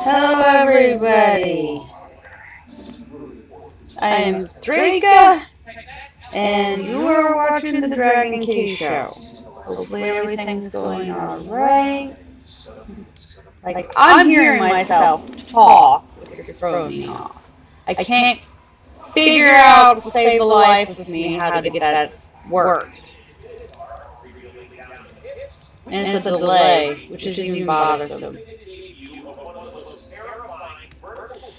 Hello, everybody. I am Draka, and you are watching the Dragon Kitty Show. Hopefully, everything's going alright. Like, I'm hearing myself talk, which is throwing me off. I can't figure out to save the life of me how to get that worked. And it's a delay, which is even bothersome.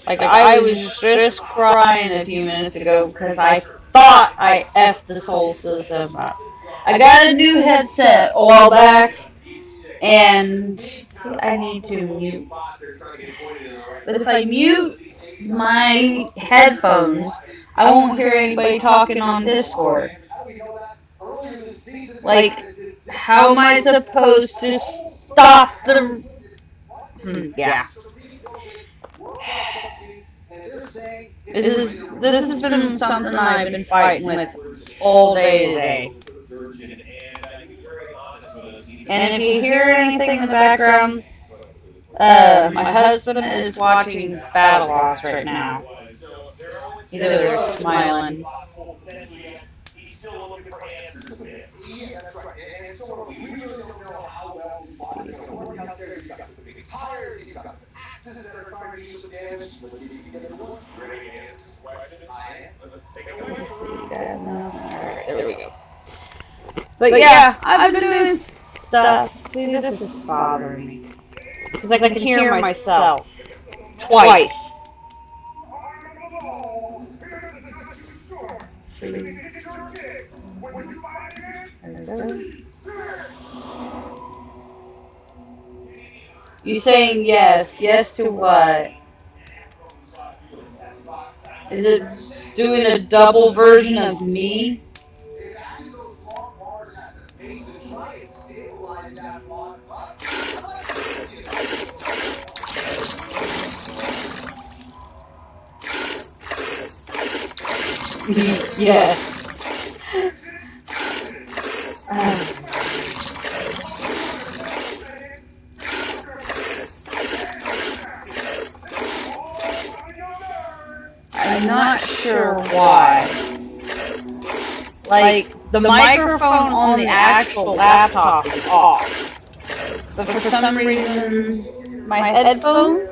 Like, I was just crying a few minutes ago because I thought I effed this whole system up. I got a new headset a while back, and see, I need to mute. But if I mute my headphones, I won't hear anybody talking on Discord. Like, how am I supposed to stop the... yeah. This has been something I've been fighting with all day today. And if you hear anything in the background, my husband is watching Battlelost right now. He's over there smiling. There we go. But yeah, I've been doing stuff. See, this is bothering me. Because I can hear myself twice. You saying yes? Yes to what? Is it doing a double version of me? Yes. I'm not sure why. Like, the microphone on the actual laptop is off. But for some reason, my headphones...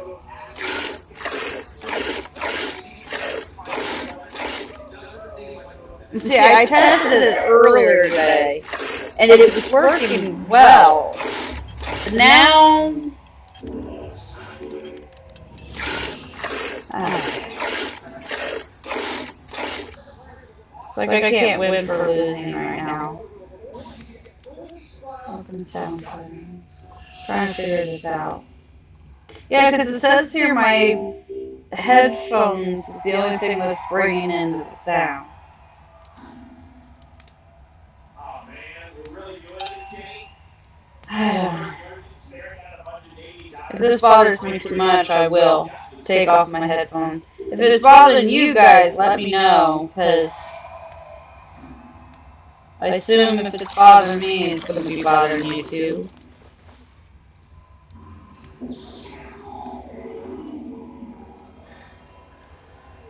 See, I tested it earlier today, and it was working well. But now... It's like I can't win for losing right now. Open sound settings. Trying to figure this out. Yeah, because it says here my headphones is the only thing that's bringing in the sound. I don't know. If this bothers me too much, I will take off my headphones. If it's bothering you guys, let me know, because I assume if it's bothering me, it's going to be bothering you too.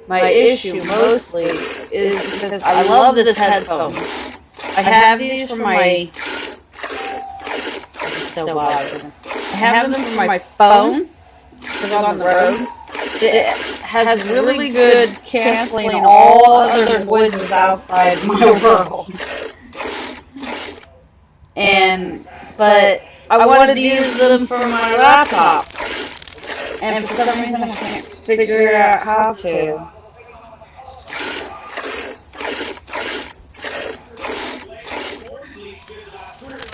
My issue mostly is because I love this headphones. I have these for my... This is so bothersome. I have them for my phone, because I'm on the road. It has really good canceling all other voices outside my world. But I wanted to use them for my laptop. And for some reason I can't figure out how to.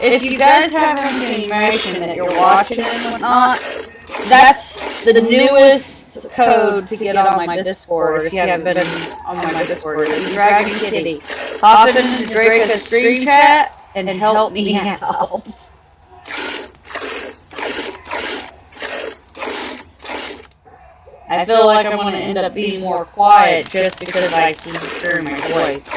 If you guys have any information that you're watching and whatnot, that's the newest code to get on my Discord. If you haven't been on my Discord, it's Dragon Kitty. Hop into Draka's stream chat and help me out. I feel like I'm going to end up being more quiet just because I keep hearing my voice.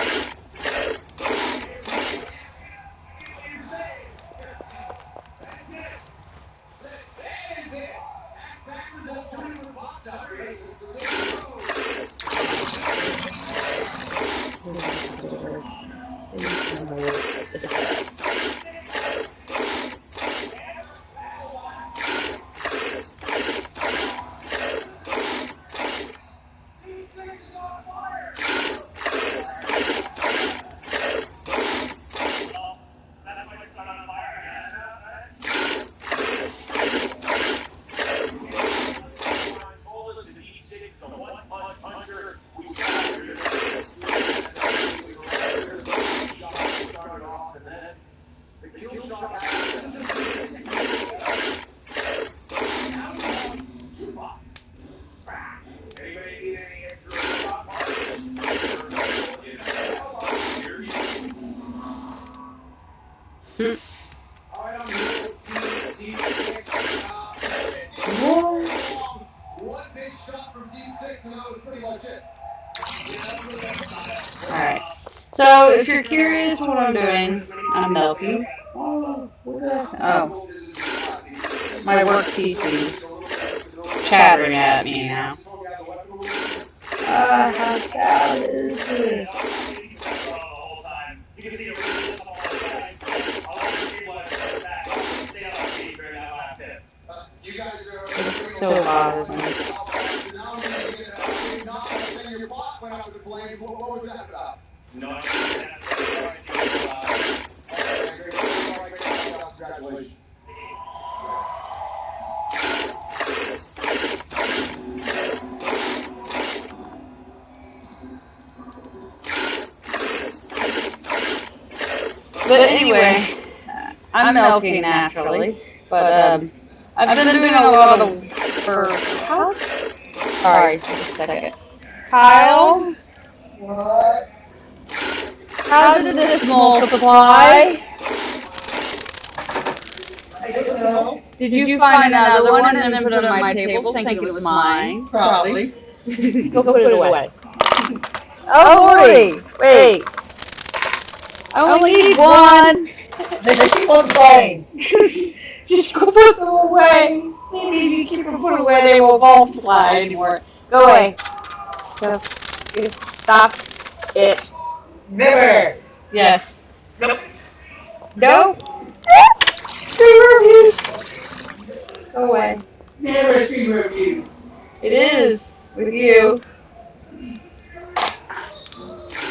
Alright. So, if you're curious what I'm doing, I'm milking. Oh, my work PC's chattering at me now. How bad is this? It's so bothering me. But anyway, I'm milking naturally, but I've been doing a lot of how? Sorry, just a second. Kyle, how did this multiply? I don't know. Did you find another one and then put it on my table thinking it was mine? Probably. Go put it away. Oh, Lordy! Wait. I only need one. They keep on playing. Just go put them away. Maybe if you keep them put away, they won't multiply anymore. Go away. Go. Stop it. Never. Yes. Nope. Nope. Scream reviews. Go away. Never scream review. It is with you.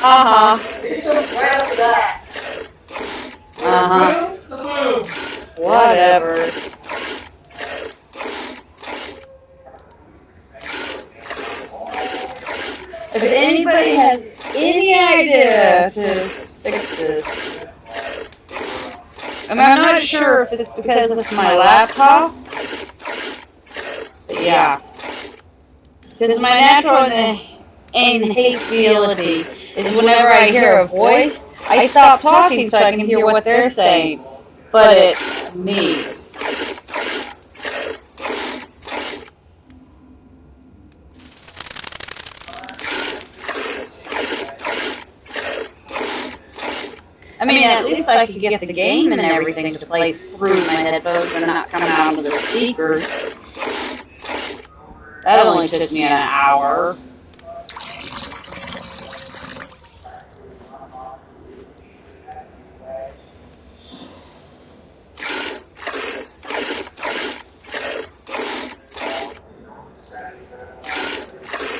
It's so proud of that. Uh-huh. The boom. Whatever. If anybody has any idea to fix this, I'm not sure if it's because it's my laptop, but yeah. Because my natural innate ability is whenever I hear a voice, I stop talking so I can hear what they're saying. But it's me. I mean, at least I could get the game and everything to play through my headphones and not come out of the speakers. That only took me an hour.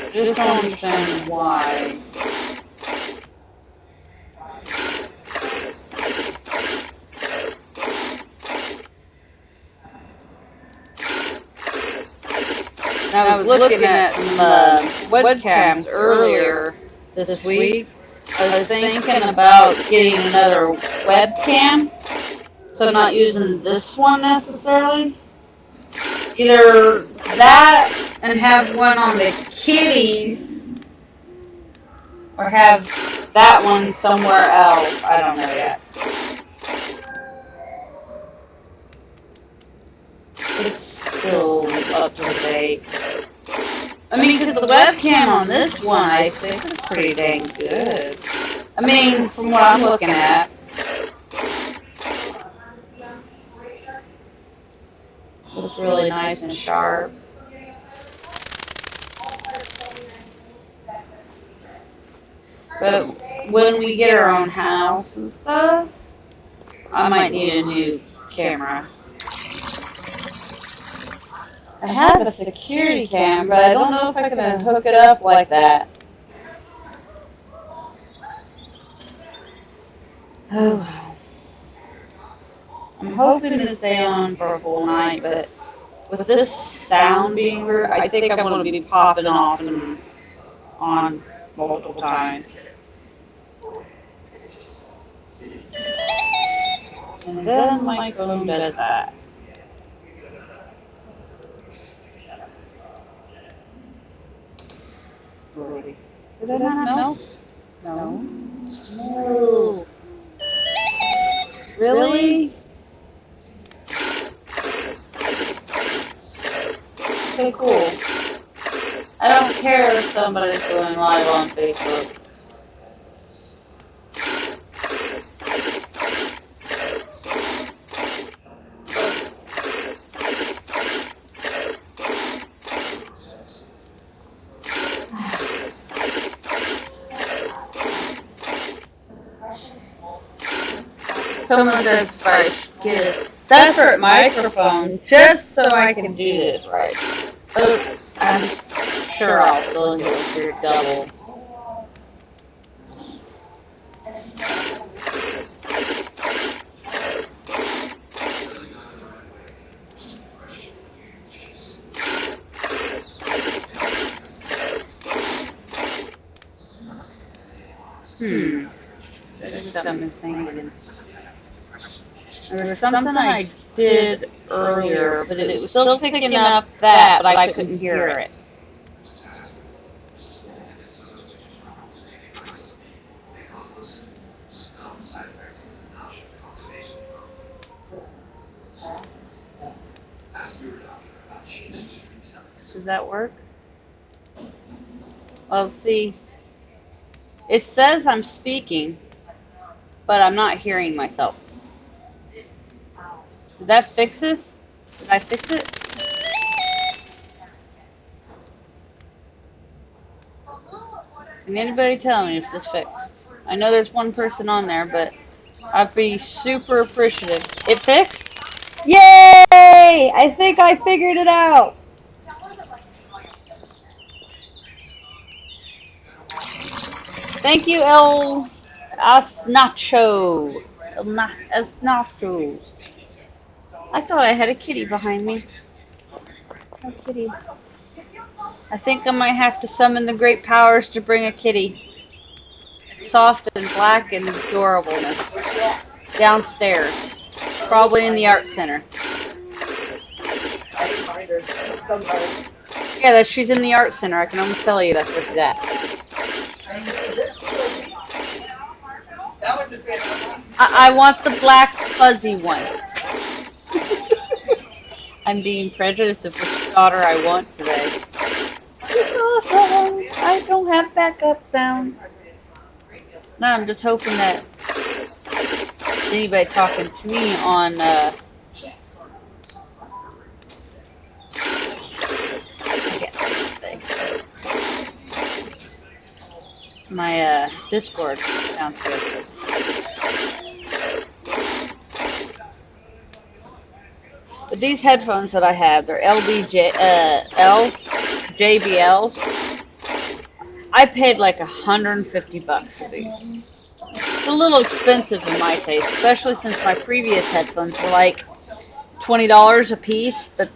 I just don't understand why. I was looking at some webcams earlier this week. I was thinking about getting another webcam, so I'm not using this one necessarily. Either that and have one on the kitties, or have that one somewhere else. I don't know yet. It's still up to debate. I mean, because the webcam on this one, I think, is pretty dang good. I mean, from what I'm looking at. Looks really nice and sharp. But when we get our own house and stuff, I might need a new camera. I have a security cam, but I don't know if I can hook it up like that. Oh. I'm hoping to stay on for a full night, but with this sound being weird, I think I'm going to be popping off and on multiple times. And then my phone does that. Did I not know? No. No. Really? Okay, cool. I don't care if somebody's going live on Facebook. Someone says if I should get a separate microphone just so I can do this right. But I'm sure I'll still hear double. Something thinking. There was something I did earlier, but it was still picking up that, but I couldn't hear it. Does that work? Well, see, it says I'm speaking, but I'm not hearing myself. Did that fix this? Did I fix it? Can anybody tell me if this fixed? I know there's one person on there, but I'd be super appreciative. It fixed? Yay! I think I figured it out. Thank you, El Asnacho. Asnacho. I thought I had a kitty behind me. Oh, kitty. I think I might have to summon the great powers to bring a kitty. Soft and black and adorableness. Downstairs. Probably in the art center. I can find her sometimes. Yeah, she's in the art center. I can almost tell you that's where she's at. That would depend on I want the black fuzzy one. I'm being prejudiced of which daughter I want today. It's awesome. I don't have backup sound. No, I'm just hoping that anybody talking to me on my Discord sounds good. But these headphones that I have, they're JBLs. I paid like $150 for these. It's a little expensive in my taste, especially since my previous headphones were like $20 a piece. But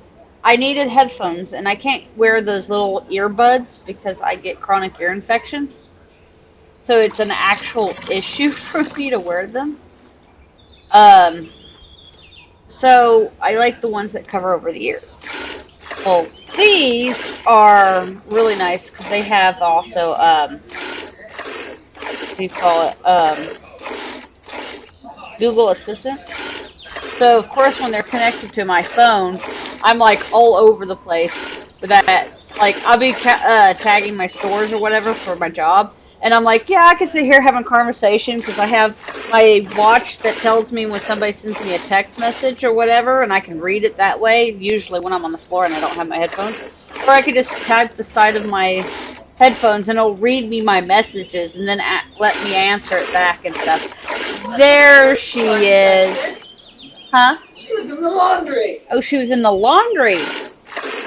I needed headphones, and I can't wear those little earbuds because I get chronic ear infections. So it's an actual issue for me to wear them. So I like the ones that cover over the ears. Well, these are really nice because they have also, what do you call it, Google Assistant. So, of course, when they're connected to my phone, I'm like all over the place with that. Like, I'll be tagging my stores or whatever for my job. And I'm like, yeah, I can sit here having a conversation because I have my watch that tells me when somebody sends me a text message or whatever, and I can read it that way, usually when I'm on the floor and I don't have my headphones. Or I could just type the side of my headphones and it'll read me my messages and then let me answer it back and stuff. There she is. Huh? She was in the laundry. Oh, she was in the laundry.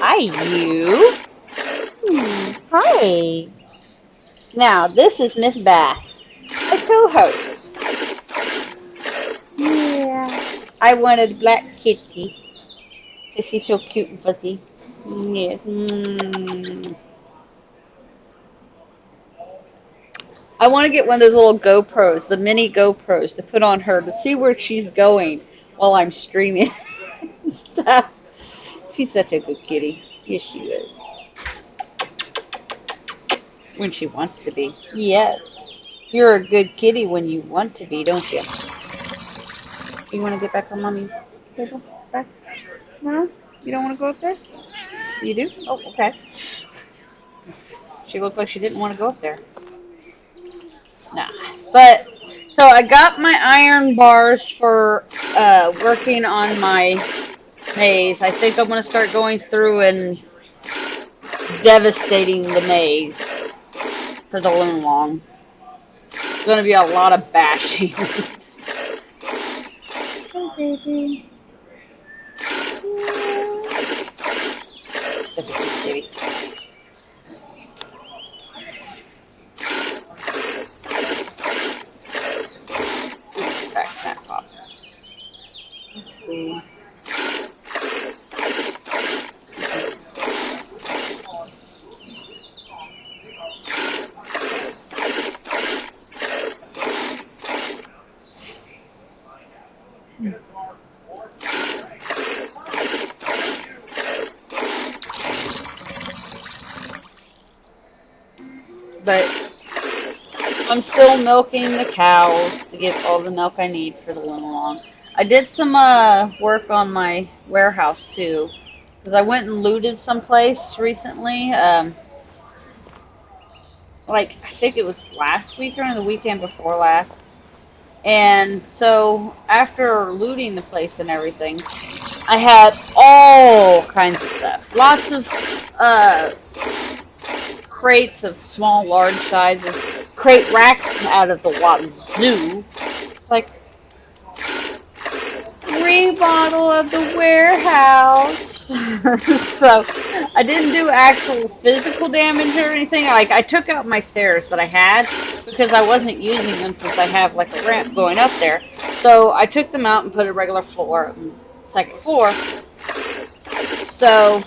Hi, you. Hi. Now, this is Miss Bass, a co-host. Yeah. I wanted a black kitty. So she's so cute and fuzzy. Yeah. I want to get one of those little GoPros, the mini GoPros, to put on her to see where she's going while I'm streaming and stuff. She's such a good kitty. Yes, she is. When she wants to be. Yes. You're a good kitty when you want to be, don't you? You want to get back on mommy's table? Back? No? You don't want to go up there? You do? Oh, okay. She looked like she didn't want to go up there. Nah. But, so I got my iron bars for working on my maze. I think I'm going to start going through and devastating the maze for the Lunalong. It's going to be a lot of bashing. Hey, baby. Such a cute kitty. Back snap pop. Let's see. But I'm still milking the cows to get all the milk I need for the Lunalong. I did some work on my warehouse too, because I went and looted someplace recently. Like I think it was last week or the weekend before last. And so after looting the place and everything, I had all kinds of stuff. Lots of crates of small, large sizes, crate racks out of the wazoo. It's like remodel of the warehouse. So I didn't do actual physical damage or anything. Like I took out my stairs that I had because I wasn't using them since I have like a ramp going up there. So I took them out and put a regular floor on the second floor. So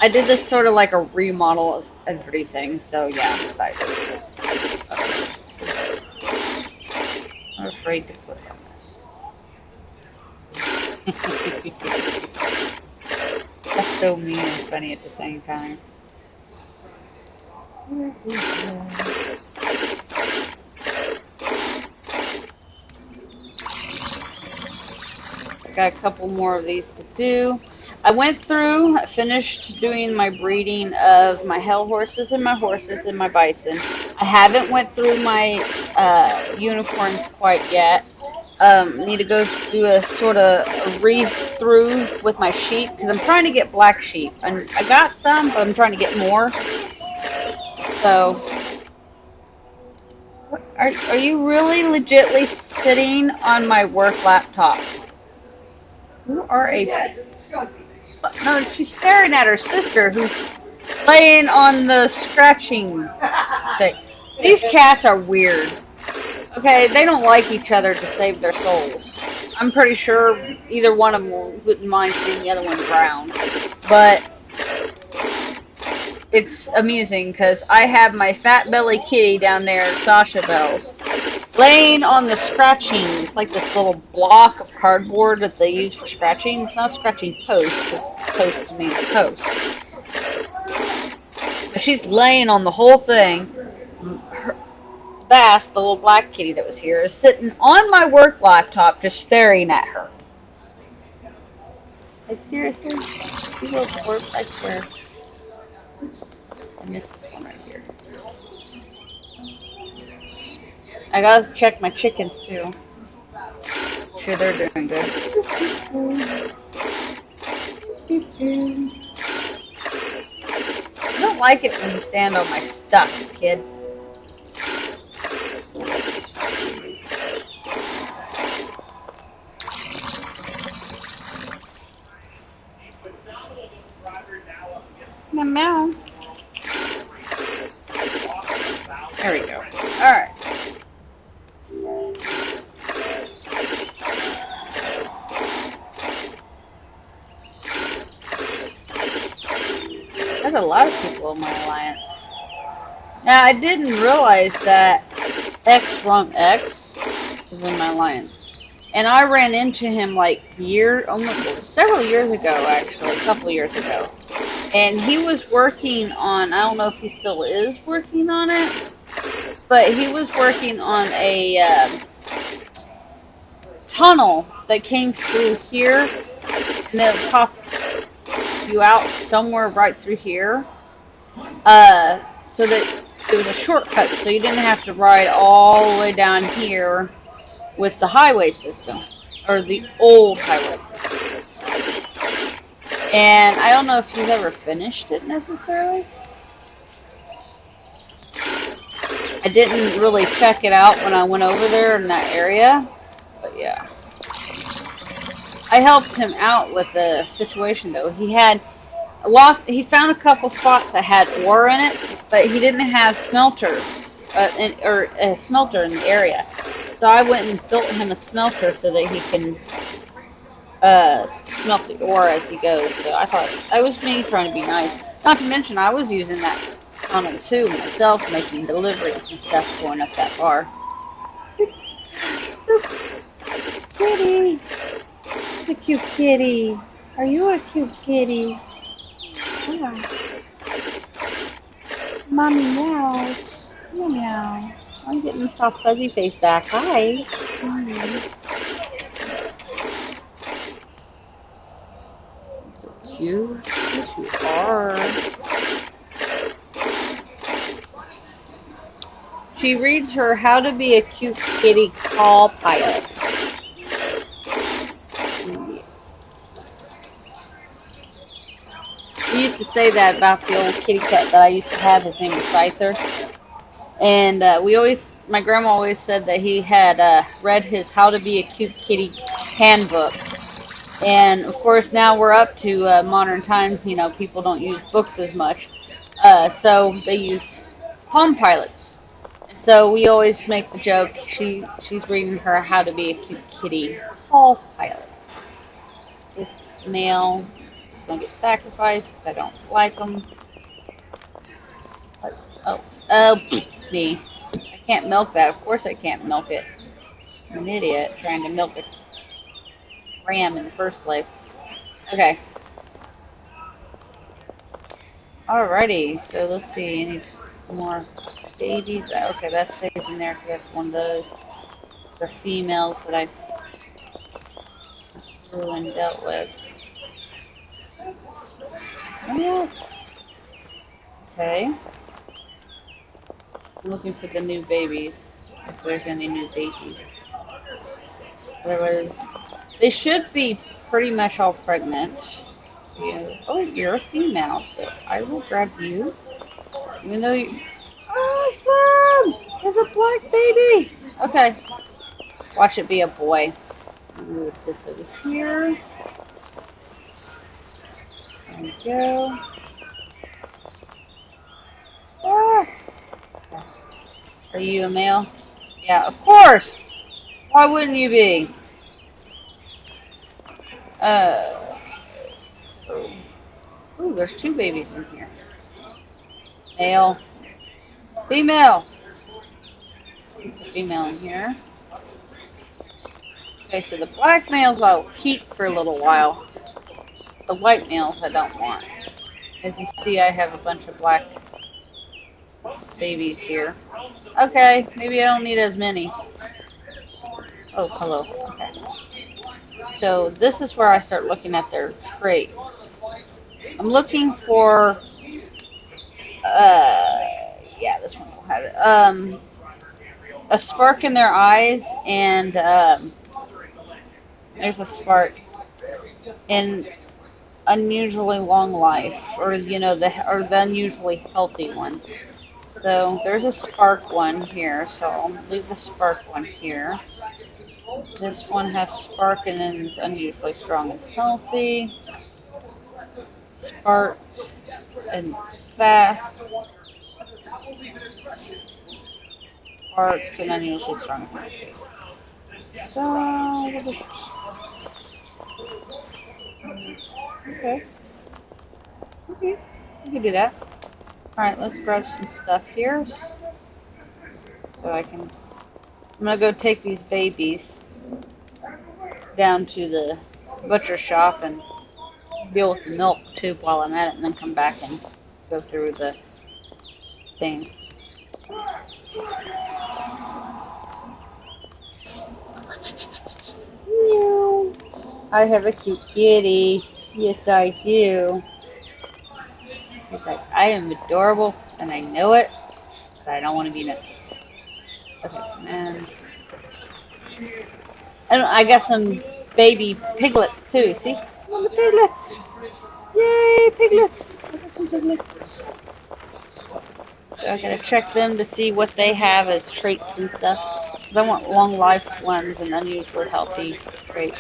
I did this sort of like a remodel of everything. So yeah, I'm excited. I'm afraid to click on this. That's so mean and funny at the same time. I got a couple more of these to do. I went through, finished doing my breeding of my hell horses and my bison. I haven't went through my unicorns quite yet. Need to go do a sort of a read through with my sheep because I'm trying to get black sheep. And I got some, but I'm trying to get more. So, are you really legitly sitting on my work laptop? You are a... No, she's staring at her sister who's laying on the scratching thing. These cats are weird. Okay, they don't like each other to save their souls. I'm pretty sure either one of them wouldn't mind seeing the other one drown. But it's amusing because I have my fat belly kitty down there, Sasha Bells, laying on the scratching. It's like this little block of cardboard that they use for scratching. It's not a scratching post, because post means post. But she's laying on the whole thing. Her, Bass, the little black kitty that was here, is sitting on my work laptop just staring at her. Like, seriously? You little corpse, I swear. I missed this one right here. I gotta check my chickens too. Sure, they're doing good. I don't like it when you stand on my stuff, kid. Meow. There we go. Alright. There's a lot of people in my alliance. Now, I didn't realize that X is in my alliance. And I ran into him like several years ago, actually, a couple years ago. And he was working on, I don't know if he still is working on it, but he was working on a tunnel that came through here, and it popped you out somewhere right through here. So that it was a shortcut, so you didn't have to ride all the way down here with the highway system, or the old highway system. And I don't know if he's ever finished it necessarily. I didn't really check it out when I went over there in that area, but yeah. I helped him out with the situation though. He found a couple spots that had ore in it, but he didn't have smelters, or a smelter in the area. So I went and built him a smelter so that he can smelt the ore as he goes. So I thought I was me trying to be nice. Not to mention I was using that tunnel too myself, making deliveries and stuff going up that bar. Kitty, it's a cute kitty. Are you a cute kitty? Yeah. Mommy meows. Meow. I'm getting the soft fuzzy face back. Hi. So cute. Yes, you are. She reads her How to Be a Cute Kitty Call Pilot. Yes. We used to say that about the old kitty cat that I used to have. His name was Scyther. And my grandma always said that he had read his How to Be a Cute Kitty handbook. And of course, now we're up to modern times. You know, people don't use books as much, so they use Palm Pilots. And so we always make the joke she's reading her How to Be a Cute Kitty Palm Pilot. If male don't get sacrificed because I don't like them. Oh, me. I can't milk that. Of course I can't milk it. I'm an idiot trying to milk a ram in the first place. Okay. Alrighty, so let's see. Any more babies? Okay, that stays in there because that's one of those. The females that I threw and dealt with. Okay. I'm looking for the new babies. If there's any new babies. They should be pretty much all pregnant. Yeah. Oh, you're a female, so I will grab you. Even though you... Awesome! There's a black baby! Okay. Watch it be a boy. Move this over here. There we go. Ah. Are you a male? Yeah, of course! Why wouldn't you be? Ooh, there's two babies in here. Male. Female! Female in here. Okay, so the black males I'll keep for a little while. The white males I don't want. As you see, I have a bunch of black babies here. Okay, maybe I don't need as many. Oh, hello. Okay. So this is where I start looking at their traits. I'm looking for, yeah, this one will have it. A spark in their eyes, and there's a spark in unusually long life, or the unusually healthy ones. So there's a spark one here, so I'll leave the spark one here. This one has spark and then is unusually strong and healthy. Spark and fast. Spark and unusually strong and healthy. So, okay. Okay, we can do that. Alright, let's grab some stuff here. So I'm gonna go take these babies. down to the butcher shop and deal with the milk too while I'm at it, and then come back and go through the thing. Meow. I have a cute kitty. Yes, I do. He's like, I am adorable, and I know it, but I don't want to be missed. Okay, and I got some baby piglets too. See, little piglets. Yay, piglets! I got some piglets. So I gotta check them to see what they have as traits and stuff. Because I want long life ones and unusually healthy traits.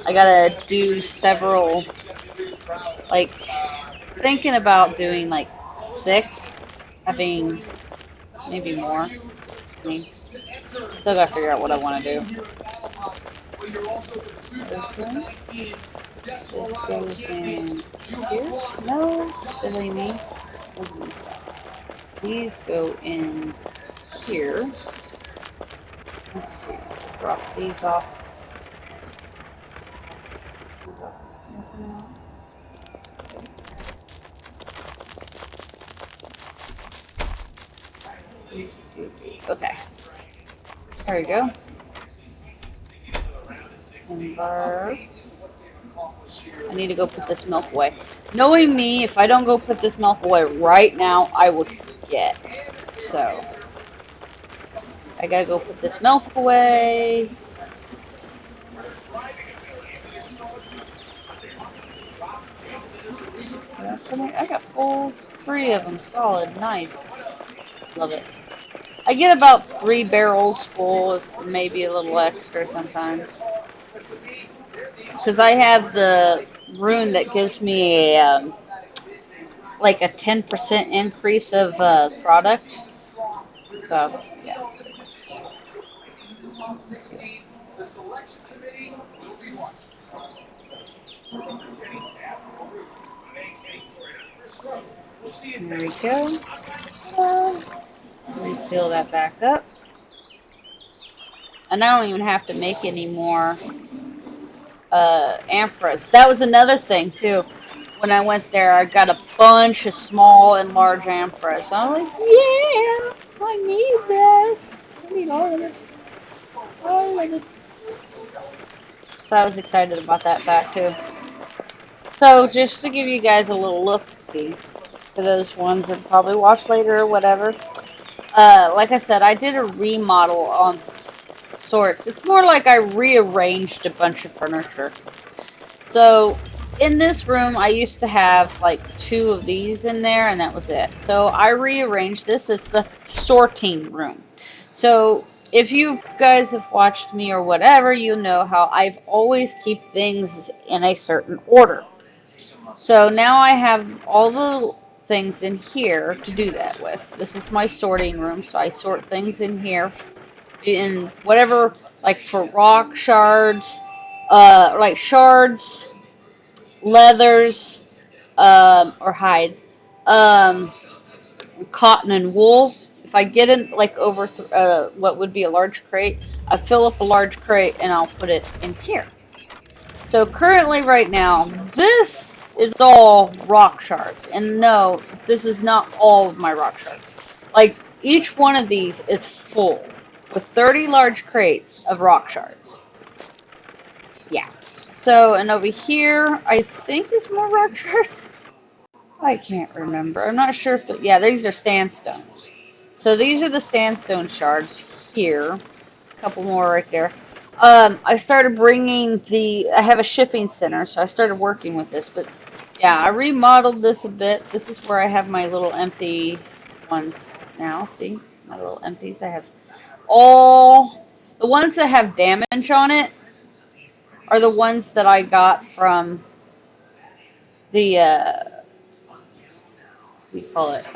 I gotta do several, like, thinking about doing like 6, having maybe more. I mean, still gotta figure out what I want to do. Okay. This goes in here. No, silly me. These go in here. Let's see. Drop these off. Okay. There we go. Embark. I need to go put this milk away. Knowing me, if I don't go put this milk away right now, I would forget. So, I gotta go put this milk away. I got full 3 of them solid. Nice. Love it. I get about 3 barrels full, maybe a little extra sometimes. Because I have the rune that gives me a, like a 10% increase of product. So, yeah. There we go. Let me seal that back up. And I don't even have to make any more amphras. That was another thing, too. When I went there, I got a bunch of small and large amphras. I'm like, yeah, I need this. I need all of it. All of it. So I was excited about that fact, too. So, just to give you guys a little look-see, for those ones that probably watch later or whatever, like I said, I did a remodel on sorts. It's more like I rearranged a bunch of furniture. So, in this room, I used to have like 2 of these in there, and that was it. So, I rearranged this as the sorting room. So, if you guys have watched me or whatever, you know how I've always keep things in a certain order. So now I have all the things in here to do that with. This is my sorting room, so I sort things in here. In whatever, like for rock shards, like shards, leathers, or hides, cotton and wool. If I get in, like over what would be a large crate, I fill up a large crate and I'll put it in here. So currently right now, this is all rock shards. And no, this is not all of my rock shards. Like, each one of these is full with 30 large crates of rock shards. Yeah. So, and over here, I think is more rock shards. I can't remember. I'm not sure if the, yeah, these are sandstones. So these are the sandstone shards here. A couple more right there. I started bringing I have a shipping center, so I started working with this. But yeah, I remodeled this a bit. This is where I have my little empty ones now. See, my little empties. I have all the ones that have damage on it are the ones that I got from the what do you call it?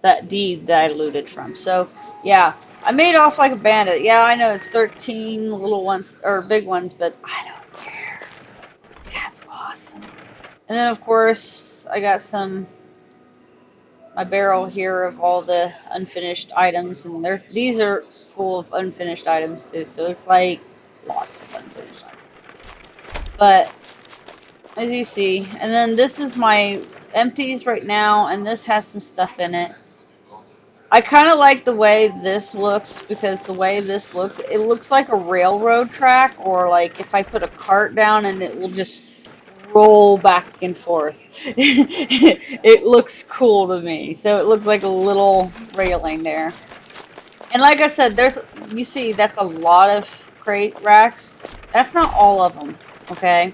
That deed that I looted from. So yeah, I made off like a bandit. Yeah, I know it's 13 little ones or big ones, but I don't care. That's awesome. And then of course I got my barrel here of all the unfinished items, and these are full of unfinished items too. So it's like lots of unfinished items. But as you see, and then this is my empties right now, and this has some stuff in it. I kind of like the way this looks because the way this looks, it looks like a railroad track, or like if I put a cart down and it will just roll back and forth. It looks cool to me. So it looks like a little railing there. And like I said, you see that's a lot of crate racks. That's not all of them, okay?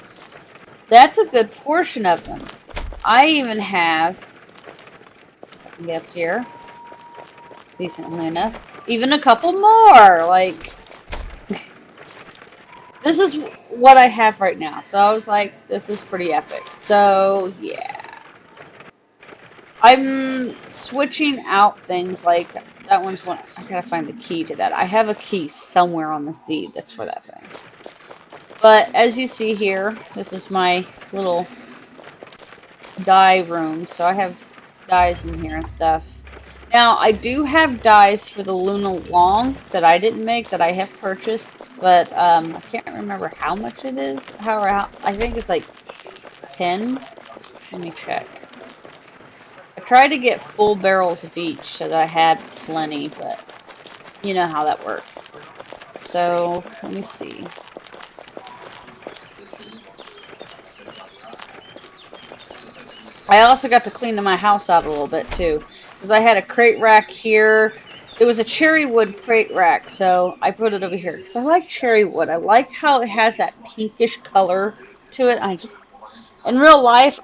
That's a good portion of them. I even have, I can get up here, decently enough, even a couple more. Like, this is what I have right now. So I was like, this is pretty epic. So, yeah. I'm switching out things like that one's one. I gotta find the key to that. I have a key somewhere on this deed that's for that thing. But as you see here, this is my little dye room. So I have dyes in here and stuff. Now, I do have dyes for the Luna Long that I didn't make, that I have purchased, but I can't remember how much it is. I think it's like 10. Let me check. I tried to get full barrels of each so that I had plenty, but you know how that works. So, let me see. I also got to clean my house out a little bit too, because I had a crate rack here. It was a cherry wood crate rack, so I put it over here because I like cherry wood. I like how it has that pinkish color to it. In real life,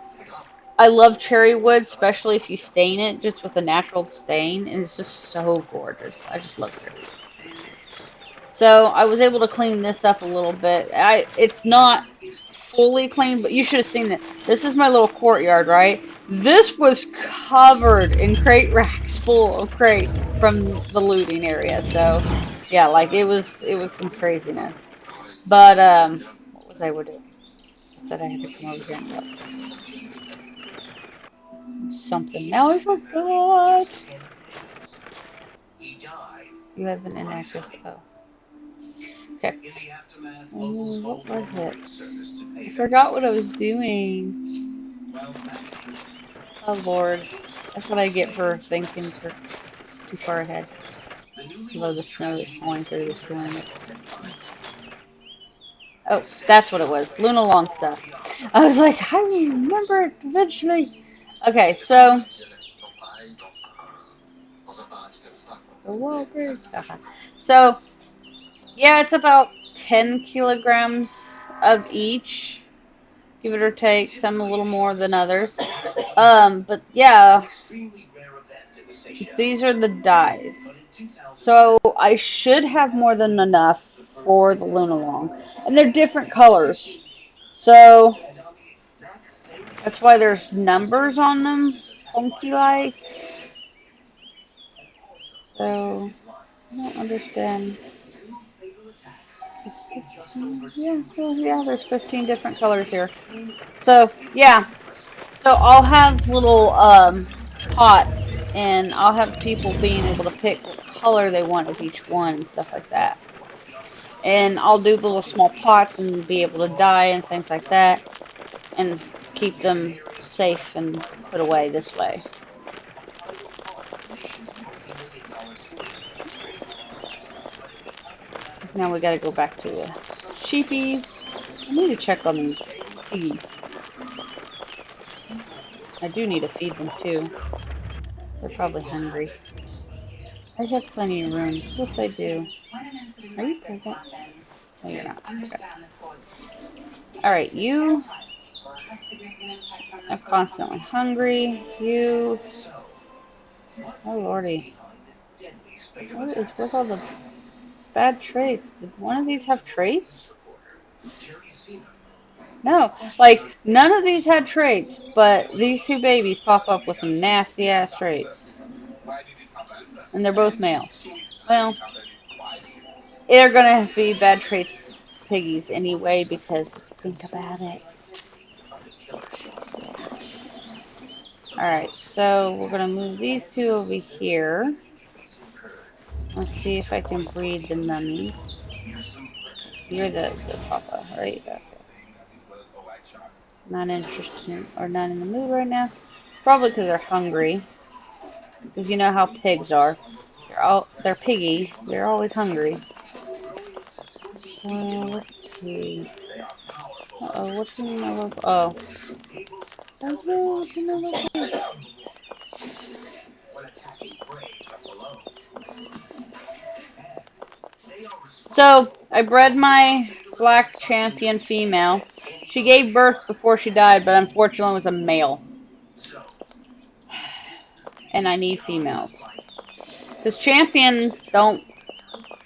I love cherry wood, especially if you stain it just with a natural stain, and it's just so gorgeous. I just love cherry wood. So I was able to clean this up a little bit. It's not fully clean, but you should have seen it. This is my little courtyard, right? This was covered in crate racks full of crates from the looting area. So yeah, like it was some craziness. But what was I doing? I said I had to come over here and look. Something. Now I forgot. You have an inactive. Oh. Okay. What was it? I forgot what I was doing. Oh Lord. That's what I get for thinking too far ahead. Although the snow is falling through the ceiling. Oh, that's what it was. Luna Long stuff. I was like, I remember it eventually. Okay, so so yeah, it's about 10 kilograms of each, give it or take. Some a little more than others. But yeah, these are the dyes. So I should have more than enough for the Luna Long. And they're different colors. So that's why there's numbers on them, funky like. So I don't understand. Yeah, there's 15 different colors here. So yeah, so I'll have little pots, and I'll have people being able to pick what color they want of each one and stuff like that. And I'll do the little small pots and be able to dye and things like that, and keep them safe and put away this way. Now we gotta go back to the sheepies. I need to check on these piggies. I do need to feed them too. They're probably hungry. I have plenty of room. Yes, I do. Are you present? No, you're not. Okay. Alright, you are constantly hungry. You... Oh, lordy. What is with all the bad traits? Did one of these have traits? No. Like, none of these had traits, but these two babies pop up with some nasty-ass traits. And they're both males. Well, they're gonna be bad traits piggies anyway, because think about it. Alright, so we're gonna move these two over here. Let's see if I can breed the mummies. You're the papa, right? Okay. Not interested in, or not in the mood right now. Probably because they're hungry. Because you know how pigs are. They're piggy. They're always hungry. So let's see. Uh-oh, what's in my local? Oh. What's in my local? So I bred my black champion female. She gave birth before she died, but unfortunately was a male. And I need females. Because champions don't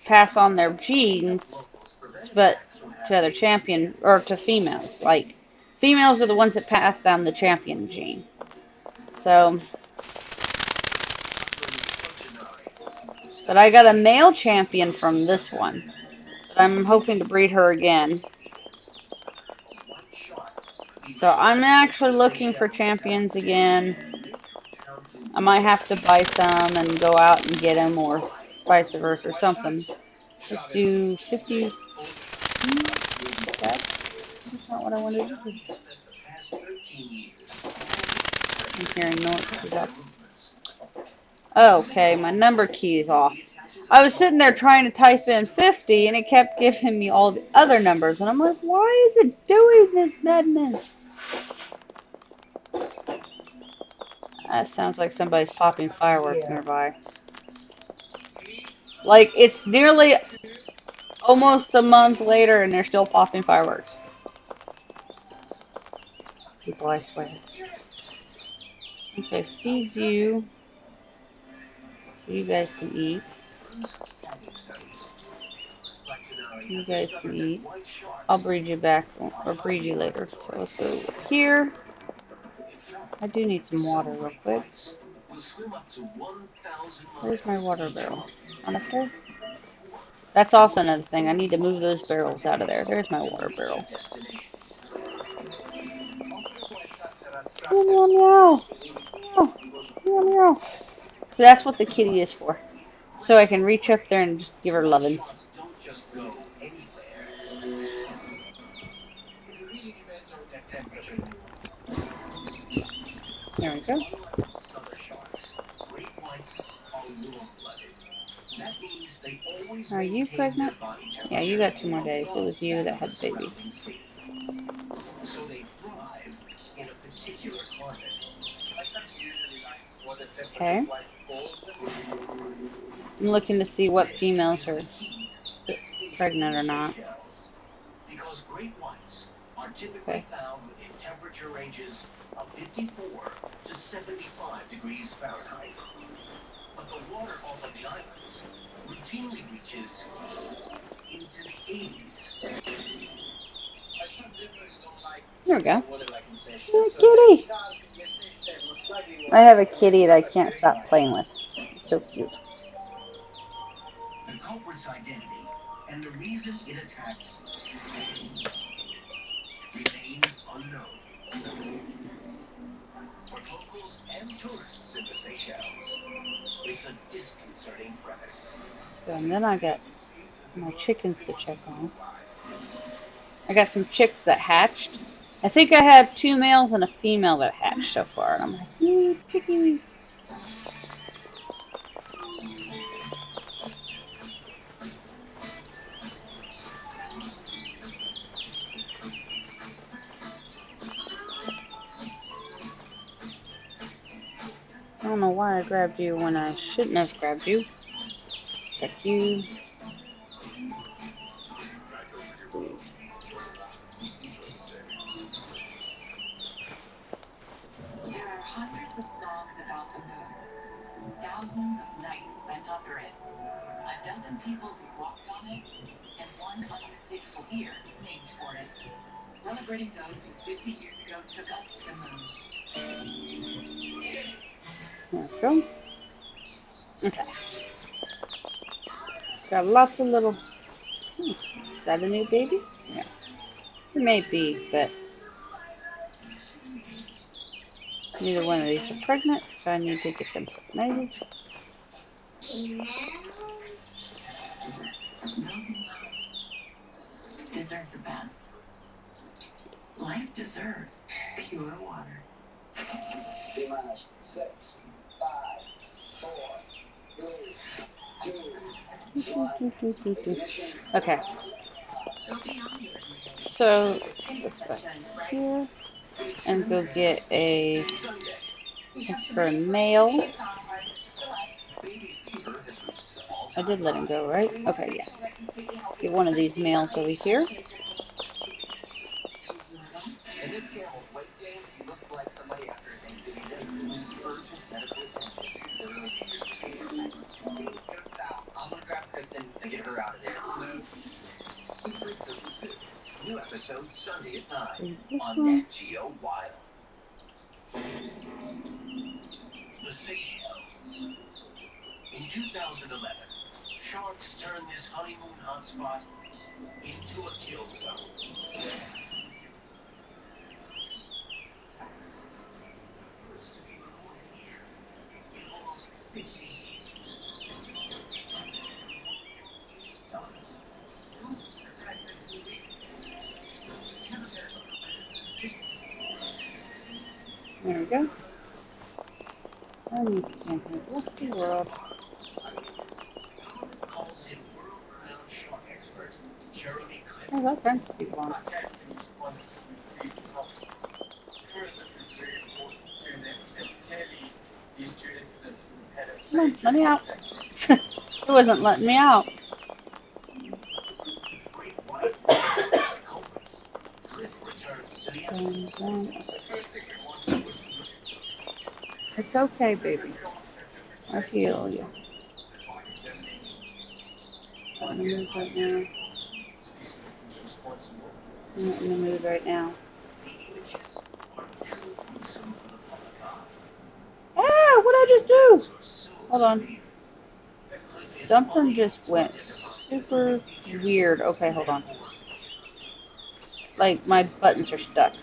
pass on their genes, but to other champion or to females. Like females are the ones that pass down the champion gene. So, but I got a male champion from this one. But I'm hoping to breed her again. So I'm actually looking for champions again. I might have to buy some and go out and get them, or vice versa, or something. Let's do 50. That's not what I wanted to do. I'm hearing noise. Okay, my number key is off. I was sitting there trying to type in 50 and it kept giving me all the other numbers. And I'm like, why is it doing this madness? That sounds like somebody's popping fireworks nearby. Like, it's nearly almost a month later and they're still popping fireworks. People, I swear. Okay, feed you. So you guys can eat. You guys can eat. I'll breed you back, or breed you later. So let's go here. I do need some water real quick. Where's my water barrel? On up there? That's also another thing. I need to move those barrels out of there. There's my water barrel. Meow, meow, meow. Meow, meow, meow. So that's what the kitty is for. So I can reach up there and just give her lovin's. There we go. Are you pregnant? Yeah, you got 2 more days. It was you that had the baby. Okay. I'm looking to see what females are pregnant or not. Okay. There we go. Kitty! I have a kitty that I can't stop playing with. It's so cute. The culprit's identity and the reason it attacked remain unknown. For locals and tourists in the Seychelles, it's a disconcerting premise. So, and then I got my chickens to check on. I got some chicks that hatched. I think I have 2 males and a female that hatched so far. And I'm like, yay, chickies. I don't know why I grabbed you when I shouldn't have grabbed you. Check you. There are hundreds of songs about the moon. Thousands of nights spent under it. A dozen people who walked on it, and one unmistakable year named for it. Celebrating those who 50 years ago took us to the moon. There we go. Okay. Got lots of little... Is that a new baby? Yeah. It may be, but... Neither one of these are pregnant, so I need to get them pregnant. Those who love deserve the best. Life deserves pure water. T-minus 6, 5, 4, 3, 2, 1. Ignition. Okay. So this back here and go get a extra mail. I did let him go, right? Okay, yeah. Let's get one of these mails over here. In this camel's weight gain, he looks like somebody after a Thanksgiving dinner who needs urgent medical attention. It's a really dangerous procedure. Things go south. I'm gonna grab Kristen and get her out of there. Secret Simple Soup. New episode Sunday at 9 on Nat Geo Wild. The Seychelles. In 2011, sharks turned this honeymoon hotspot into a kill zone. There we go. And stand here. Left the world. I've got friends with people on. Come on, let me out. It wasn't letting me out. It's okay, baby. I feel you. I'm in the mood right now. I'm not in the mood right now. Ah, what'd I just do? Hold on. Something just went super weird. Okay, hold on. Like, my buttons are stuck.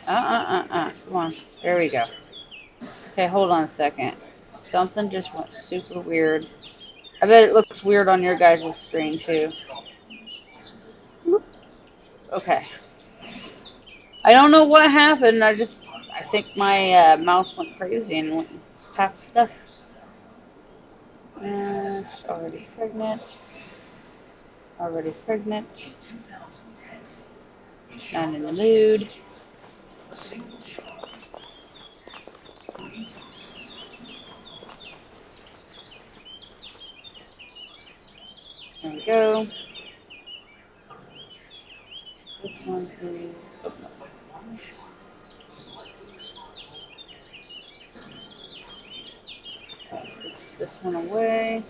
Come on. There we go. Okay, hold on a second. Something just went super weird. I bet it looks weird on your guys' screen, too. Okay. I don't know what happened. I think my mouse went crazy and went and tapped stuff. Already pregnant. Already pregnant. Not in the mood. There we go. This one is... Oh, no. Put this one away.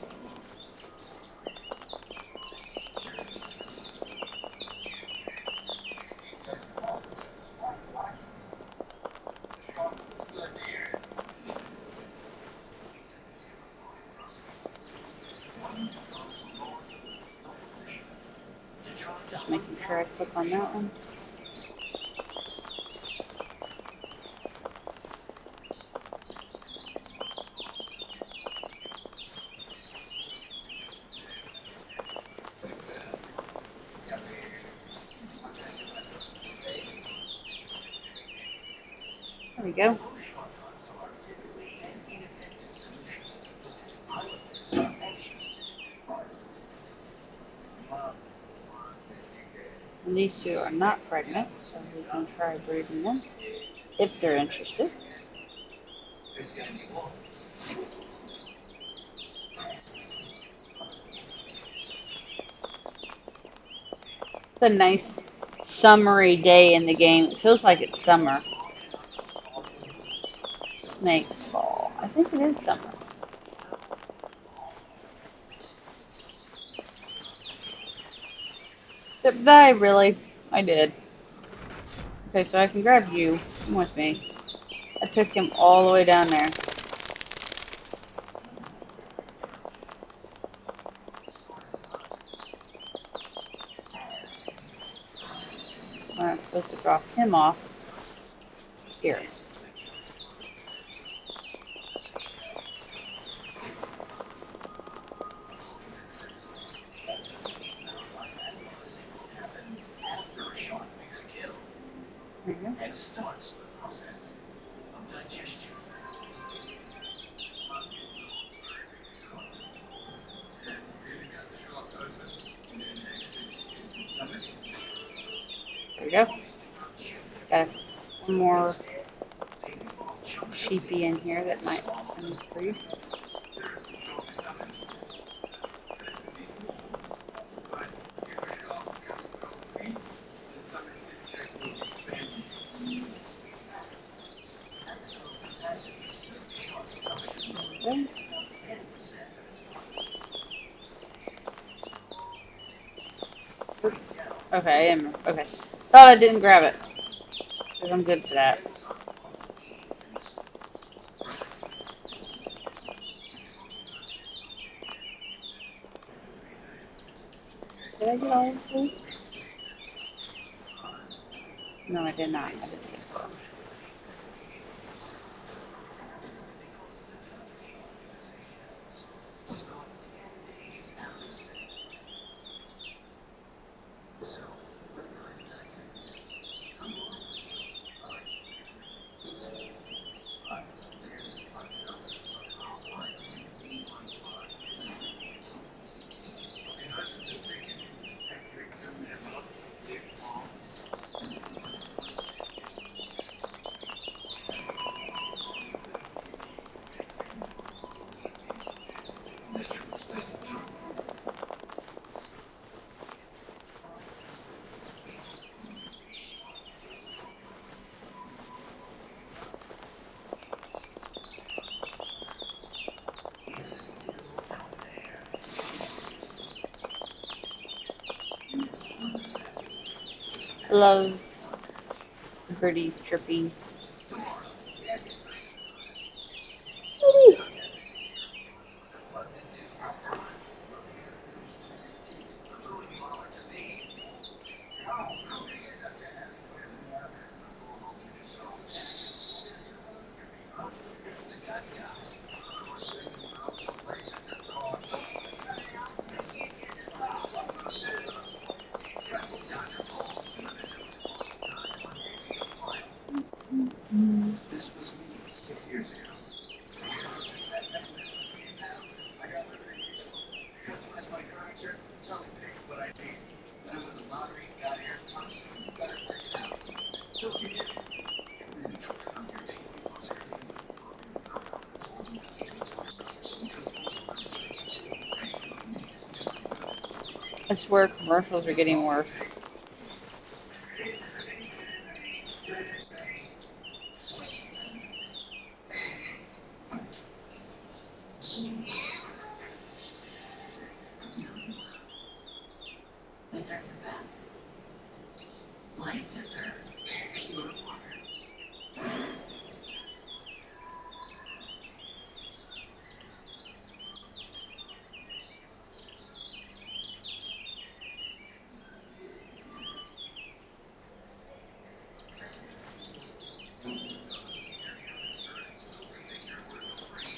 Just making sure I click on that one. There we go. And these two are not pregnant, so we can try breeding them if they're interested. It's a nice summery day in the game. It feels like it's summer. Snakes fall. I think it is summer. Did I really? I did. Okay, so I can grab you. Come with me. I took him all the way down there. I'm supposed to drop him off here. we go. Got one more sheepy in here that might come free. Okay, okay. Thought I didn't grab it. Because I'm good for that. Did I get all of them? No, I did not. I didn't think so. I love the birdies chirping. This was me 6 years ago. Customized my car insurance to tell me what I need. Then I won the lottery, got Air Force, and started working out. So can you? I swear commercials are getting worse.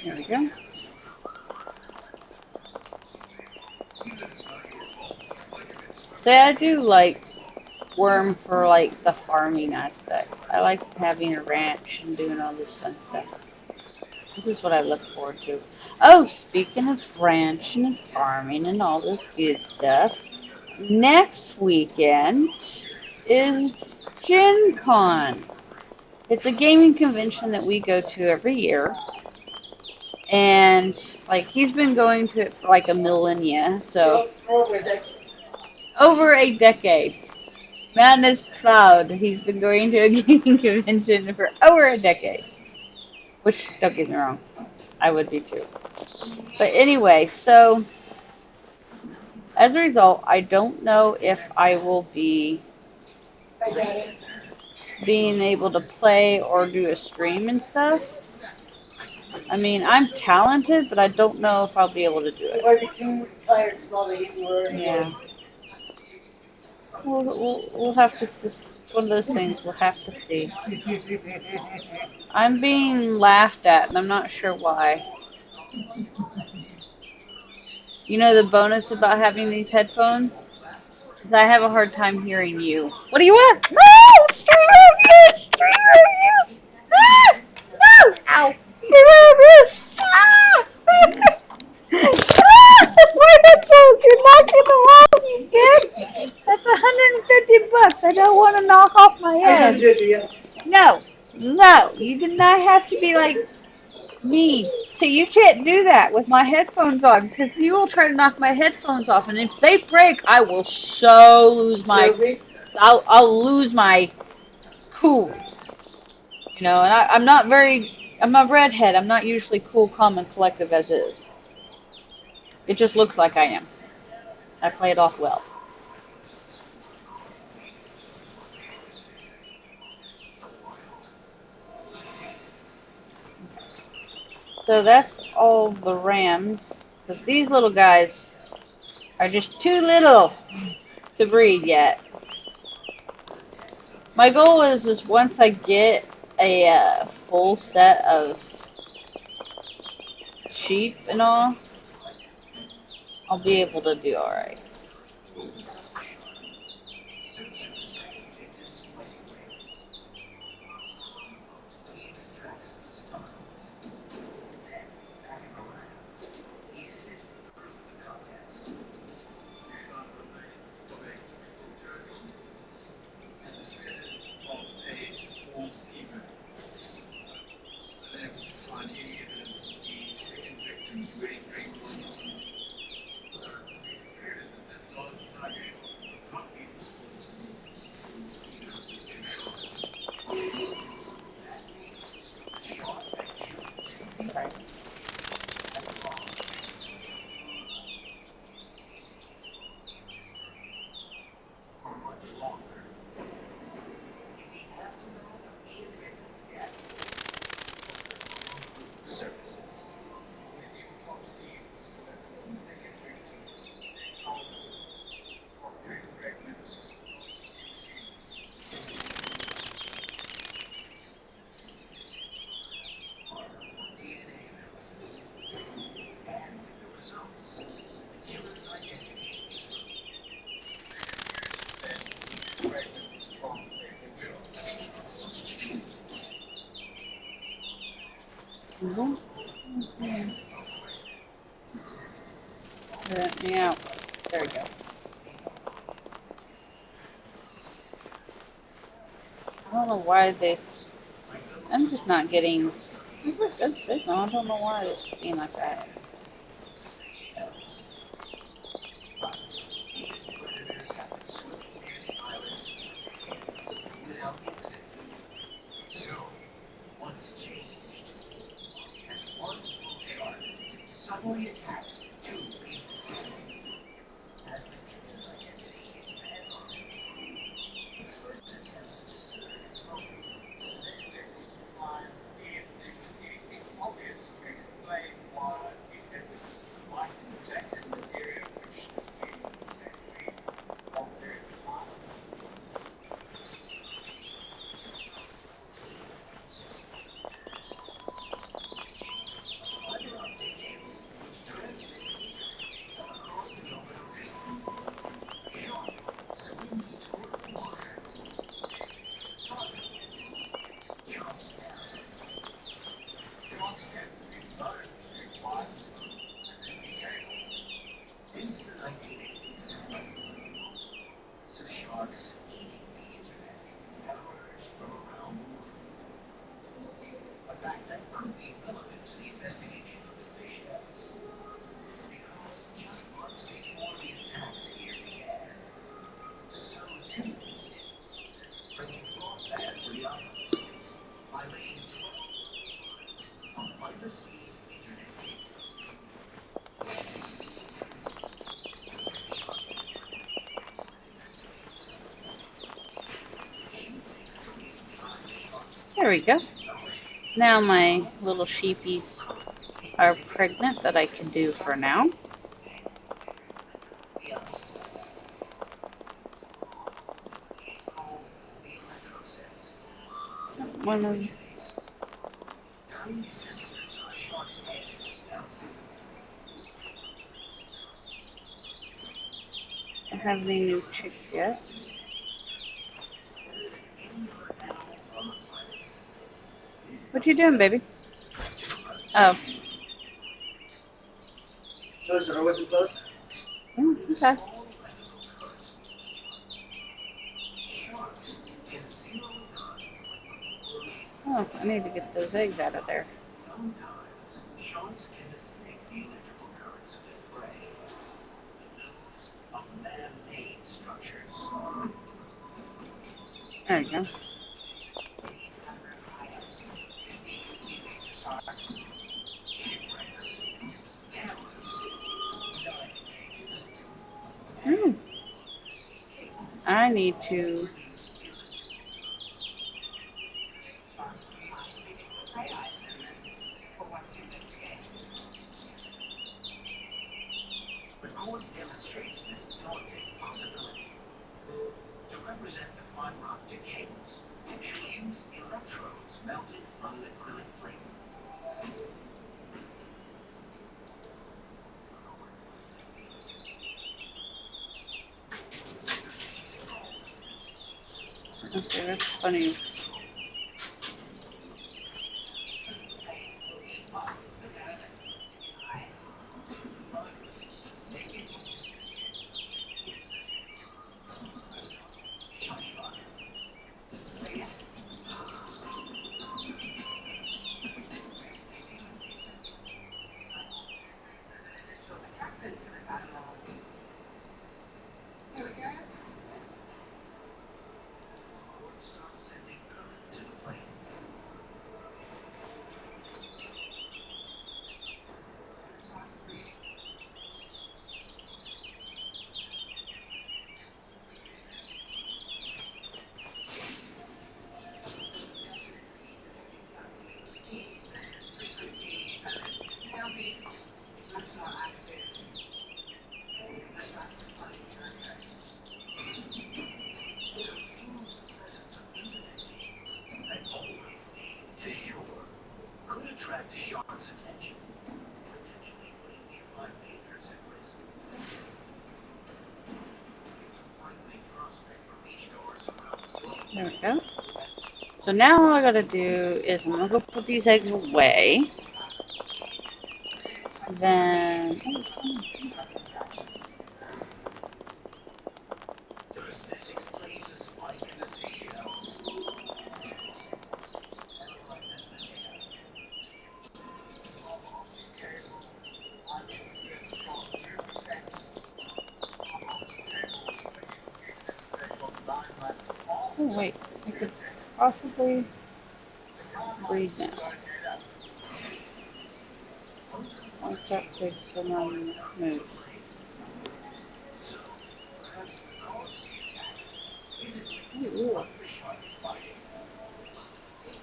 There we go. See, I do like Worm for like the farming aspect. I like having a ranch and doing all this fun stuff. This is what I look forward to. Oh, speaking of ranching and farming and all this good stuff, next weekend is Gen Con. It's a gaming convention that we go to every year. And like he's been going to it for like a millennia, so over a decade. Man is proud. He's been going to a gaming convention for over a decade. Which, don't get me wrong, I would be too. But anyway, so as a result, I don't know if I will be being able to play or do a stream and stuff. I mean, I'm talented, but I don't know if I'll be able to do it. Yeah. We'll have to see. It's one of those things we'll have to see. I'm being laughed at, and I'm not sure why. You know the bonus about having these headphones? Is I have a hard time hearing you. What do you want? No! Stream reviews! Stream reviews! Ah! No! Ow! Stream reviews! Ah! Ah! My headphones! You're knocking them off, you bitch! That's $150. I don't want to knock You did not have to be like me. So you can't do that with my headphones on because you will try to knock my headphones off, and if they break, I will so lose my. I'll lose my cool. You know, and I'm not very. I'm a redhead. I'm not usually cool, calm, and collective as is. It just looks like I am. I play it off well. So that's all the rams. Because these little guys are just too little to breed yet. My goal is just once I get a full set of sheep and all, I'll be able to do alright. Sorry. Let me out. There we go. I don't know why they. I'm just not getting a good signal. I don't know why it's being like that. There we go. Now my little sheepies are pregnant that I can do for now. One of I don't have any new chicks yet. What you doing, baby? Oh. Close the door wasn't closed? Okay. Oh, I need to get those eggs out of there. Sometimes shocks can affect the electrical currents of the fray. Those are man-made structures. There you go. Shipwrecks, cameras, diving cages, Hmm. sea cables. I need to. McCord demonstrates this daunting possibility. To represent the fiber optic cables, she'll use electrodes mounted on an acrylic plate. Okay, that's funny. Starts sending current to the plate. So it seems the presence of internet cables that always lead to shore could attract the shark's attention, potentially putting nearby bathers at risk. It's a frightening prospect for beachgoers around the globe. There we go. So now all I gotta do is I'm gonna go put these eggs away. Then. Does this explain the spike in the seashells? Oh, wait. I could possibly breathe now. Once that takes the one move. So, perhaps the cause of the attacks isn't linked to Ooh, what the shark is fighting.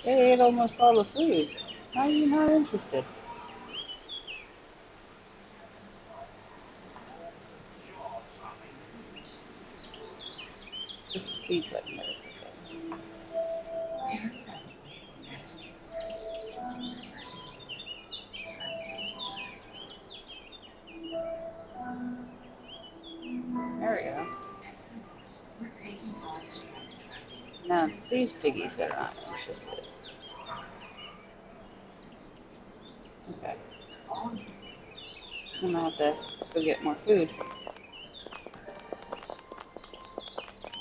they ate almost all the food. How are you not interested? Jaw dropping. Just the feed button there. There we go. Now it's these piggies that are not interested. Okay. And I'll have to go get more food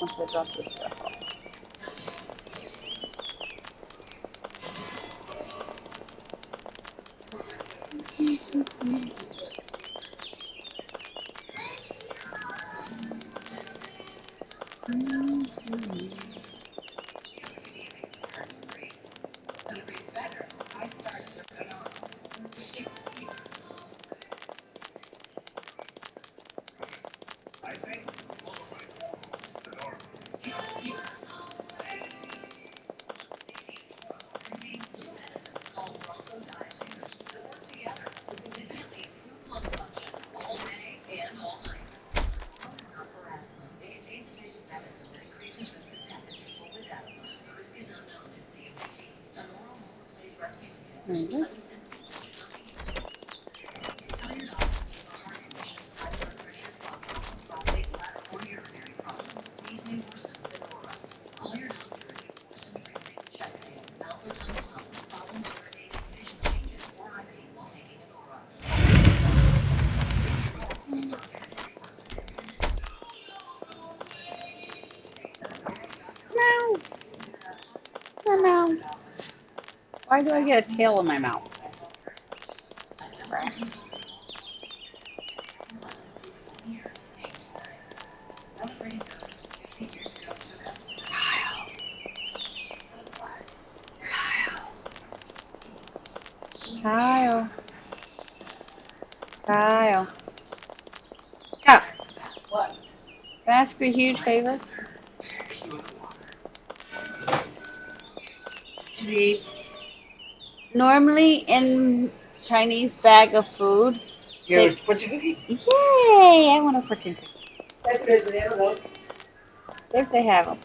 once I drop this stuff off. I say, follow my the door. There you go. Meow. Meow. Why do I get a tail in my mouth? Crap. Kyle. Kyle. Kyle. What? Can I ask you a huge favor? Normally in Chinese bag of food. Your fortune cookies? Yay! I want a fortune cookie. That's good. They don't know. If they have them.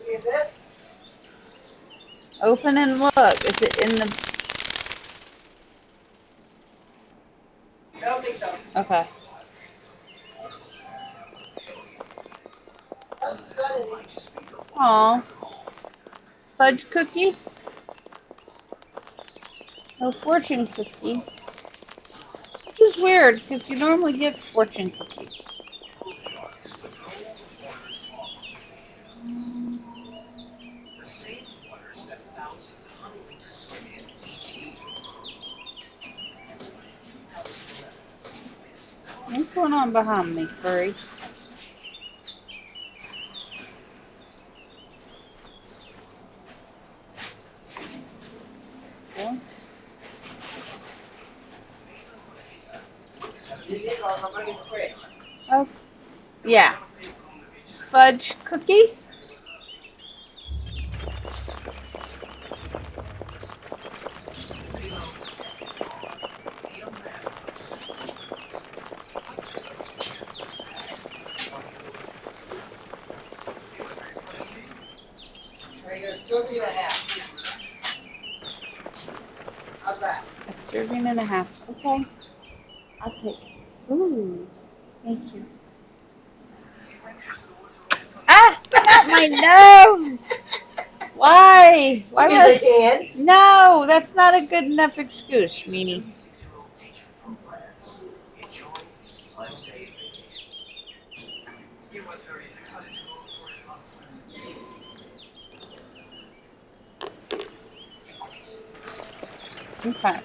Is this? Open and look. Is it in the... I don't think so. Okay. Aw. Fudge cookie? No fortune cookie. Which is weird, because you normally get fortune cookies. The same waters that thousands of honeybees swim in each year. What's going on behind me, furry? Yeah. You did all the money in the fridge. Oh, yeah. Fudge cookie? There you go. 2.5. How's that? A serving and a half. Okay. I'll take it. Ooh. Thank you. Ah! Not my nose! Why? Why Because was... they can. No, that's not a good enough excuse, Meanie. 6-year-old teacher from France. Enjoy his 11-day vacation. He was very excited to go for his last swim. Okay.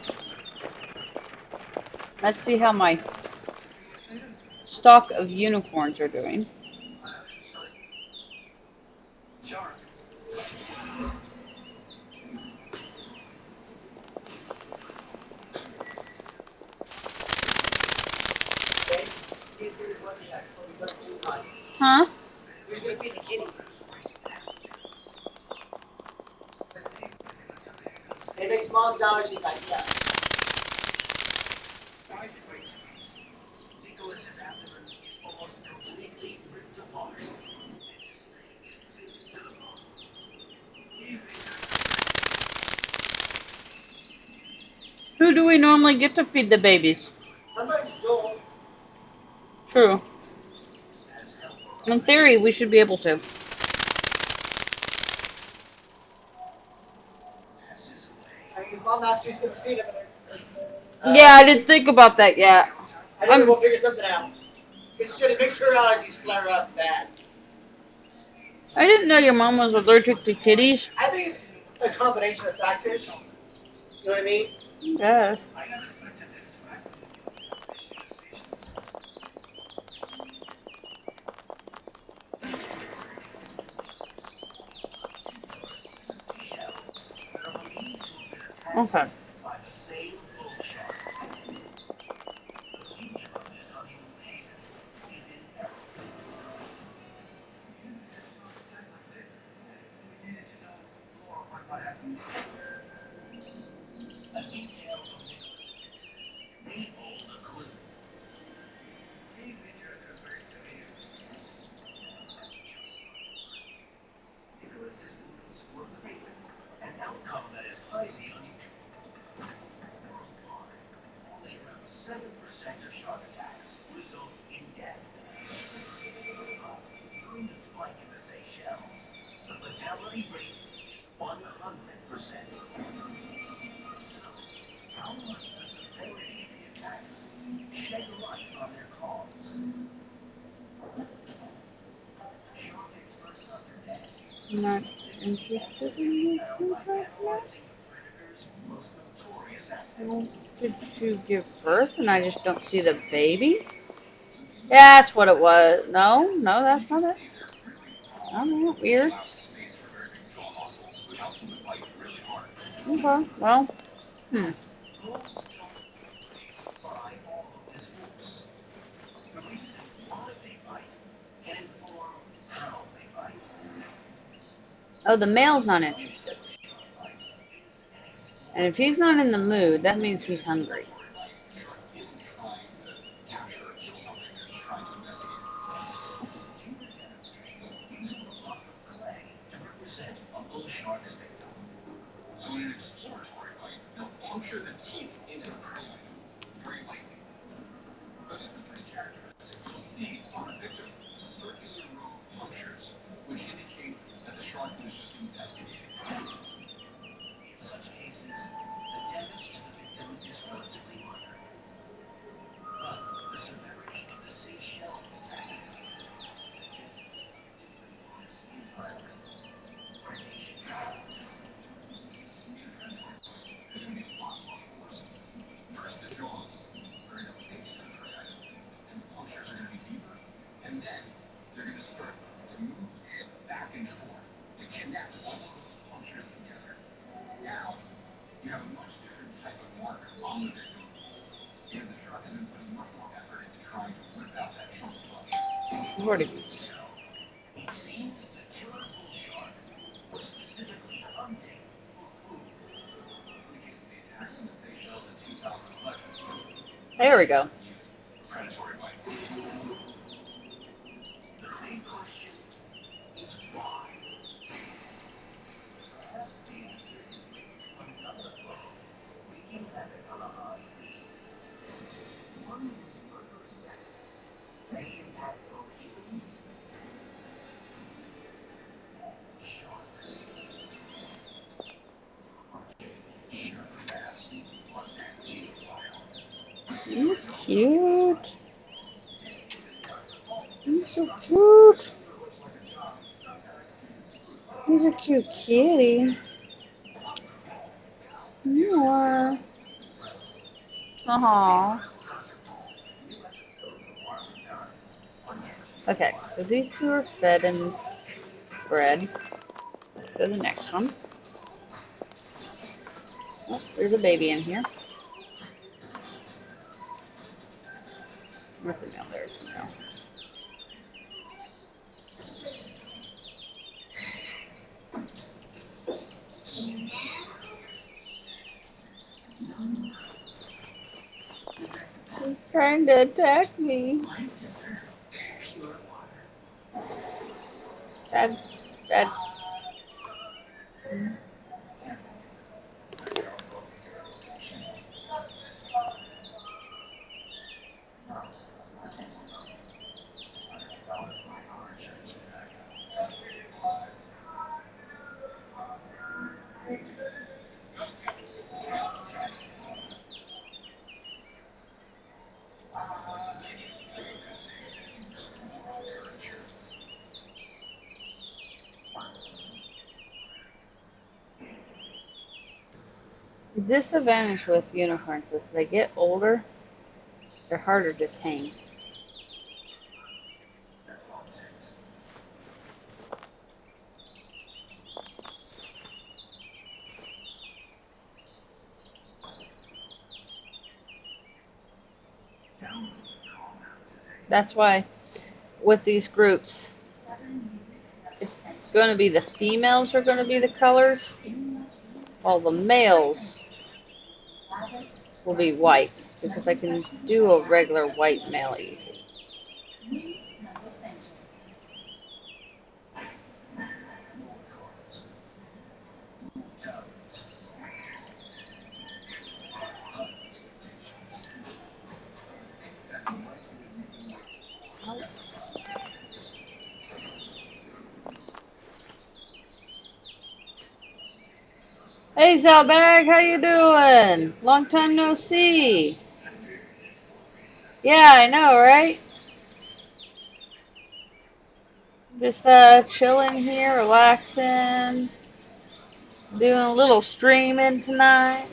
Let's see how my stock of unicorns are doing. Shark. Huh? Who's going to feed the kitties? It makes mom's allergies like that. Nicholas's abdomen is almost completely ripped apart, and his leg is pinned to the bone. Who do we normally get to feed the babies? Sometimes Joel. True. In theory, we should be able to. I mean, mom asked who's going to feed him. Yeah, I didn't think about that yet. I think we'll figure something out. It makes her allergies flare up bad. I didn't know your mom was allergic to kitties. I think it's a combination of factors. You know what I mean? Yeah. I never expected this to happen, especially the Seychelles. Tourists to Seychelles are believed to have been attacked Okay. by the same bull shark. The future of this honeymoon haven is in peril. A detail from Nicholas's incident may hold a clue. These injuries are very severe. Nicholas's wounds were fatal, an outcome that is highly unusual. Worldwide, only around 7% of shark attacks result in death. But during the spike in the Seychelles, the fatality rate is 100%. So, how might the severity of the attacks shed light on their cause? I'm not interested in this right now. Well, did you give birth and I just don't see the baby? Yeah, that's what it was. No, no, that's not it. Oh, weird. Okay, well, hmm. The reason why they fight can inform how they fight. Oh, the male's not interested. And if he's not in the mood, that means he's hungry. So in an exploratory bite, they'll puncture the teeth into the prey very lightly. So this is pretty characteristic. You'll see on a victim circular row of punctures, which indicates that the shark was just investigating. In such cases, the damage to the victim is relatively minor. But the severity of the Seychelles attacks suggests entirely predation. There's going to be a lot more force. First, the jaws are going to sink into the prey item, and the punctures are going to be deeper. And then they're going to start to move the hip back and forth to connect all of those punctures together. Now, you have a much different type of mark on the victim, because the shark has been putting much more effort into trying to rip out that chunk of flesh. Vertigo's. So, it seems the killer bull shark was specifically hunting for food. In the case of the attacks in the Seychelles in 2011, There we go. predatory bite. The big question is why? Perhaps the answer is linked to another foe wreaking havoc on the high seas. One whose murderous methods may impact both humans and sharks. Shark fast on Nat Geo Bio. You're cute. You're so cute. He's a cute kitty. You are. Aww. Okay, so these two are fed and bred. Let's go to the next one. Oh, there's a baby in here. Where's the male? There's the male. He's trying to attack me. Dad, Dad. The disadvantage with unicorns is they get older, they're harder to tame. That's why with these groups, it's going to be the females are going to be the colors, while the males will be whites, because I can do a regular white male easy. Hey Zalbag, how you doing? Long time no see. Yeah, I know, right? Just chilling here, relaxing, doing a little streaming tonight.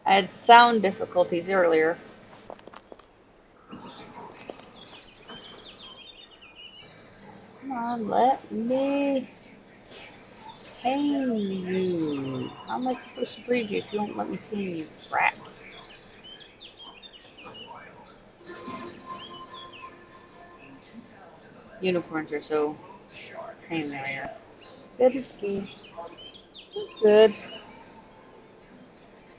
I had sound difficulties earlier. Come on, let me tame you. How am I supposed to breed you if you won't let me tame you, rat? Unicorns are so pain in the area. Good, good. Good.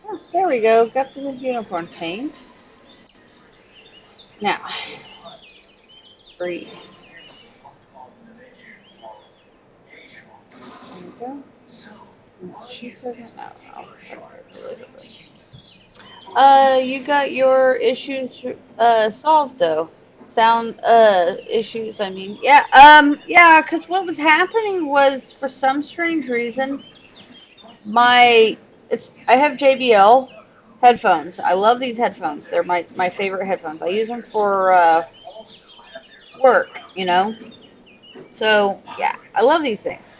Oh, there we go. Got the unicorn tamed. Now, breed. There we go. She doesn't know. You got your issues solved though. Sound issues, I mean. Yeah, cuz what was happening was for some strange reason my it's I have JBL headphones. I love these headphones. They're my favorite headphones. I use them for work, you know. So, yeah, I love these things.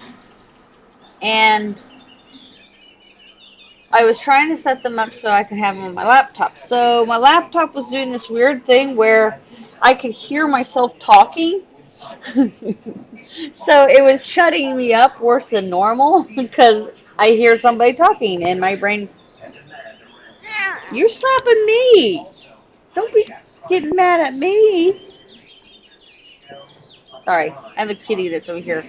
And I was trying to set them up so I could have them on my laptop. So my laptop was doing this weird thing where I could hear myself talking. So it was shutting me up worse than normal because I hear somebody talking and my brain, you're slapping me. Don't be getting mad at me. Sorry, I have a kitty that's over here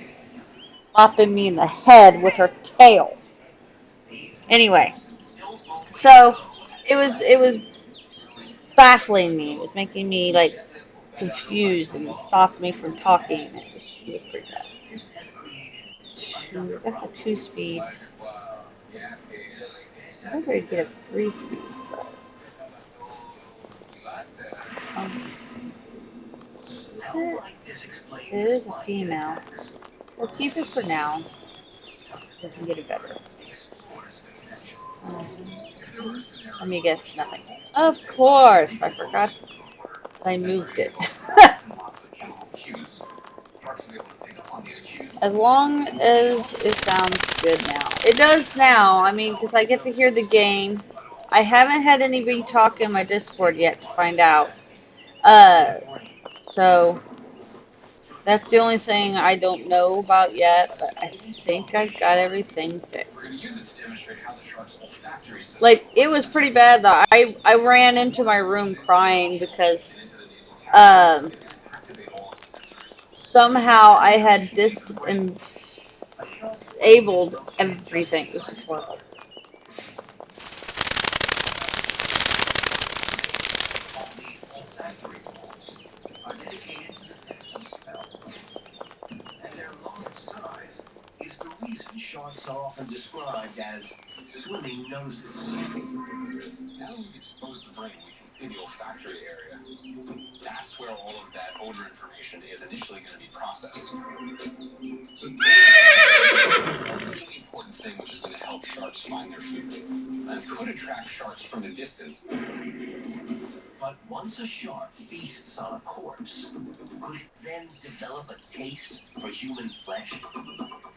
bopping me in the head with her tail. Anyway, so it was baffling me. It was making me like confused and stopped me from talking. It was pretty bad. That's a 2-speed. I wonder if get a 3-speed, but um, it is a female. We'll keep it for now. We can get it better. Um, Let me guess, nothing. Of course, I forgot I moved it. As long as it sounds good now. It does now, I mean, because I get to hear the game. I haven't had anybody talk in my Discord yet to find out. So that's the only thing I don't know about yet, but I think I got everything fixed. Like, it was pretty bad though. I ran into my room crying because um, somehow I had disabled everything. It was just horrible. And their large size is the reason sharks are often described as swimming noses. Now we've exposed the brain, we can see the olfactory area. That's where all of that odor information is initially going to be processed. So a really important thing which is going to help sharks find their food. And could attract sharks from a distance. But once a shark feasts on a corpse, could it then develop a taste for human flesh?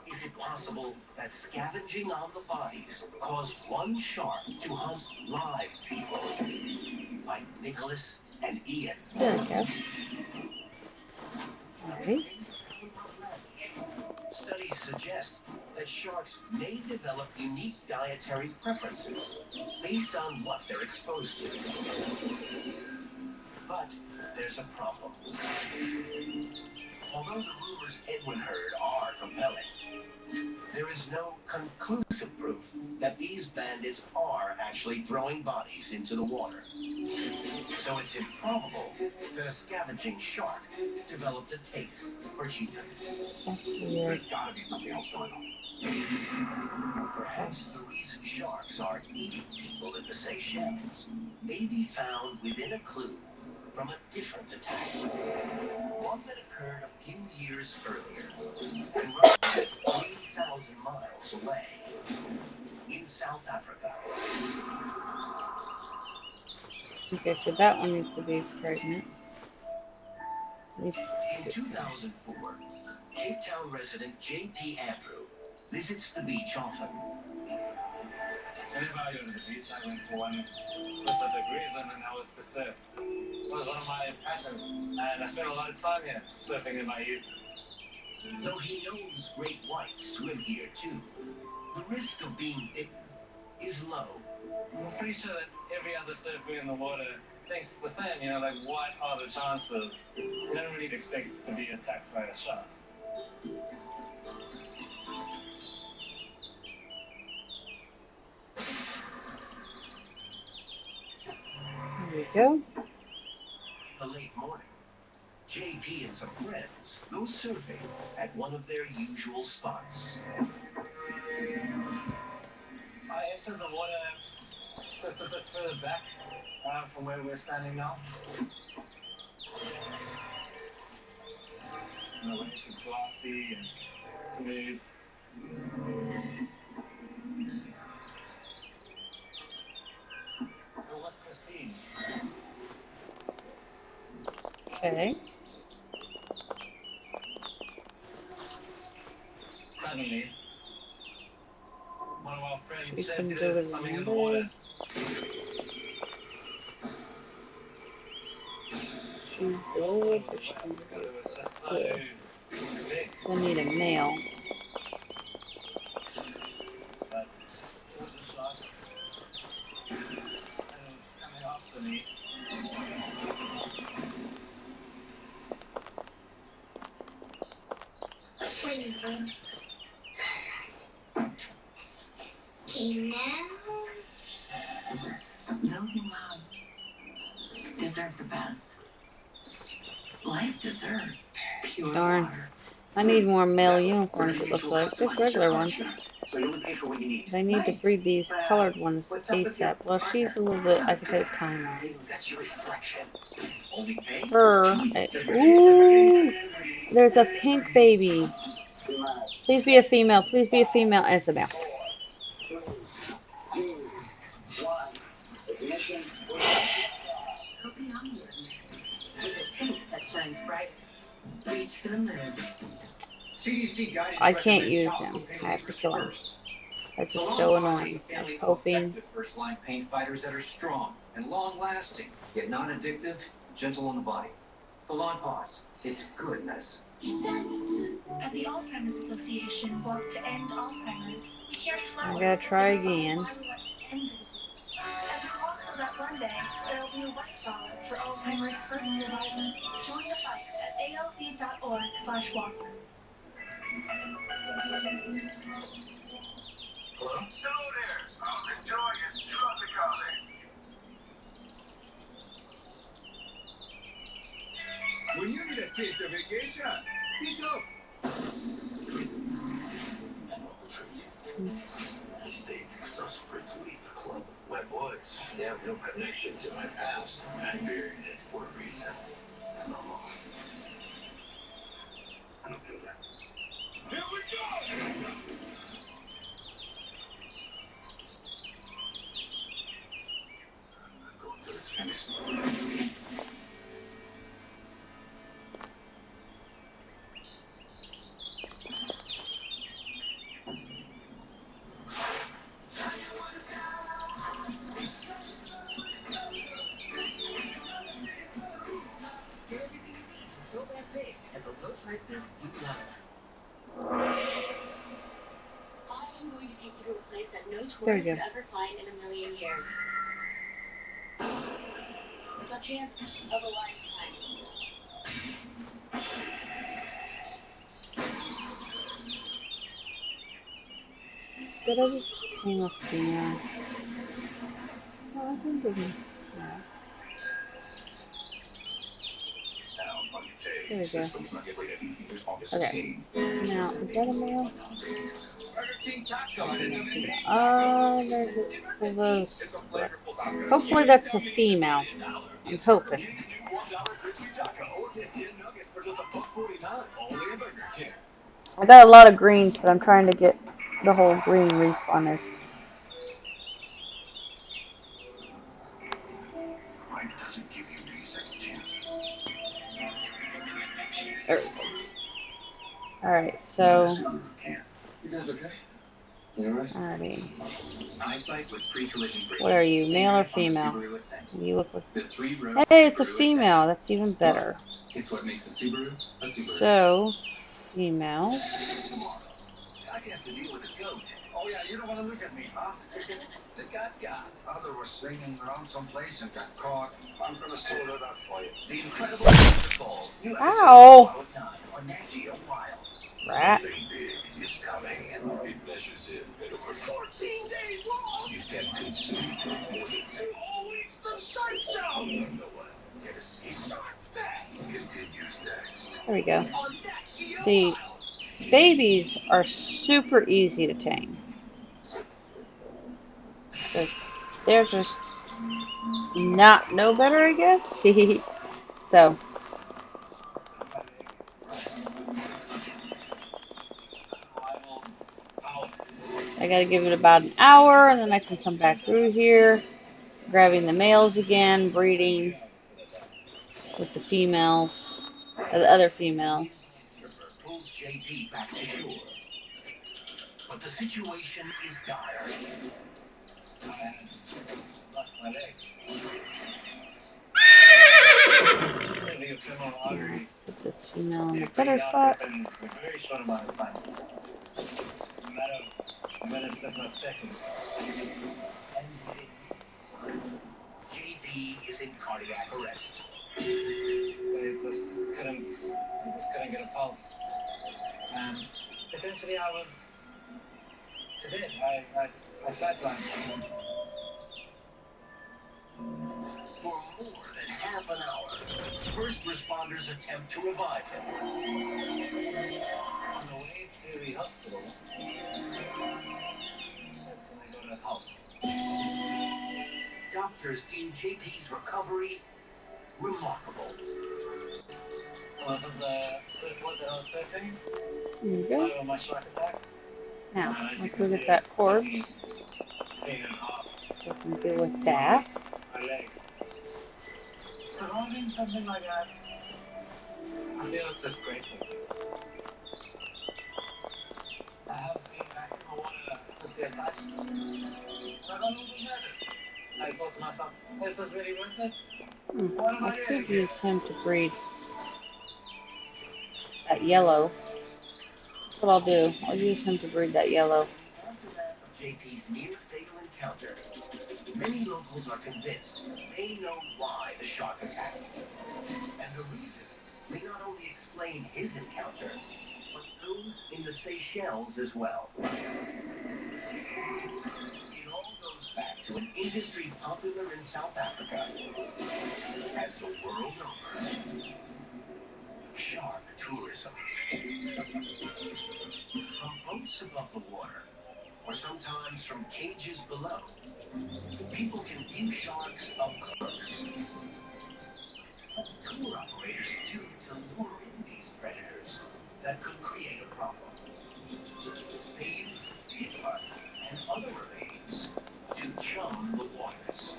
Is it possible that scavenging on the bodies caused one shark to hunt live people, like Nicholas and Ian? There we go. Alrighty. Studies suggest that sharks may develop unique dietary preferences based on what they're exposed to. But there's a problem. Although the rumors Edwin heard are compelling, there is no conclusive proof that these bandits are actually throwing bodies into the water. So it's improbable that a scavenging shark developed a taste for humans. That's weird. There's gotta be something else going on. Perhaps the reason sharks are eating people in the Seychelles may be found within a clue from a different attack. One that occurred a few years earlier and roughly 3,000 miles away in South Africa. Okay, so that one needs to be pregnant. These In 2004, Cape Town resident J.P. Andrew visits the beach often. Whenever I go to the beach, I went for one specific reason, and that was to surf. It was one of my passions, and I spent a lot of time here surfing in my youth. Though he knows great whites swim here too, the risk of being bitten is low. I'm pretty sure that every other surfer in the water thinks the same, you know, like what are the chances? You don't really expect to be attacked by a shark. There we go. In the late morning, JP and some friends go surfing at one of their usual spots. I entered the water just a bit further back from where we're standing now. And the waves are glassy and smooth. It was pristine. Okay. Suddenly, one of our friends She's said gonna go there's with something in the another. water. She's We all thought good, it was but a whale she's because it was just so good. big. I need a male. But it was a shark, and it was coming after me. Those in love deserve the best. Life deserves pure Darn. water. I need more male That way, we're unicorns, gonna it get looks you a like. There's customized regular zircon ones. insurance, so you only pay for what you need. But I need to Nice. breed these colored ones What's up with your ASAP. Well, partner? she's a little bit, I could take time on. Hey, that's your reflection. Only pay Her. for Ooh! There's a pink baby. Please be a female. Please be a female. It's a male. Open onward with a taste that shines bright. Reach for the moon. CDC guidance I can't recommends use topical him. pain I have to relievers kill him. first. That's just so Salon Paws is a annoying. I was family of hoping. effective first-line pain fighters that are strong and long-lasting, yet non-addictive, gentle on the body. Salon Paws, it's good medicine. At the Alzheimer's Association work to end Alzheimer's. We carry flowers gotta to try signify again. why we want to end the disease. As we walk so that one day there'll be a white flower for Alzheimer's first survivor. Join the fight at alz.org/walk. Hello? Hello there. The joy is tropical. When you need a taste of vacation, pick up. Stay desperate to leave the club. My boys, they have no connection to my past. I buried it for a reason. No, I don't do that. Here we go. I'm going to this finish. Get everything you need to fill that big at the low prices you love. I am going to take you to a place that no There we tourist go. would ever find in a million years. It's a chance of a lifetime. Did I just tame a female? No, I think it was. No. There we go. Okay. Now, is that a male? Burger King Taco. I didn't know they made There's a, so those. Hopefully that's a female. I'm hoping. I got a lot of greens, but I'm trying to get the whole green reef on this. Life doesn't give you many second chances. There we go. Alright, so. You guys okay? Alrighty. Eyesight with pre-collision braking. What are you, male or Standard on the female? Subaru Ascent. You look like. The 3-row Hey, it's a Subaru female. Ascent. That's even better. It's what makes a Subaru a Subaru. So, female. Tomorrow, Scotty has to deal with a goat. Oh yeah, you don't want to look at me, huh? The got. Other was swinging around someplace and got caught. I'm gonna sort it out for you. The Incredible Wonderful. New episode Ow! tomorrow at 9 on Nat Geo Wild. Rat. Something big is coming. It measures in at over 14 days long. You can consume more than 2 whole weeks of shark shows. no one can escape. Shark Fest Continues next. There we go. on Nat Geo See, Wild. babies are super easy to tame. They're just not no better, I guess. So, I gotta give it about an hour, and then I can come back through here, grabbing the males again, breeding with the females, or the other females. Pulls JP back to shore. But the situation is dire. I lost my leg. Severe femoral artery. Put this female in the It better bleed out spot. within a very short amount of time. It's a matter of minutes, if not seconds. And JP is in cardiac arrest. I just couldn't get a pulse. And essentially, I was dead. I flatlined. For more than half an hour, first responders attempt to revive him. On the way to the hospital, that's when I got a pulse. Doctors deem JP's recovery remarkable. So this is the surfboard that I was surfing. There you Side go. of my shark attack. Now, And as you let's can go see, get that it's corpse. seen in half. So we can deal with that. My leg. Surviving something like that, I feel just grateful. I haven't been back in the water since the attack. And I got a little bit nervous. I thought to myself, is this really worth it? What am I I could doing? use him to breed that yellow. That's what I'll do. I'll use him to breed that yellow. Aftermath of JP's near-fatal encounter, many locals are convinced they know why the shark attacked. And the reason may not only explain his encounter, but those in the Seychelles as well. It all goes back to an industry popular in South Africa and the world over. Shark tourism. From boats above the water, or sometimes from cages below, people can view sharks up close. It's what tour operators do to lure in these predators that could create a problem. They use the fish bug and other remains to chum the waters.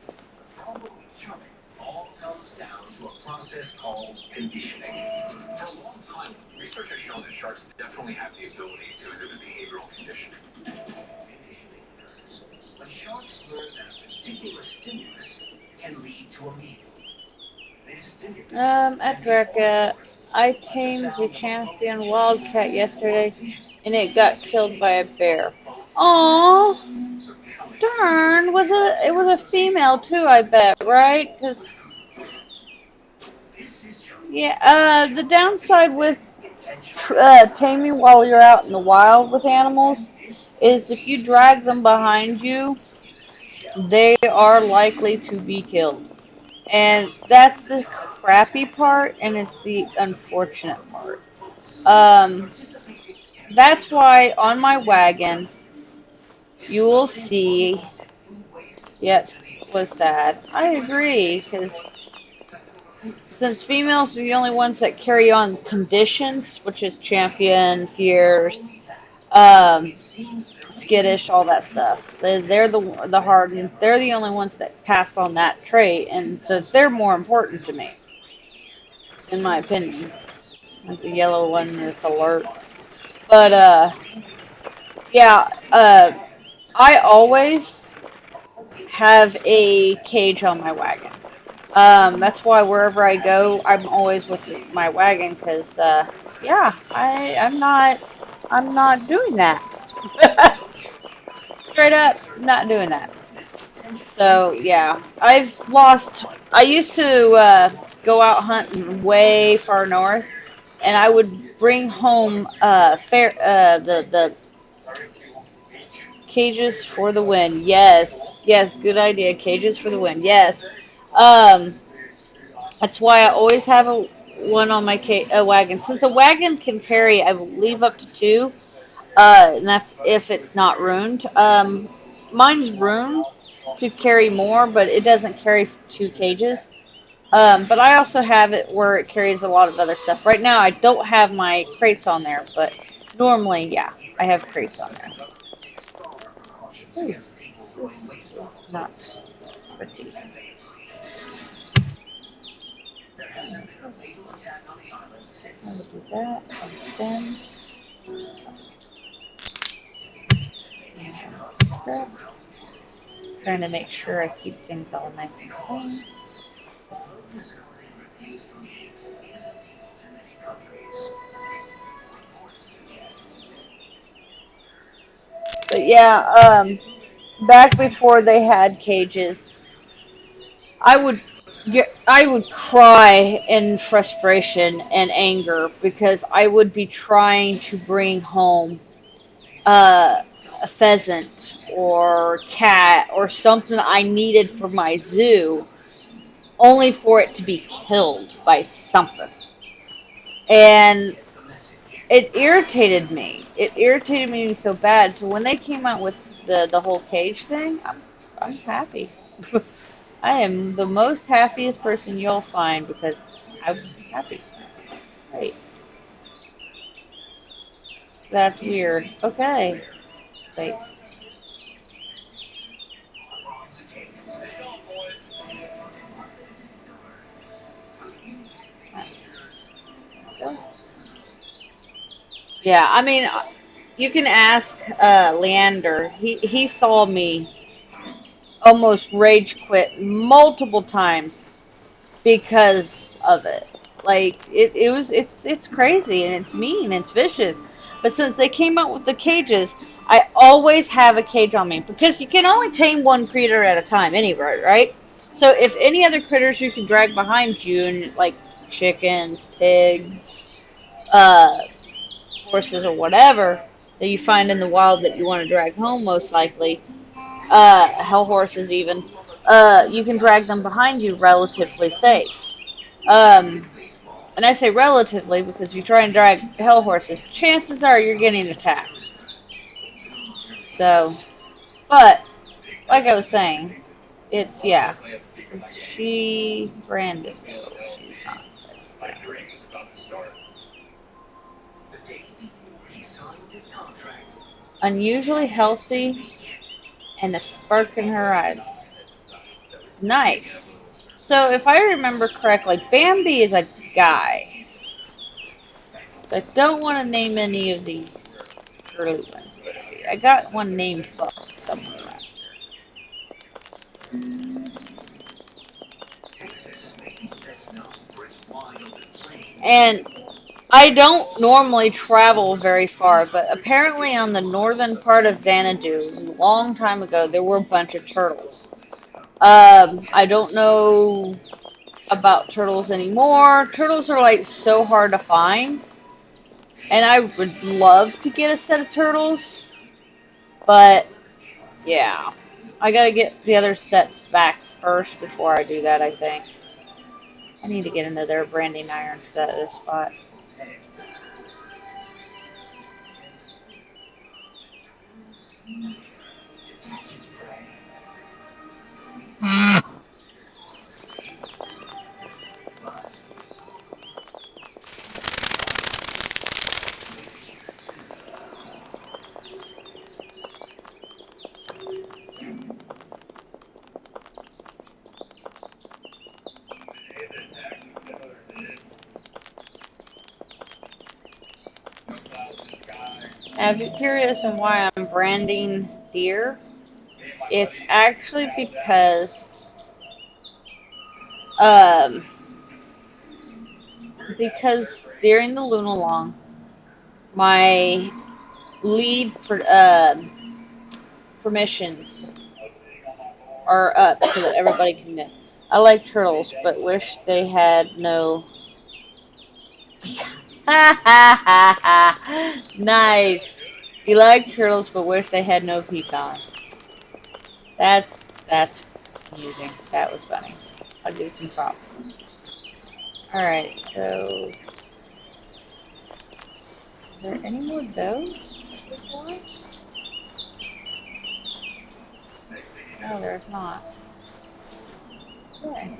The problem with chumming all comes down to a process called conditioning. For a long time, research has shown that sharks definitely have the ability to exhibit behavioral conditioning. Conditioning occurs when sharks learn that a particular stimulus can lead to a meal. This stimulus Edrica, I tamed the champion wildcat yesterday, and it got killed by a bear. Aww, darn! It was a female too, I bet, right? 'Cause yeah, the downside with taming while you're out in the wild with animals is if you drag them behind you, they are likely to be killed. And that's the crappy part, and it's the unfortunate part. That's why on my wagon, you will see, yep, was sad. I agree, because since females are the only ones that carry on conditions, which is champion, fierce, skittish, all that stuff. They're the hardened. They're the only ones that pass on that trait, and so they're more important to me, in my opinion. Like the yellow one with alert. But yeah, I always have a cage on my wagon. That's why wherever I go, I'm always with my wagon, because yeah, I'm not doing that. Straight up, not doing that. So yeah, I used to go out hunting way far north, and I would bring home the cages for the win. Yes, yes, good idea. Cages for the win. Yes. Um, that's why I always have one on my wagon. Since a wagon can carry, I believe, up to two, and that's if it's not ruined. Mine's ruined to carry more, but it doesn't carry two cages. But I also have it where it carries a lot of other stuff. Right now, I don't have my crates on there, but normally, yeah, I have crates on there. Ooh, this is not pretty. I will do that, and then scrap. Trying to make sure I keep things all nice and clean. But yeah, back before they had cages, I would I would cry in frustration and anger because I would be trying to bring home a pheasant or cat or something I needed for my zoo, only for it to be killed by something. And it irritated me. It irritated me so bad. So when they came out with the whole cage thing, I'm happy. I am the most happiest person you'll find because I'm happy. Great. That's weird. Okay. Wait. Yeah, I mean, you can ask Leander. He saw me almost rage quit multiple times because of it. Like it's crazy and it's mean and it's vicious. But since they came out with the cages, I always have a cage on me because you can only tame one critter at a time anywhere, right? So if any other critters you can drag behind you, and like chickens, pigs, uh, horses, or whatever that you find in the wild that you want to drag home, most likely, hell horses even, you can drag them behind you relatively safe. Um, and I say relatively because you try and drag hell horses, chances are you're getting attacked. So, but like I was saying, it's yeah. Is she branded? No, she's not. So, unusually healthy and a spark in her eyes. Nice. So if I remember correctly, Bambi is a guy. So I don't want to name any of the early ones, but I got one named Buck somewhere. And I don't normally travel very far, but apparently on the northern part of Xanadu, a long time ago, there were a bunch of turtles. I don't know about turtles anymore. Turtles are like so hard to find. And I would love to get a set of turtles, but yeah. I gotta get the other sets back first before I do that, I think. I need to get another branding iron set at this spot. Now, if you're curious on why I'm branding deer, it's actually um, because during the Lunalong, my lead permissions are up so that everybody can know. I like turtles, but wish they had no. Nice. You like turtles, but wish they had no pecans. That's amusing. That was funny. I'll give you some props. All right, so is there any more dough before? No, there's not. Okay.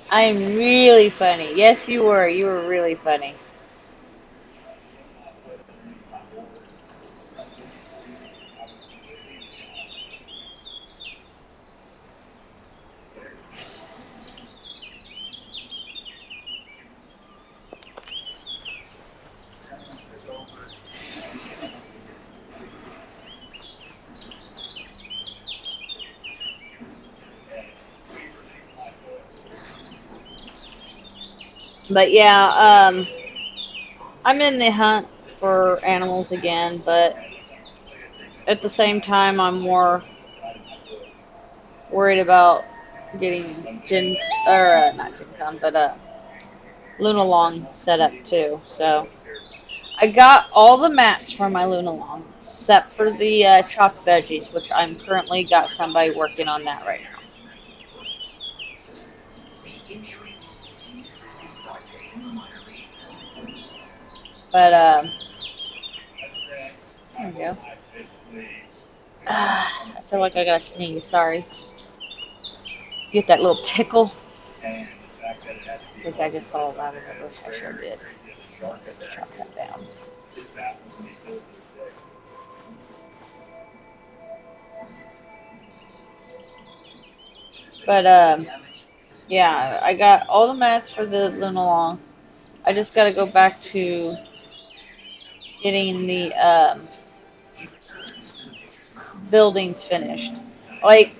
I am really funny. Yes, you were. You were really funny. But yeah, I'm in the hunt for animals again, but at the same time, I'm more worried about getting not Gen Con, but Lunalong set up too. So I got all the mats for my Lunalong, except for the chopped veggies, which I'm currently got somebody working on that right now. But there we go. I feel like I gotta sneeze. Sorry. Get that little tickle. I think I just saw that. I sure did. Chop that down. But yeah, I got all the mats for the Lunalong. I just got to go back to getting the buildings finished. Like,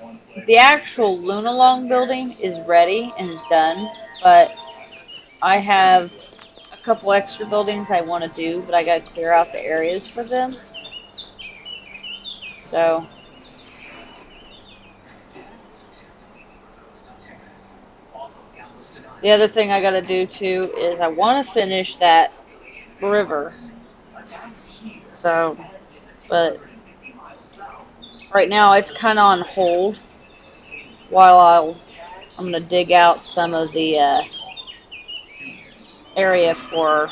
the actual Lunalong building is ready and is done, but I have a couple extra buildings I want to do, but I got to clear out the areas for them. So, the other thing I got to do too is I want to finish that river. So, but right now it's kind of on hold while I'm going to dig out some of the area for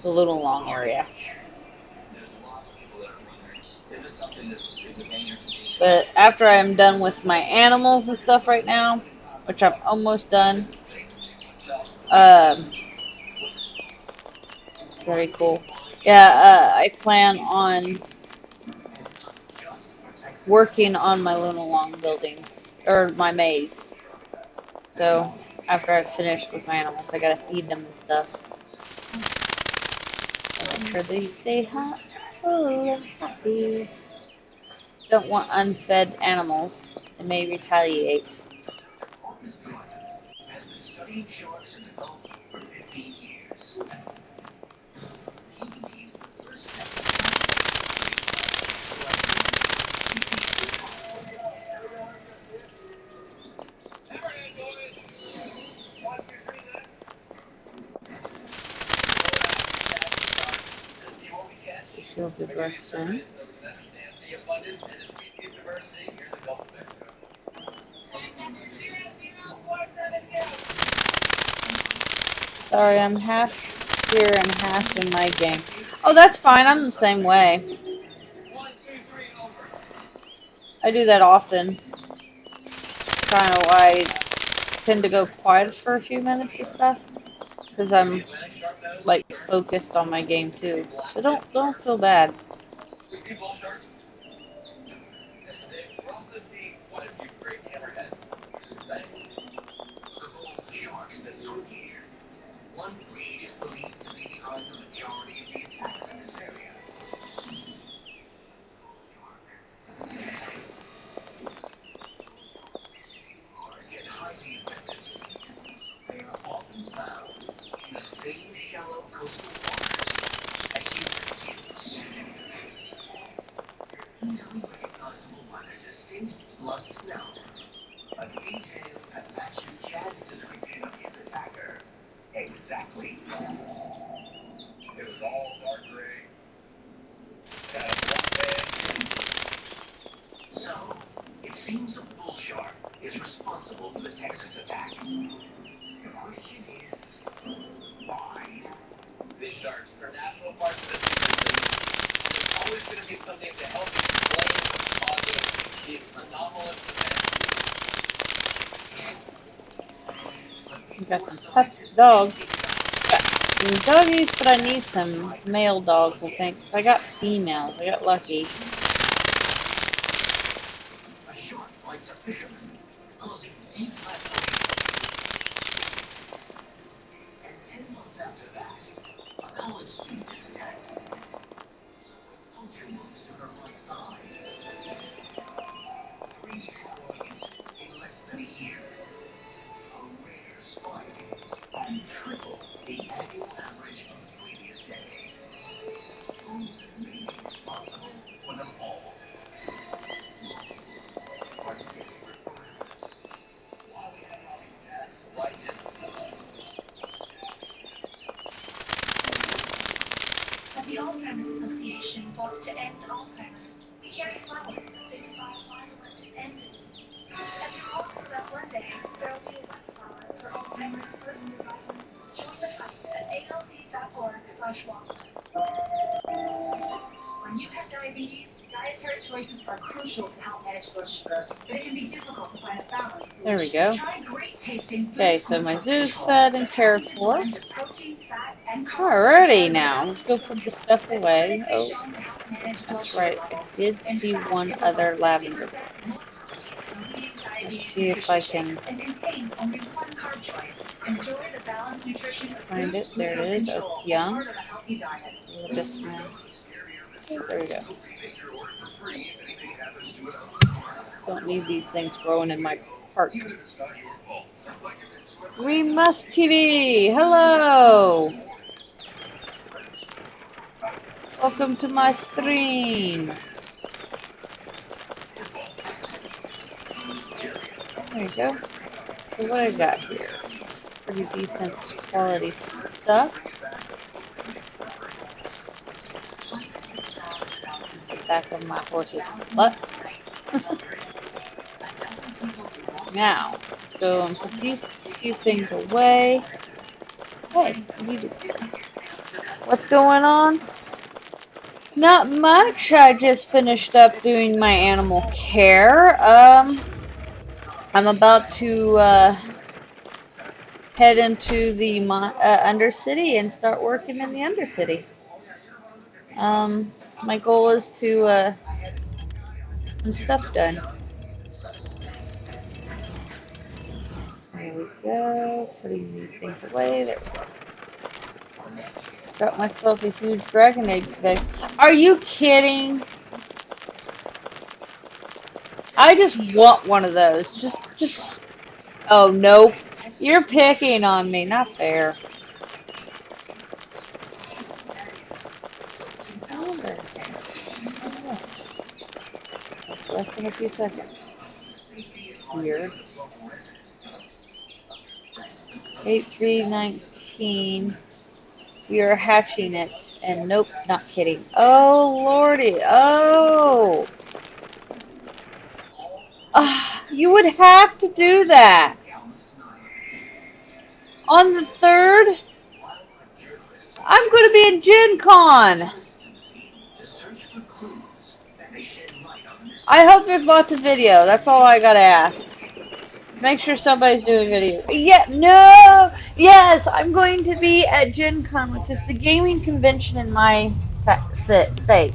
the Lunalong area. But after I'm done with my animals and stuff right now, which I'm almost done, very cool. Yeah, I plan on working on my Lunalong buildings, or my maze. So, after I've finished with my animals, I gotta feed them and stuff. So make sure they stay hot, full and happy. Don't want unfed animals. They may retaliate. Has been studying sharks in the Gulf for 15 years. He believes the first step She'll be brushed soon. Sorry, I'm half here and half in my game. Oh, that's fine. I'm the same way. I do that often. Kind of why I tend to go quiet for a few minutes and stuff. It's because I'm like focused on my game too. So don't feel bad. sharks that swim here. one breed is believed to be behind the majority of the attacks in this area. Get highly aggressive. They are often found in the same shallow coastal waters as humans use. Easily recognizable by their distinct blunt snout, a detail that matches Chad's description of his attacker exactly. It was all dark gray. Kind of black. So, it seems a bull shark is responsible for the Texas attack. The question is, why? These sharks are natural parts of this ecosystem. There's always going to be something to help explain what's causing these anomalous events. We got some pet dogs. Got some doggies, but I need some male dogs, I think. I got females. I got lucky. A shark bites a fisherman, causing deep laceration. And 10 months after that, a college student is attacked. Suffering puncture wounds to her right thigh. 3 harrowing incidents in less than a year. A rare spike, and triple the annual average of the previous decade. Who may be responsible for them all? Are desperate for answers. Why are we having all these attacks right now? At the Alzheimer's Association work to end Alzheimer's, we carry flowers that signify violent end the disease. As we walk so that one day there will be a white flower for Alzheimer's first survivor. Join the fight at alz.org/walk. When you have diabetes, dietary choices are crucial to help manage blood sugar, but it can be difficult to find a balance. There we go. Try great tasting Okay, so my zoo's fed and cared for. Alrighty now, let's go put the stuff away. Oh, that's right, I did see one other lavender. Let's see if I can find it. There it is. Oh, it's young. This one. Oh, there we go. Don't need these things growing in my park. Remus TV, hello. Welcome to my stream. There you go. So what I got here? Pretty decent quality stuff. The back of my horse's butt. Now, let's go and put these few things away. Hey, what do you do here? What's going on? Not much. I just finished up doing my animal care. I'm about to head into the Undercity and start working in the Undercity. My goal is to get some stuff done. There we go. Putting these things away. There we go. Got myself a huge dragon egg today. Are you kidding? I just want one of those. Just. Oh, nope. You're picking on me. Not fair. Less than a few seconds. Weird. 8319. We are hatching it, and nope, not kidding. Oh, lordy. Oh. You would have to do that. On the 3rd, I'm going to be in Gen Con. I hope there's lots of video. That's all I got to ask. Make sure somebody's doing video. Yeah, no! Yes, I'm going to be at Gen Con, which is the gaming convention in my state.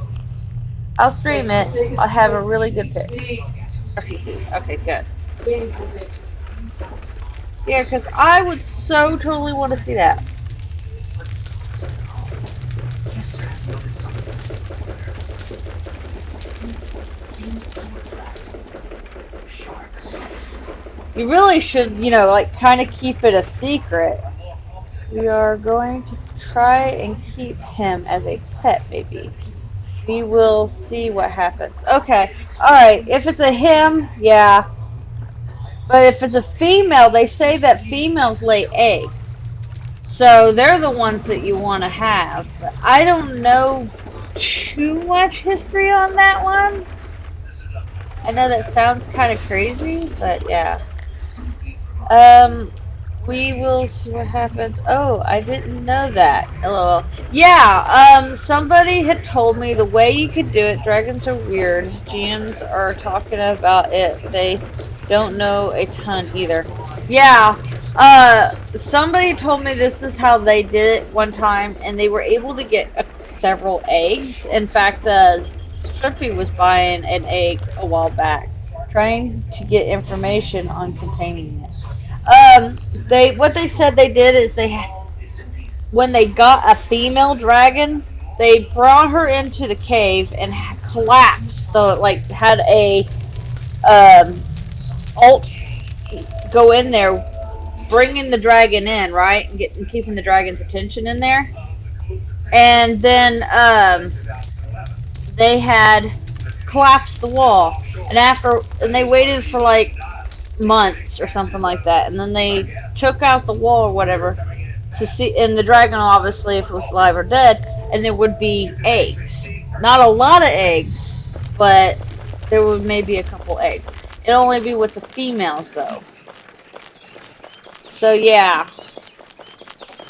I'll stream it. I'll have a really good pick. Okay, good. Yeah, because I would so totally want to see that. You really should, you know, like kind of keep it a secret. We are going to try and keep him as a pet, maybe. We will see what happens. Okay, alright. If it's a him, yeah. But if it's a female, they say that females lay eggs. So they're the ones that you want to have. But I don't know too much history on that one. I know that sounds kind of crazy, but yeah. Um, we will see what happens. Oh, I didn't know that. LOL. Yeah, somebody had told me the way you could do it, dragons are weird. GMs are talking about it. They don't know a ton either. Yeah, somebody told me this is how they did it one time, and they were able to get several eggs. In fact, Strippy was buying an egg a while back, trying to get information on containing it. What they said they did is when they got a female dragon, they brought her into the cave and collapsed had a alt go in there, bringing the dragon in, right, and keeping the dragon's attention in there, and then they had collapsed the wall, and they waited for like months or something like that, and then they took out the wall or whatever to see, and the dragon obviously, if it was alive or dead, and there would be eggs. Not a lot of eggs, but there would maybe a couple eggs. It'd only be with the females though. So yeah.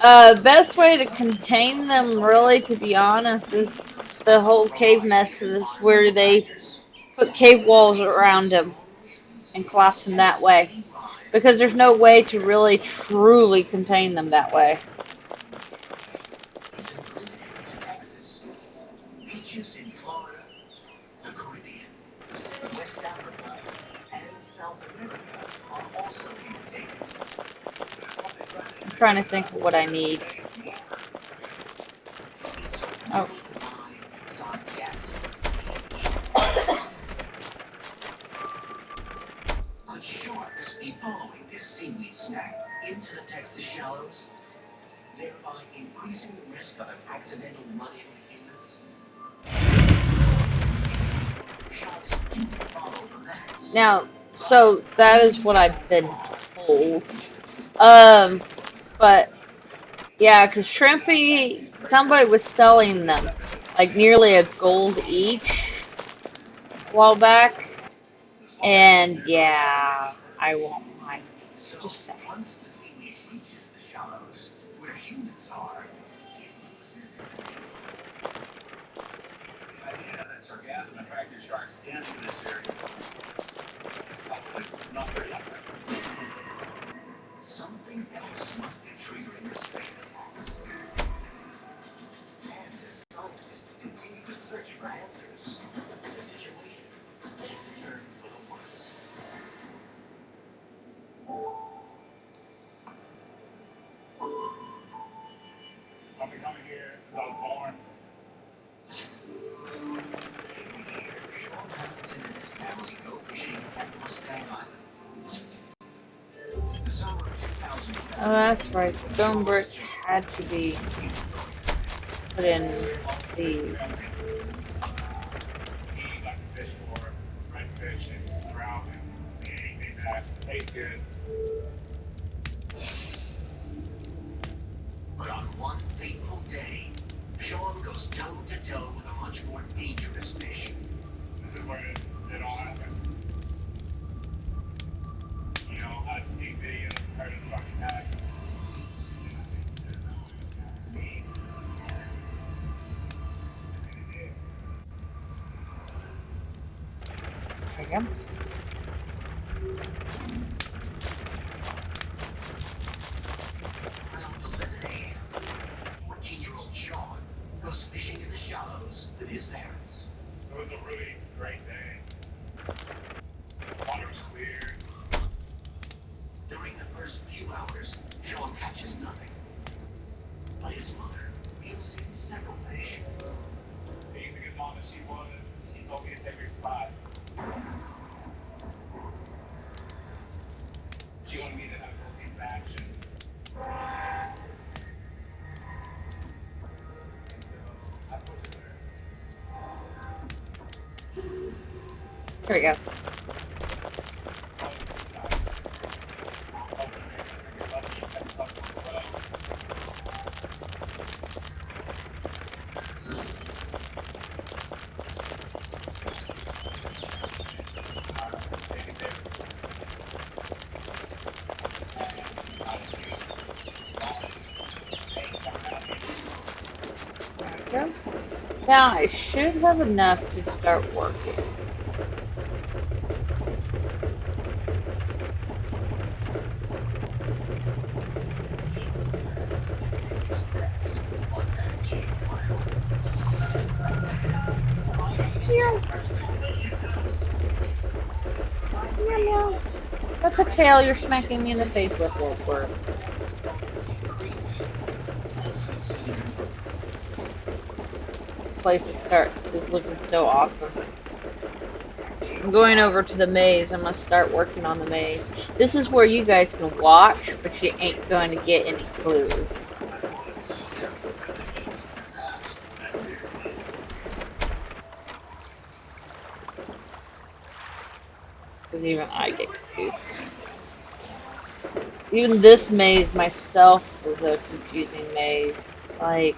Best way to contain them, really, to be honest, is the whole cave mess, is where they put cave walls around them and collapse them that way. Because there's no way to really, truly contain them that way. Texas, beaches in Florida, the Caribbean, West Africa, and South America are also inundated. I'm trying to think of what I need. Oh. Could sharks be following this seaweed snack into the Texas shallows, thereby increasing the risk of an accidental run-in with humans? Sharks do follow the mess. Now, so that is what I've been told. But yeah, because Shrimpy, somebody was selling them like nearly a gold each a while back, and yeah, I won't mind. Just saying. Once the seaweed reaches the shallows, where humans are, The idea that sargassum attracted sharks into this area. Probably not very likely. something else must be triggering the spate attacks. And as scientists continue to search for answers, the situation takes a turn for the worse. I've been coming here since I was born. Every year, Sean Hamilton and his family go fishing at Mustang Island. The summer of 2011. Oh, that's right. Stone bricks had to be put in these. Eat like a fish for redfish and trout and anything that tastes good. But on one fateful day, Sean goes toe-to-toe with a much more dangerous fish. This is where it all happened. You know, I'd seen videos, heard of truck attacks. There you go. Around 11 a.m., 14-year-old Sean goes fishing in the shallows with his parents. It was a really great day. The water was clear. During the first few hours, Sean catches nothing. But his mother reels in several fish. Being the good mom that she was, she told me to take her spot. There we go. There we go. Now I should have enough to start working. Meow, meow. That's a tail you're smacking me in the face with, Wolfward. This place is looking so awesome. I'm going over to the maze. I'm gonna start working on the maze. This is where you guys can watch, but you ain't going to get any clues. Because even I get confused. Even this maze myself is a confusing maze. Like,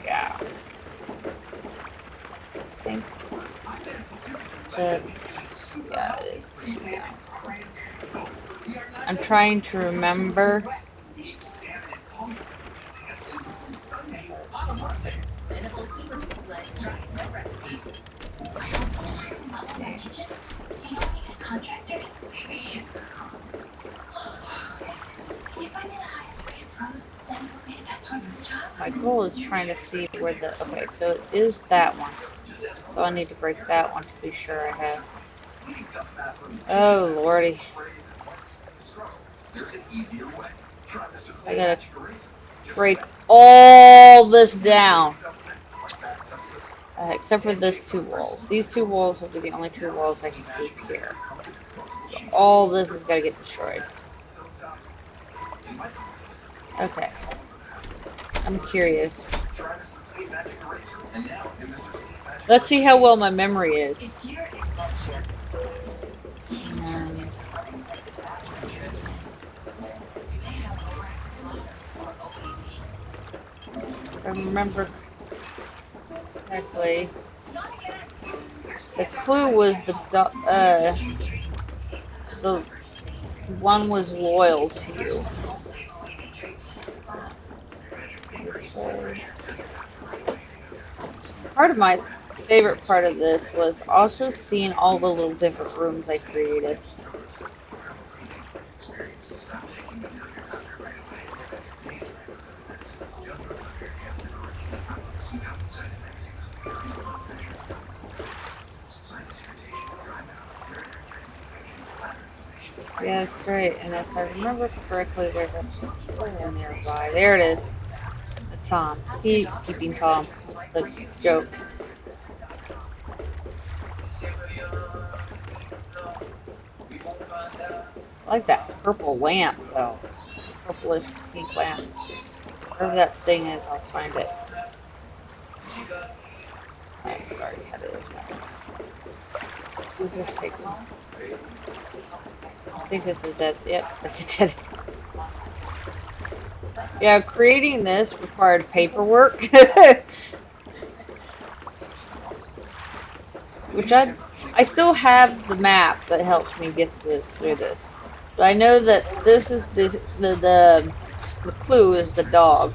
yeah. I think that, yeah, it is too down. I'm trying to remember. Contractors? Maybe. Can you find me the highest rated pros? Then book me the best one for the job? My goal is trying to see where the, okay, so it is that one. So I need to break that one to be sure I have. Oh, lordy. I gotta break all this down. Except for this two walls. These two walls will be the only two walls I can keep here. So all this has got to get destroyed. Okay. I'm curious. Let's see how well my memory is. If I remember correctly, the clue was the one was loyal to you. Part of my favorite part of this was also seeing all the little different rooms I created. Yeah, that's right. And if I remember correctly, there's a hole nearby. There it is. The Tom. Keeping Tom. That's the joke. I like that purple lamp, though. Purplish pink lamp. Wherever that thing is, I'll find it. Alright, sorry, had it. We'll just take one. I think this is dead. Yep, that's a dead. Yeah, creating this required paperwork. Which I still have the map that helps me get this through this. But I know that this is the clue is the dog.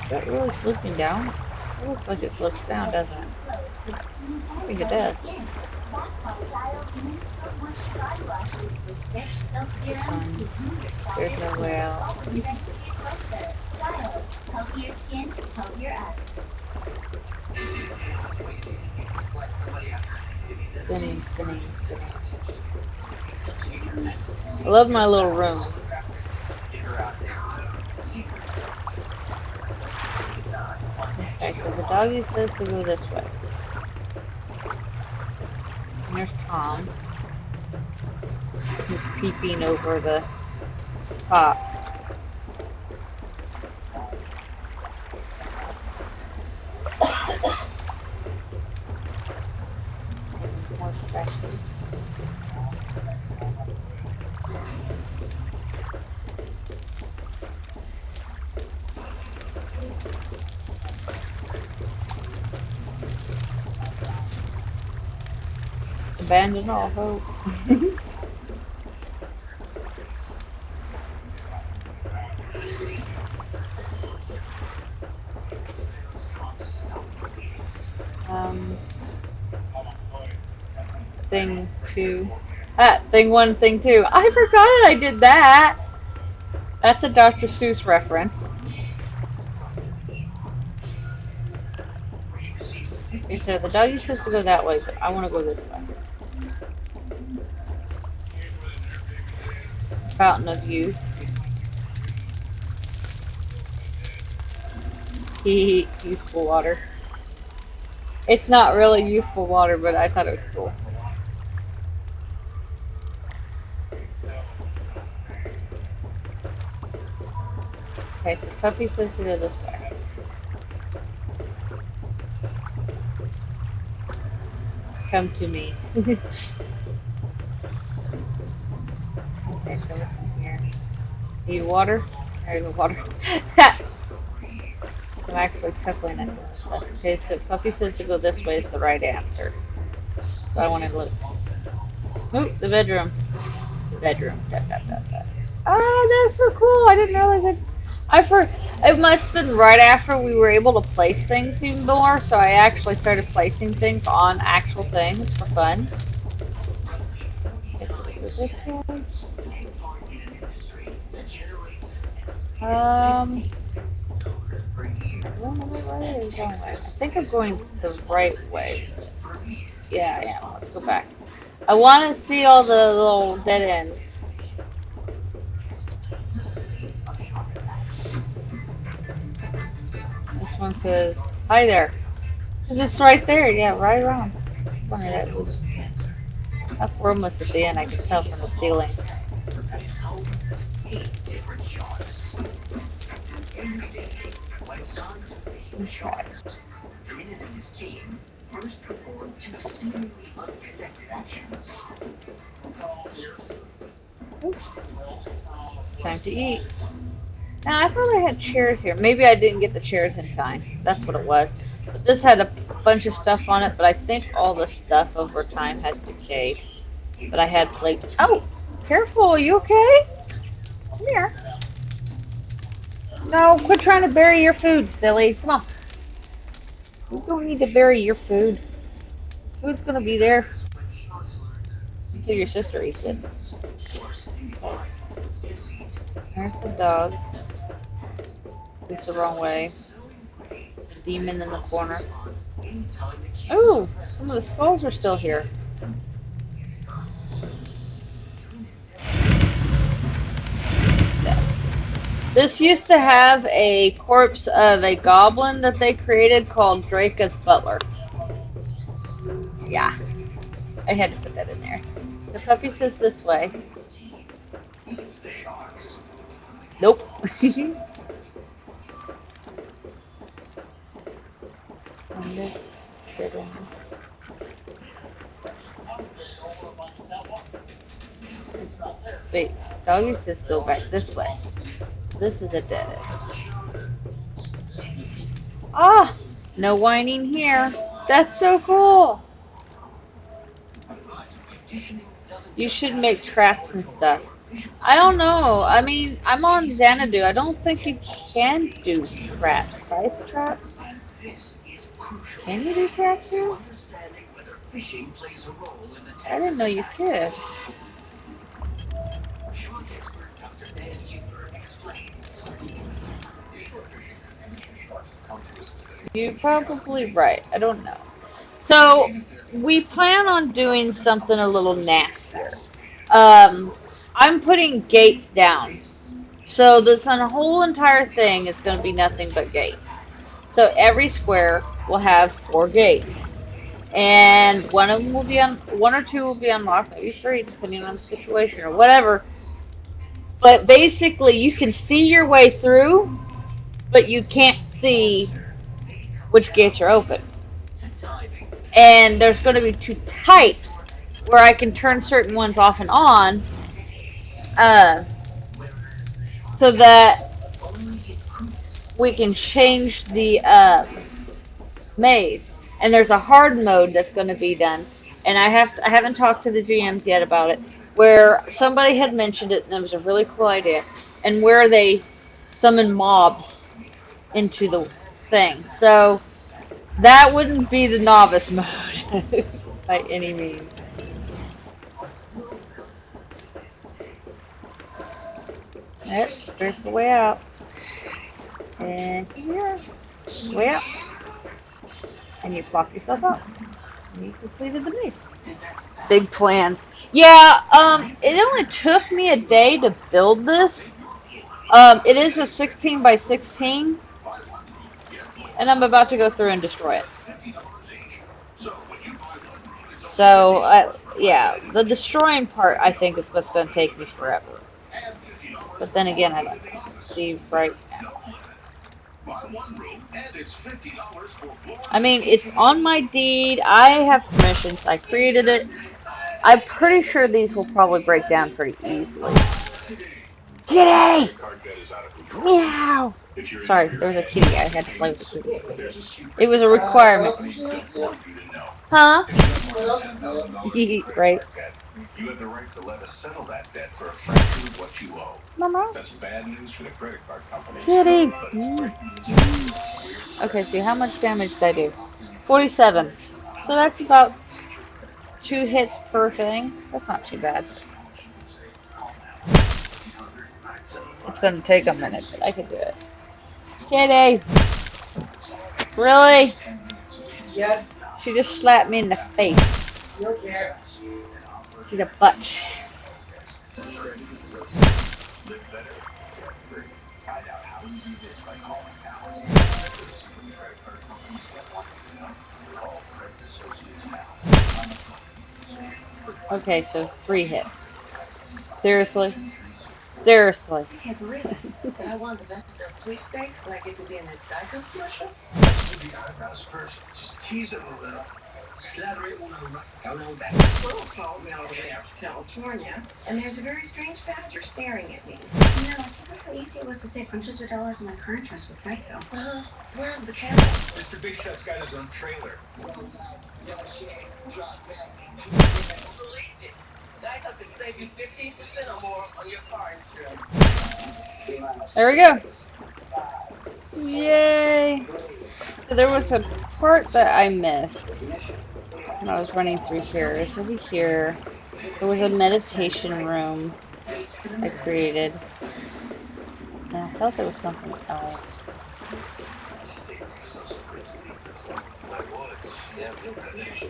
Is that really sloping down? It looks like it slopes down, doesn't it? I think it does. There's no way out. Healthier skin, healthier eyes. Spinning, spinning, spinning. I love my little rooms. Okay, so the doggy says to go this way. And there's Tom. He's peeping over the top. More special. Abandon all hope. um, thing 2. Thing 1, thing 2. I forgot I did that. That's a Dr. Seuss reference. Okay, so the doggy says to go that way, but I want to go this way. Fountain of Youth. Youthful water. It's not really youthful water, but I thought it was cool. Okay, so Puppy says to go this way. Come to me. Okay, so what's in here? Need water? There's the water. I'm actually chuckling at this stuff. Okay, so Puppy says to go this way is the right answer. So I want to look. Nope, the bedroom. The bedroom. Oh, that's so cool! I didn't realize it. It must have been right after we were able to place things even more, so I actually started placing things on actual things for fun. Let's go this way. I don't know what way I'm going. I think I'm going the right way. Yeah, I am. Let's go back. I want to see all the little dead ends. This one says, "Hi there." It's right there. Yeah, right around. We're almost at the end. I can tell from the ceiling. Okay. Trinity and his team first performed two seemingly unconnected actions. Time to eat. Now, I thought I had chairs here. Maybe I didn't get the chairs in time. That's what it was. But this had a bunch of stuff on it, but I think all the stuff over time has decayed. But I had plates. Oh, careful. Are you okay? Come here. No, quit trying to bury your food, silly. Come on. You don't need to bury your food. Food's going to be there until your sister eats it. Okay. There's the dog. This is the wrong way. The demon in the corner. Ooh, some of the skulls are still here. Yes. This used to have a corpse of a goblin that they created called Draca's Butler. Yeah. I had to put that in there. The puppy says this way. Nope. And this didn't. Wait, doggy says go back this way. This is a dead end. Ah! No whining here. That's so cool! You should make traps and stuff. I don't know. I mean, I'm on Xanadu. I don't think you can do traps. Scythe traps? Can you do traps here? I didn't know you could. You're probably right. I don't know. So, we plan on doing something a little nastier. I'm putting gates down. So, this whole entire thing is going to be nothing but gates. So, every square will have 4 gates. And one of them will be one or two will be unlocked, maybe 3, depending on the situation or whatever. But basically, you can see your way through, but you can't see which gates are open. And there's going to be 2 types where I can turn certain ones off and on, so that we can change the maze. And there's a hard mode that's going to be done, and I haven't talked to the GMs yet about it, where somebody had mentioned it and it was a really cool idea, and where they summon mobs into the thing. So that wouldn't be the novice mode by any means. Yep, there's the way out. And here, way out. And you block yourself out. And you completed the maze. Big plans. Yeah, it only took me a day to build this. It is a 16 by 16. And I'm about to go through and destroy it. So, yeah, the destroying part, I think, is what's going to take me forever. But then again, I don't see right now. I mean, it's on my deed. I have permissions. I created it. I'm pretty sure these will probably break down pretty easily. Kitty! Meow! Sorry, there was a kitty. I had to play with the kitty. It was a requirement. Huh? Right. You have the right to let us settle that debt for a fraction of what you owe. Mama? That's bad news for the credit card company. Kitty! Okay, see, how much damage did I do? 47. So that's about 2 hits per thing. That's not too bad. It's gonna take a minute, but I can do it. Kitty! Really? Yes. She just slapped me in the face. You don't care. She's a butch. Okay, so 3 hits. Seriously? Seriously. I can't believe it. That I won the best of sweepstakes and I get to be in this Geico commercial? The eyebrows first. Just tease it a little. Slather it all over. Hello, back. Squirrels followed me all the way out to California, and there's a very strange badger staring at me. You know, I thought how easy it was to save hundreds of dollars on my car insurance with Geico. Where's the camera? Mr. Big Shot's got his own trailer. Believe it. Geico can save you 15% or more on your car insurance. There we go. Yay. So there was a part that I missed when I was running through here. It's over here. There was a meditation room I created. And I thought there was something else.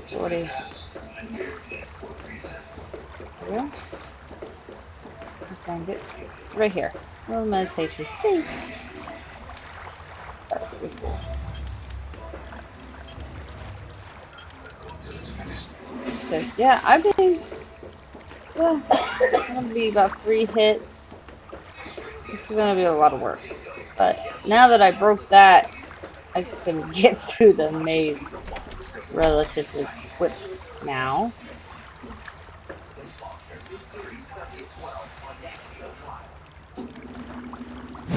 Sorry. Yeah. I found it. Right here. Little meditation. Hey. That's pretty cool. So yeah, I've been it's gonna be about 3 hits. It's gonna be a lot of work. But now that I broke that, I can get through the maze relatively quick now.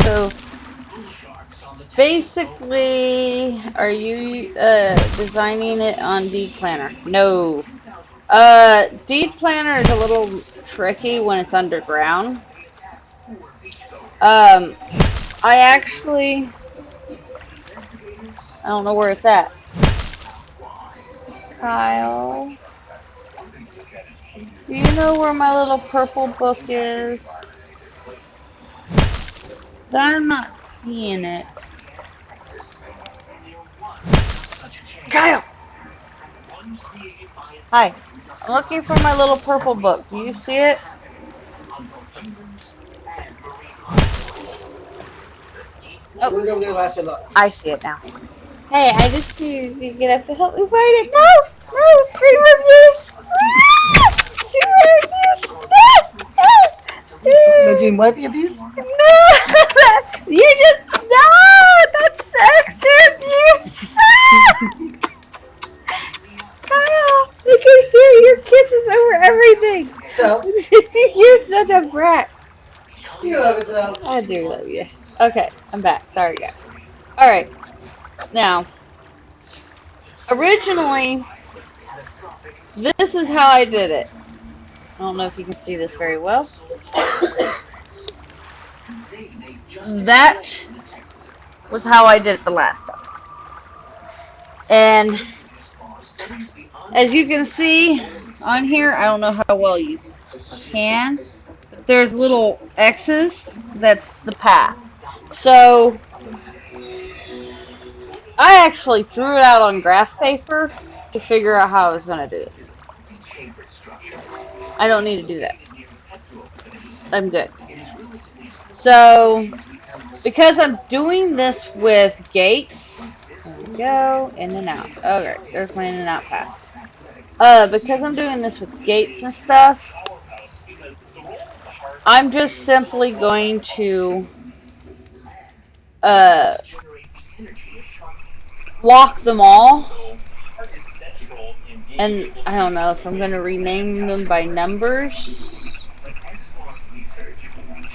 So basically, are you designing it on Deed Planner? No. Deed Planner is a little tricky when it's underground. I don't know where it's at. Kyle, do you know where my little purple book is? I'm not seeing it. Kyle! Hi. I'm looking for my little purple book. Do you see it? Oh. I see it now. Hey, I just need you to have to help me find it. No! No! Screen reviews! Screen reviews! No doing what abuse? No! You just... No! That's extra abuse! Kyle, you can hear your kisses over everything. So, You're such a brat. you love it though. I do love you. Okay, I'm back. Sorry, guys. Alright, now, originally, this is how I did it. I don't know if you can see this very well. That was how I did it the last time. And as you can see on here, I don't know how well you can, but there's little X's. That's the path. So I actually threw it out on graph paper to figure out how I was going to do this. I don't need to do that. I'm good. So, because I'm doing this with gates, there we go, in and out. Okay, there's my in and out path. Because I'm doing this with gates and stuff, I'm just simply going to lock them all. And I don't know if I'm going to rename them by numbers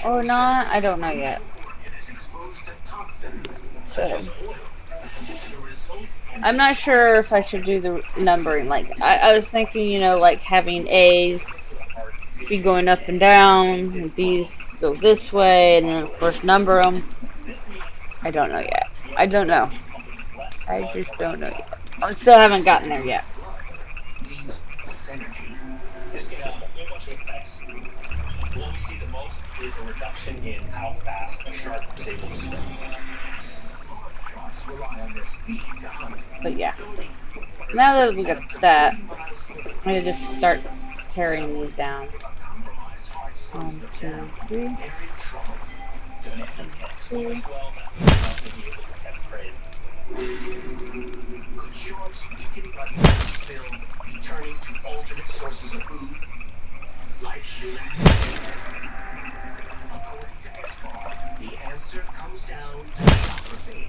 or not. I don't know yet. So, I'm not sure if I should do the numbering. Like, I was thinking, you know, like having A's be going up and down, and B's go this way, and then of course number them. I don't know yet. I don't know. I just don't know yet. I still haven't gotten there yet. What we see the most is a reduction in how fast a shark is able to swim. But yeah. Now that we got that, I'm going to just start tearing these down. 1, 2, 3. 2. Could sharks weaken by film be turning to alternate sources of food, like humans? According to Esbar, the answer comes down to geography.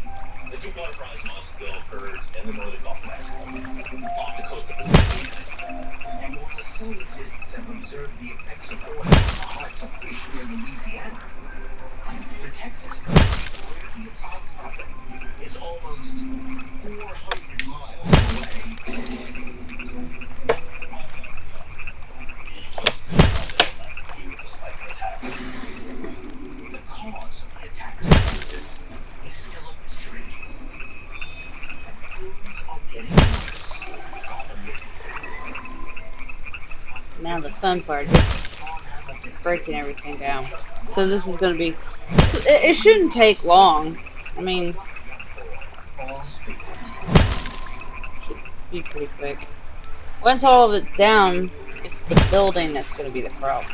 The Deepwater Horizon oil spill occurred in the northern Gulf of Mexico, off the coast of Louisiana. And while the scientists have observed the effects of oil on the hearts of fish near Louisiana, the Texas coast, where the attacks happened, is almost 400 miles away. The cause of the attacks in Texas is still a mystery. And things are getting worse by the minute. Now the fun part is breaking everything down. So this is going to be... It shouldn't take long. I mean... Should be pretty quick. Once all of it's down, it's the building that's going to be the problem.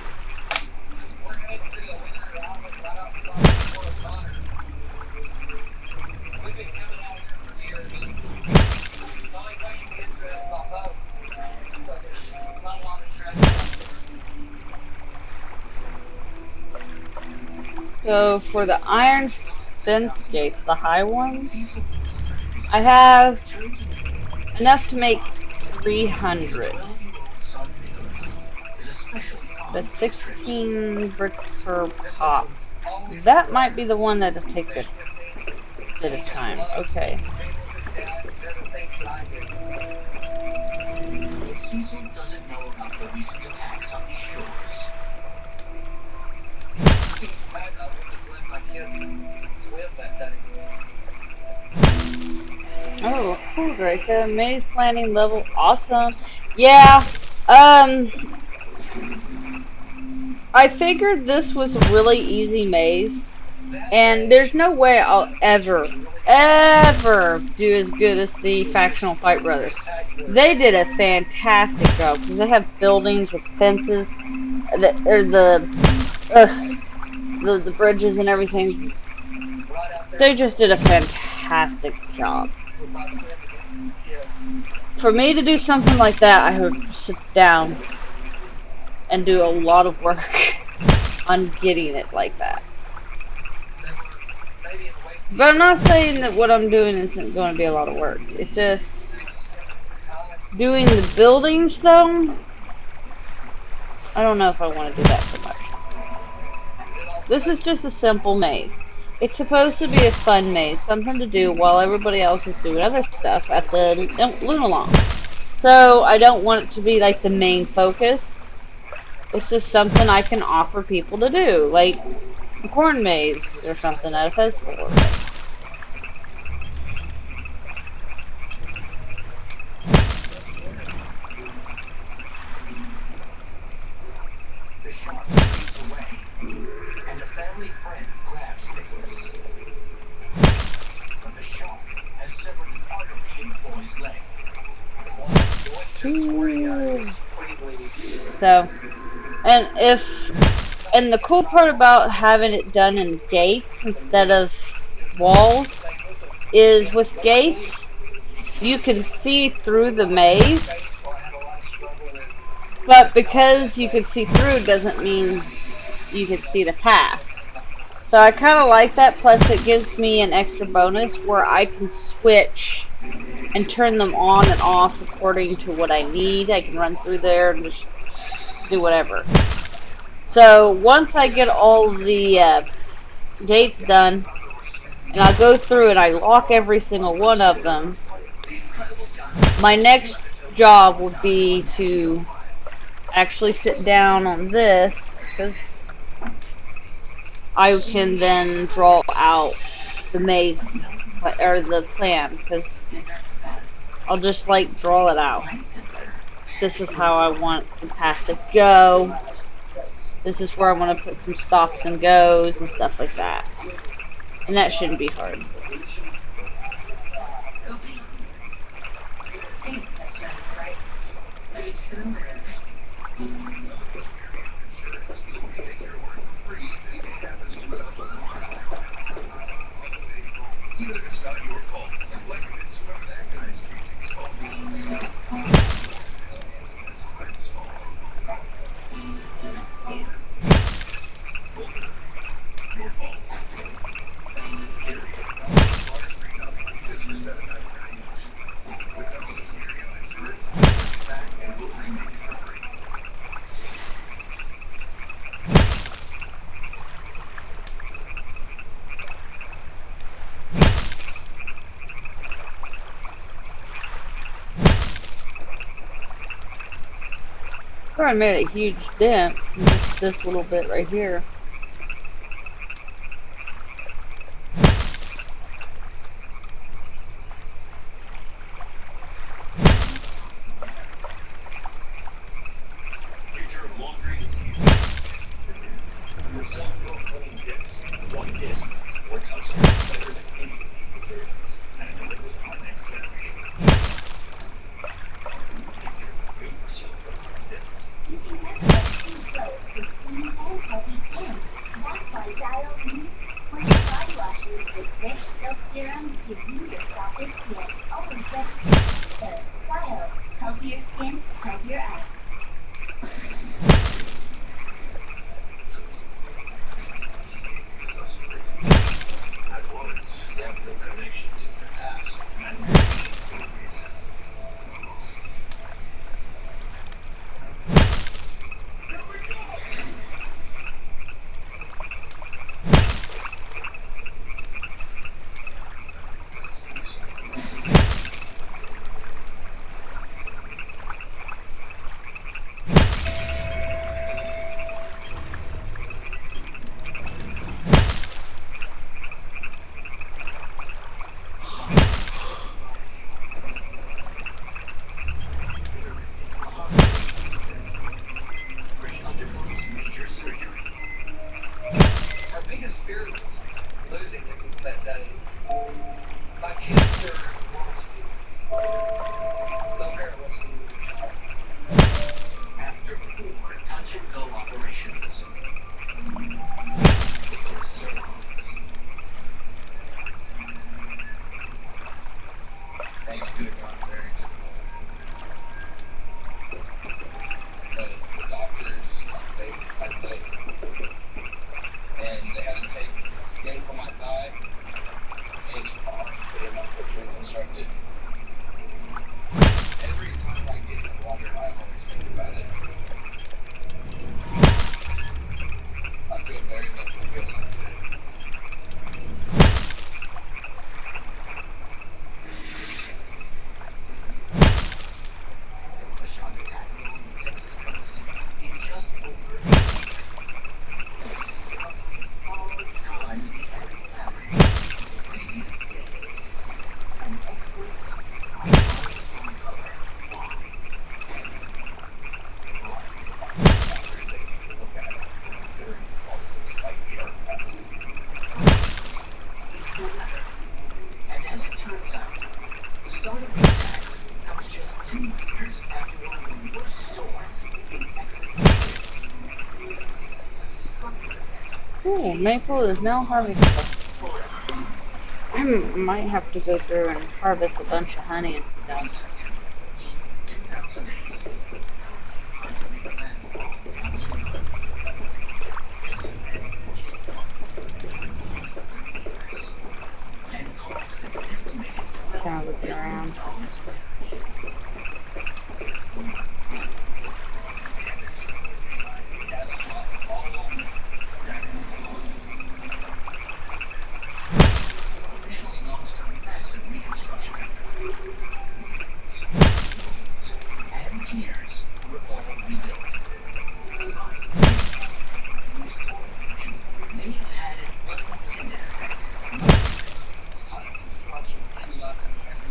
So for the iron fence gates, the high ones, I have enough to make 300. But 16 bricks per pop. That might be the one that'll take a bit of time. Okay. Cecil doesn't know about the recent attacks on these shores. Oh, cool, Draco. Maze planning level, awesome. Yeah, I figured this was a really easy maze, and there's no way I'll ever do as good as the Factional Fight Brothers. They did a fantastic job, because they have buildings with fences, the bridges and everything. They just did a fantastic job. For me to do something like that, I would sit down and do a lot of work on getting it like that. But I'm not saying that what I'm doing isn't going to be a lot of work. It's just doing the buildings, though. I don't know if I want to do that so much. This is just a simple maze. It's supposed to be a fun maze, something to do while everybody else is doing other stuff at the Lunalong. So I don't want it to be like the main focus. It's just something I can offer people to do, like a corn maze or something at a festival. The shark flees away, and a family friend grabs Nicholas. But the shark has severed an artery in the boy's leg. So, and the cool part about having it done in gates instead of walls is with gates, you can see through the maze, but because you can see through doesn't mean you can see the path. So I kind of like that, plus it gives me an extra bonus where I can switch and turn them on and off according to what I need. I can run through there and just do whatever. So once I get all the gates done, and I go through and I lock every single one of them, my next job would be to actually sit down on this, because I can then draw out the maze, or the plan, because I'll just like draw it out. This is how I want the path to go. This is where I want to put some stops and goes and stuff like that. And that shouldn't be hard. Even if it's not your fault, like if it's whoever that guy is chasing's fault. Your fault. Just for 7 nights with Double's Carry-On Insurance, back and we'll remake it for free. I made a huge dent in just this little bit right here. Future of laundry is here. It's a disc. We're selling your clean disc. One disc, or touchscreen better than any of these detergents. And it delivers our next generation. Future of your clean discs. You can never get too close with clean and healthy skin. That's why Dial's new squishy body washes with rich silk serum give you the softest skin. Always ready to serve. Dial. Healthier skin, healthier eyes. At once, they have no connection to the past. Here we go! Where he undergoes major surgery. Our biggest fear was losing Nicholas that day. My kids are worlds no parent wants to lose their child. After 4 touch-and-go operations, Nicholas survives. Thanks to it gone very difficult. The doctors saved my leg. And they had to take skin from my thigh very much will be on that stage. A shark attack along the Texas coast in just over a year. Times the annual average of the previous decade. And experts are trying to uncover why. Considering the cost of spike shark attacks. Is still better. And as it turns out, the start of the attacks comes just 2 years after one of the worst storms in Texas history. A destructive event. Ooh, maple is now harvestable. I might have to go through and harvest a bunch of honey and stuff. On September 14, 2008, hard to make landfall in Galveston, just a man killed and caused an estimated Kind of $12 looking billion around. of damages. Texas. Officials launched a massive reconstruction effort. Roads and piers were all rebuilt. But this coordination may have had an unintended effect. Construction in Latin America.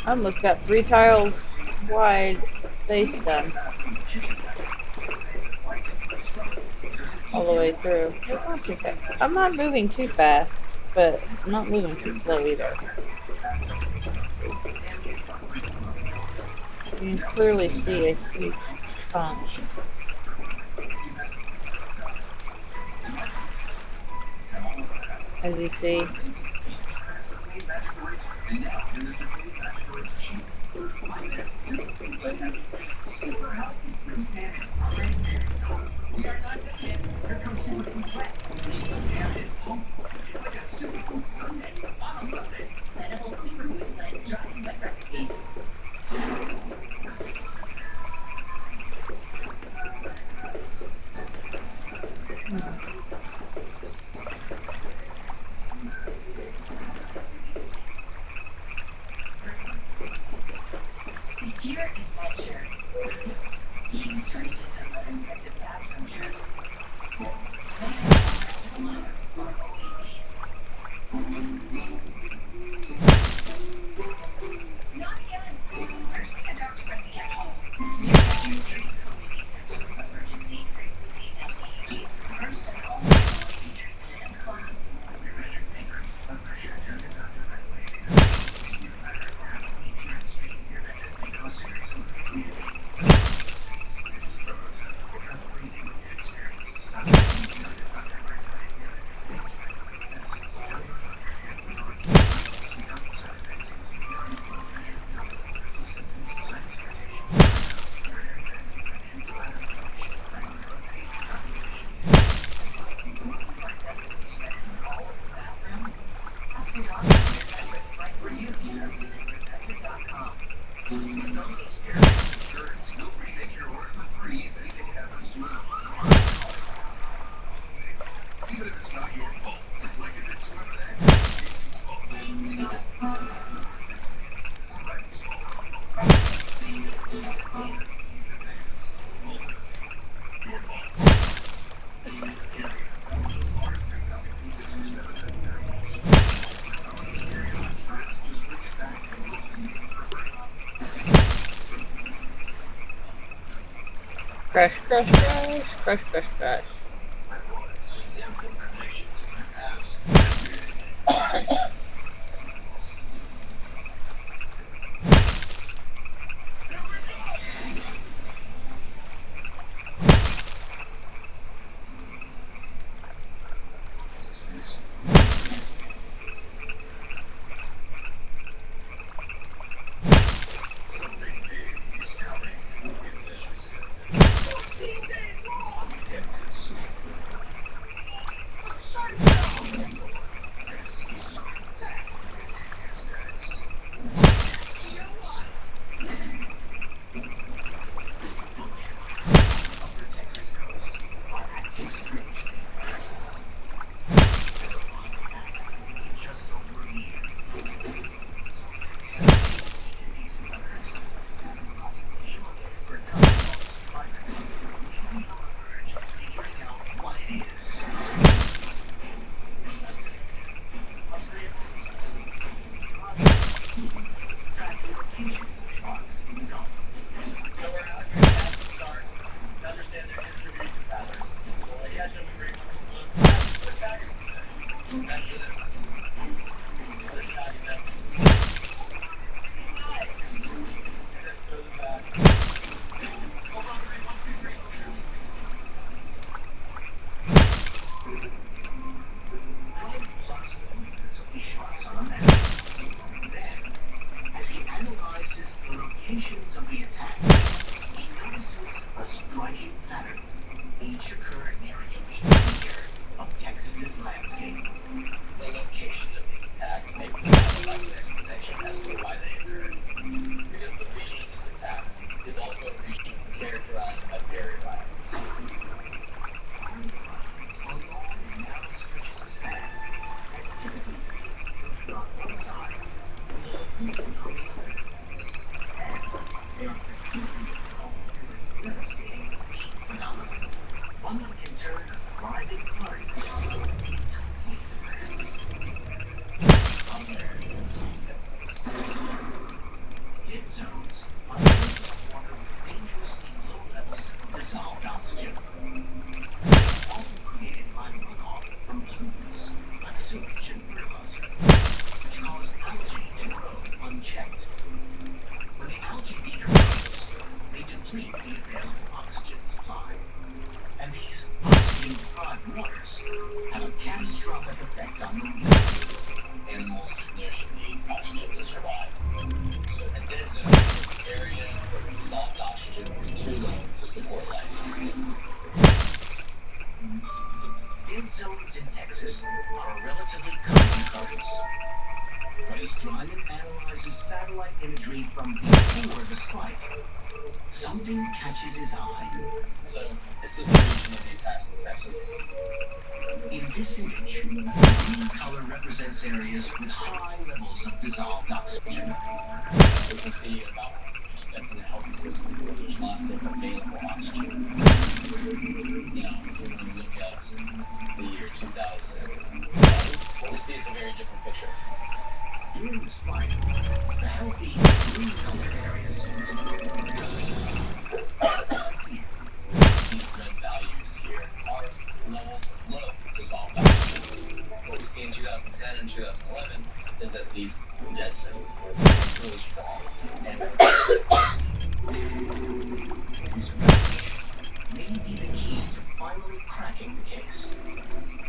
I almost got 3 tiles wide space done. All the way through. It's not too fast. I'm not moving too fast, but I'm not moving too slow either. You can clearly see a huge chunk. As you see. Super healthy with salmon, cranberries. We are not done yet. Here comes Superfood Wet. Salmon, pumpkin. It's like a superfood sundae on a Monday. Edible Superfood Blend dry and wet recipes. If your adventure keeps turning into unexpected bathroom trips, not again. First thing a doctor when we get home. New Natural treats OAV symptoms of emergency, pregnancy, and babies. First and only OAV treatment in its class. Ask your doctor if your Petric is right for you. Visit yourpetric.com. Insurance will remake your order for free if anything happens to it. Even if it's not your fault, like if it's whoever that Jason's fault. Your fault. Crush, crush, crush, crush, crush, crush. Something big is coming. Dryman analyzes satellite imagery from before the spike. Something catches his eye. So, this is the region of the attacks in Texas. In this image, green color represents areas with high levels of dissolved oxygen. We can see about what we expect in a healthy system where there's lots of available oxygen. Now, if we were to look at the year 2010, what we see is a very different picture. During the spike, the healthy green colored areas These red values here are levels of low dissolved oxygen. What we see in 2010 and 2011 is that these dead zones were really strong. And This revelation may be the key to finally cracking the case.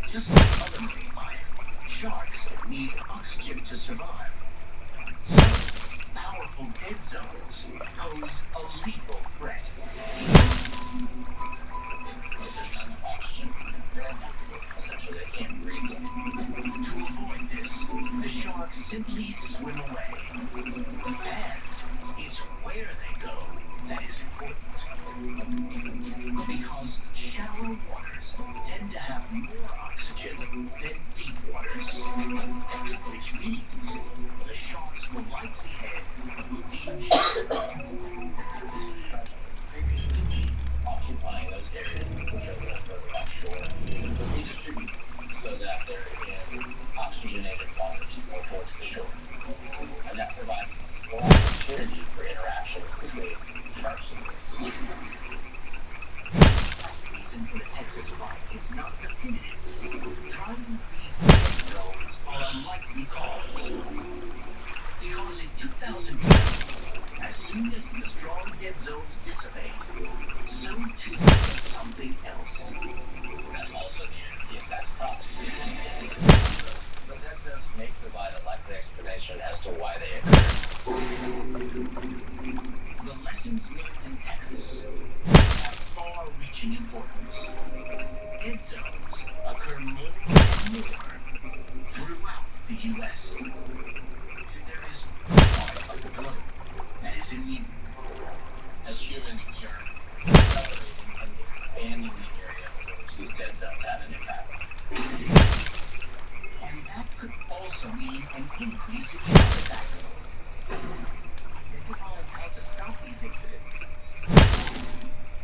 Just like other marine life, sharks need oxygen to survive. So, powerful dead zones pose a lethal threat. if there's not enough oxygen, they're uncomfortable. Essentially, they can't breathe. To avoid this, the sharks simply swim away. And it's where they go that is important. Because shallow waters tend to have more oxygen than deep waters. Which means the sharks will likely head inshore. Sharks would previously be occupying those areas which are less further offshore, but redistribute so that they're in oxygenated waters more towards the shore. And that provides more opportunity for interactions between sharks and birds. The reason for the Texas spike is not definitive. Trying to leave dead zones are a likely cause. Because in 2012, as soon as the strong dead zones dissipate, so too does something else. That's also the year the attack stopped. But dead zones may provide a likely explanation as to why they occurred. The lessons learned in Texas have far-reaching importance. Dead zones occur more and more throughout the U.S. And there is no part of the globe that is immune. As humans, we are accelerating and expanding the area over which these dead zones have an impact. And that could also mean an increase in shark attacks. Identifying how to stop these incidents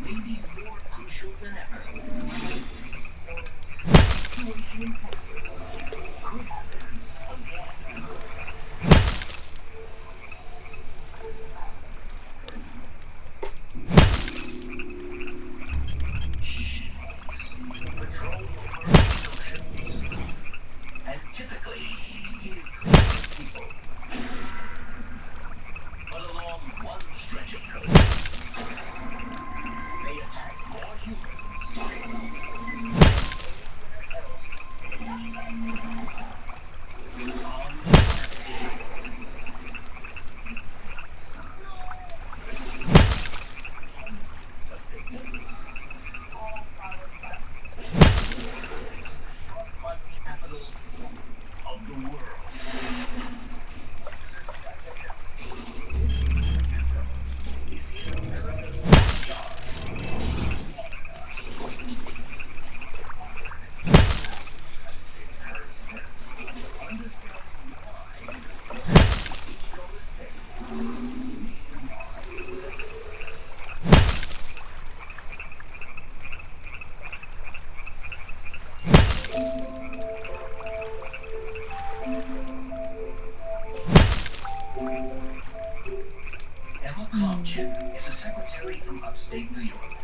may be more crucial than ever. Situation in Texas could happen again. Patrol emerging oceans. And typically steer clear of people. But along one stretch of coast, they attack more humans than anywhere else on the capital of the world. America's backyard. Emma Clopchin is a secretary from upstate New York.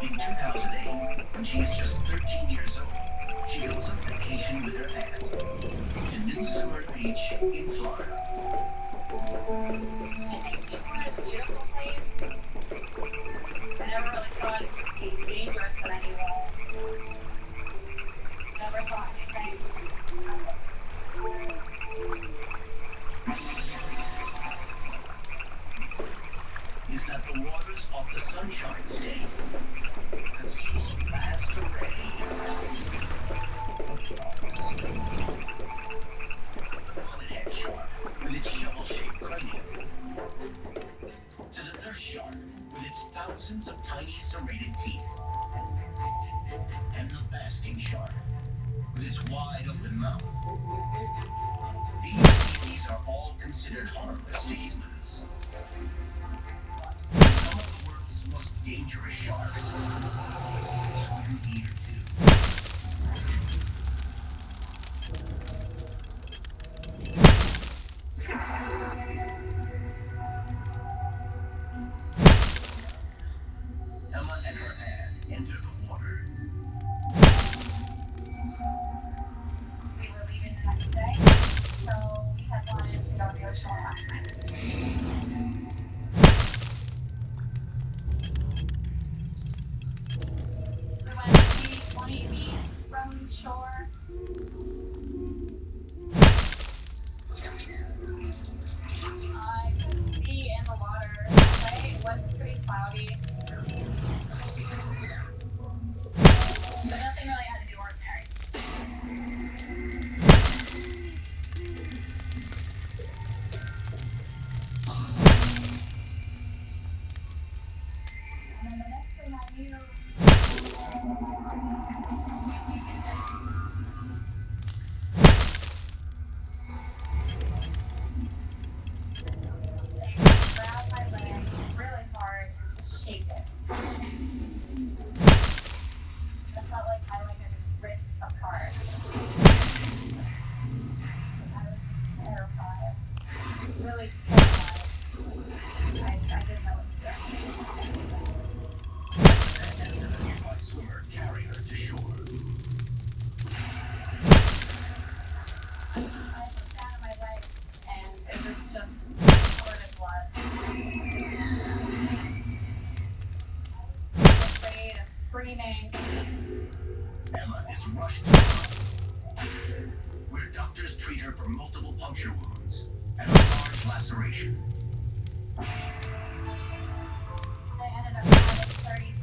In 2008, when she is just 13 years old, she goes on vacation with her aunt to New Smyrna Beach in Florida. I think New Smyrna's a beautiful place. I never really thought it would be dangerous in any way. Never thought anything. Is that the waters off the Sunshine State conceal a vast array thousands of tiny serrated teeth. And the basking shark, with its wide open mouth. These species are all considered harmless to humans. But some of the world's most dangerous sharks swim here too. Emma and her aunt enter the water. We were leaving the next day, so we had wanted to go to the ocean last night. We went maybe 20 feet from shore. I couldn't see in the water. That way it was pretty cloudy. But nothing really had to be ordinary. And then the next thing I knew, they grabbed my leg really hard and just shake it. It felt like my leg had been ripped apart. I was just terrified. Really terrified. I didn't know what to do. And a nearby swimmer carry her to shore. I looked down at my leg and it was just covered in blood. I was afraid and screaming. Emma is rushed to the hospital, where doctors treat her for multiple puncture wounds and a large laceration. I ended up having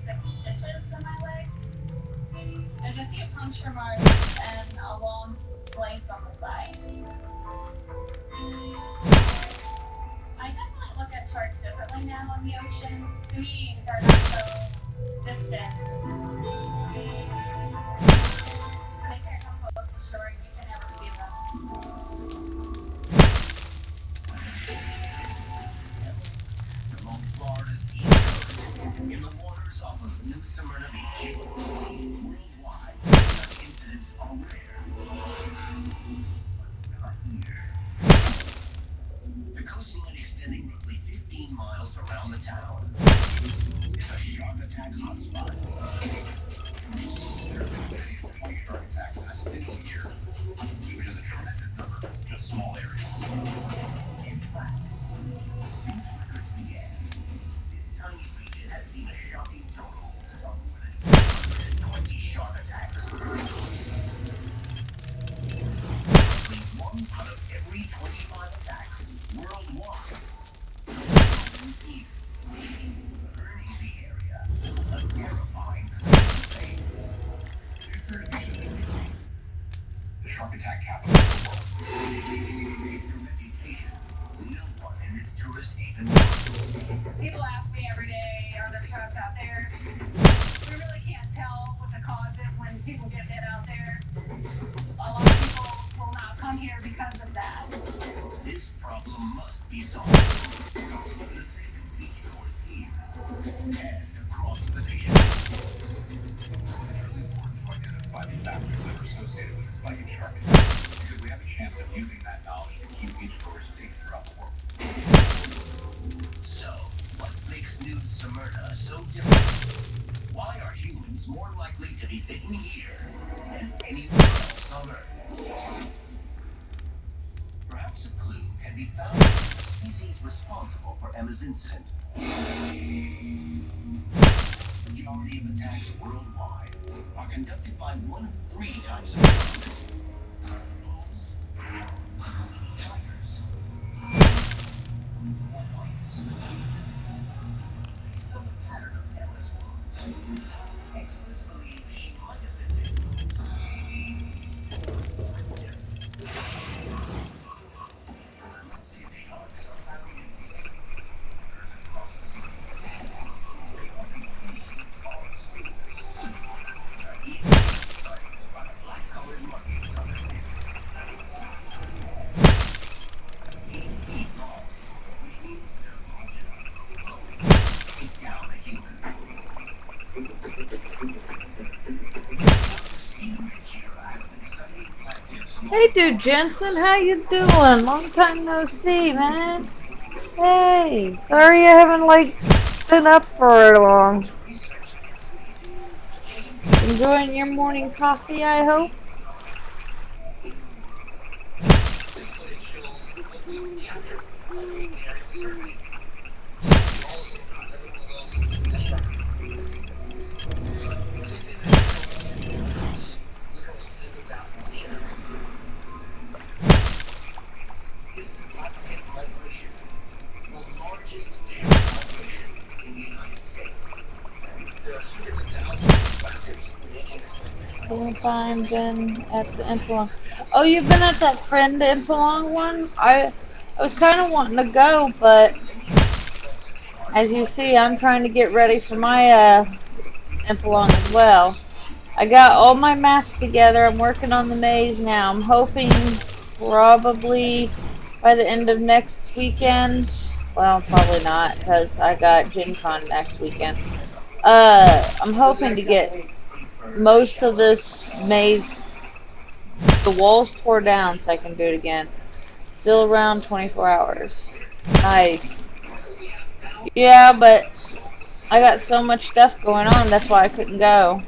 36 stitches in my leg. There's a few puncture marks and a long slice on the side. I definitely look at sharks differently now in the ocean. To me, they're not so distant. They can't come close to shore and you can never see them. Along Florida's east coast, in the waters off of New Smyrna Beach. Worldwide, such incidents are rare. But not here. The coastline extending roughly 15 miles around the town is a shark attack hotspot. There have been many 20 shark attacks in a single year, which is a tremendous number for just small areas. In fact, since records began, this tiny region has seen a shocking total of more than 220 shark attacks. Roughly 1 out of every 25 attacks worldwide happen here, earning the area a terrifying claim to fame. It is fair to say that it is the shark attack capital of the world. It's a reputation no one in this tourist haven wants. People ask me every day, are there sharks out there? We really can't tell what the cause is when people get hit out there. A lot of people will not come here because of that. This problem must be solved. For the sake of beach goers here and across the nation. It's really important to identify the factors that are associated with a spike in shark attacks, because we have a chance of using that knowledge to keep beachgoers safe throughout the world. So, what makes New Smyrna so different? Why are humans more likely to be bitten here than anywhere else on Earth? Perhaps a clue can be found in the species responsible for Emma's incident. The majority of attacks worldwide are conducted by one of 3 types of sharks: bulls, tigers, or whites. Based on the pattern of Emma's wounds, experts believe she might have been bitten. These sharks are highly invasive creatures across the beach. They often Hey, dude, Jensen, how you doing? Long time no see, man. Hey, sorry I haven't been up for long. Enjoying your morning coffee, I hope. This footage shows what we've captured in the aerial survey. All the photos, every one of those is a shark. Just in that literally tens of thousands of sharks. This is the Black-tip migration, the largest shark migration in the United States. There are hundreds of thousands of black-tips making this migration. If I've been at the Impelong. Oh, you've been at that friend Impelong one? I was kind of wanting to go, but as you see, I'm trying to get ready for my Impelong as well. I got all my maps together. I'm working on the maze now. I'm hoping probably by the end of next weekend. Well, probably not because I got Gen Con next weekend. I'm hoping to get most of this maze, the walls tore down so I can do it again. Still around 24 hours. Nice. Yeah, but I got so much stuff going on, that's why I couldn't go.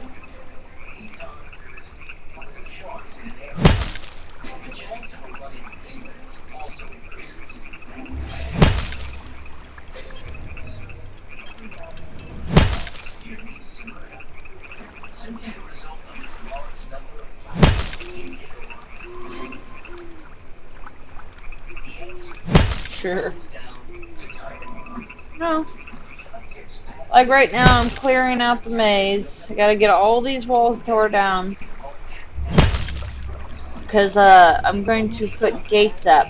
Sure. No. Like right now, I'm clearing out the maze. I gotta get all these walls tore down. Because I'm going to put gates up.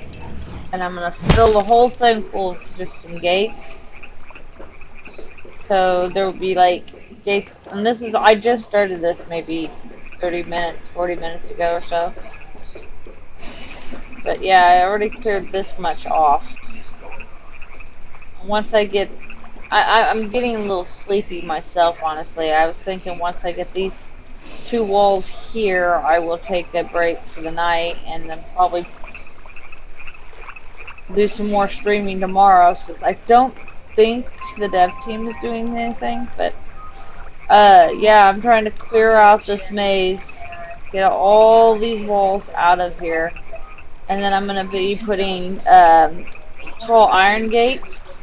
And I'm gonna fill the whole thing full of just some gates. So there will be like gates. And this is, I just started this maybe 30 minutes, 40 minutes ago or so. But yeah, I already cleared this much off. Once I get, I'm getting a little sleepy myself, honestly. I was thinking once I get these 2 walls here, I will take a break for the night and then probably do some more streaming tomorrow, since I don't think the dev team is doing anything. But yeah, I'm trying to clear out this maze, get all these walls out of here, and then I'm going to be putting tall iron gates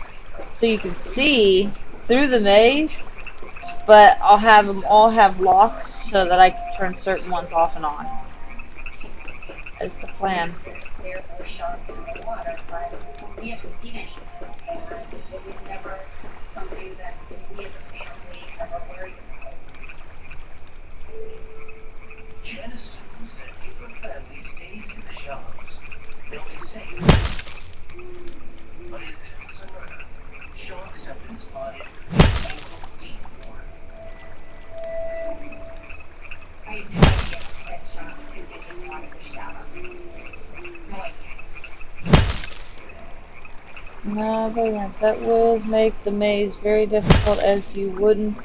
so you can see through the maze, but I'll have them all have locks so that I can turn certain ones off and on. That's the plan. There are sharks in the water, but we haven't seen any. And it was never something that we as a family ever worried about. Jen assumes that if her family stays in the shallows, they'll be safe. But in Minnesota, sharks have been spotted in deep water. I had no idea that sharks could be in water this shallow. No idea. No, brilliant. That will make the maze very difficult, as you wouldn't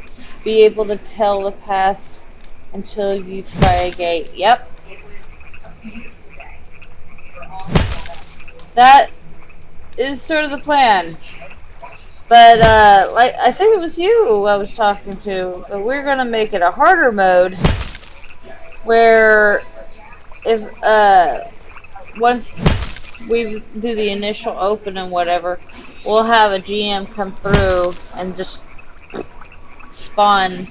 be able to tell the paths until you try a gate. Yep. It was a beautiful day for all people That is sort of the plan. But like I think it was you I was talking to, but we're gonna make it a harder mode where if once we do the initial open and whatever, we'll have a GM come through and just spawn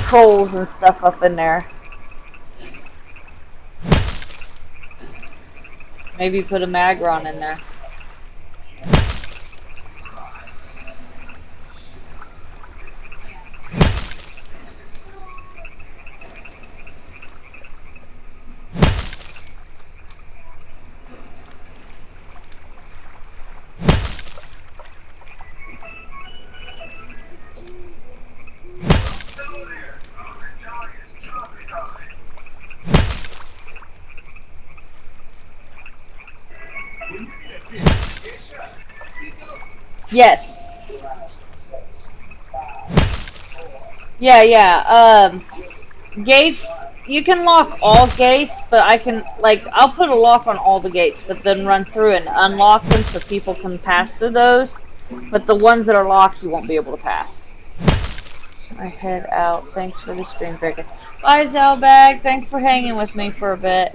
trolls and stuff up in there. Maybe put a Magron in there. Yes. Yeah. Gates. you can lock all gates, but I can, like, I'll put a lock on all the gates, but then run through and unlock them so people can pass through those. But the ones that are locked, you won't be able to pass. I head out. Thanks for the stream breaker. Bye, Zelbag. Thanks for hanging with me for a bit.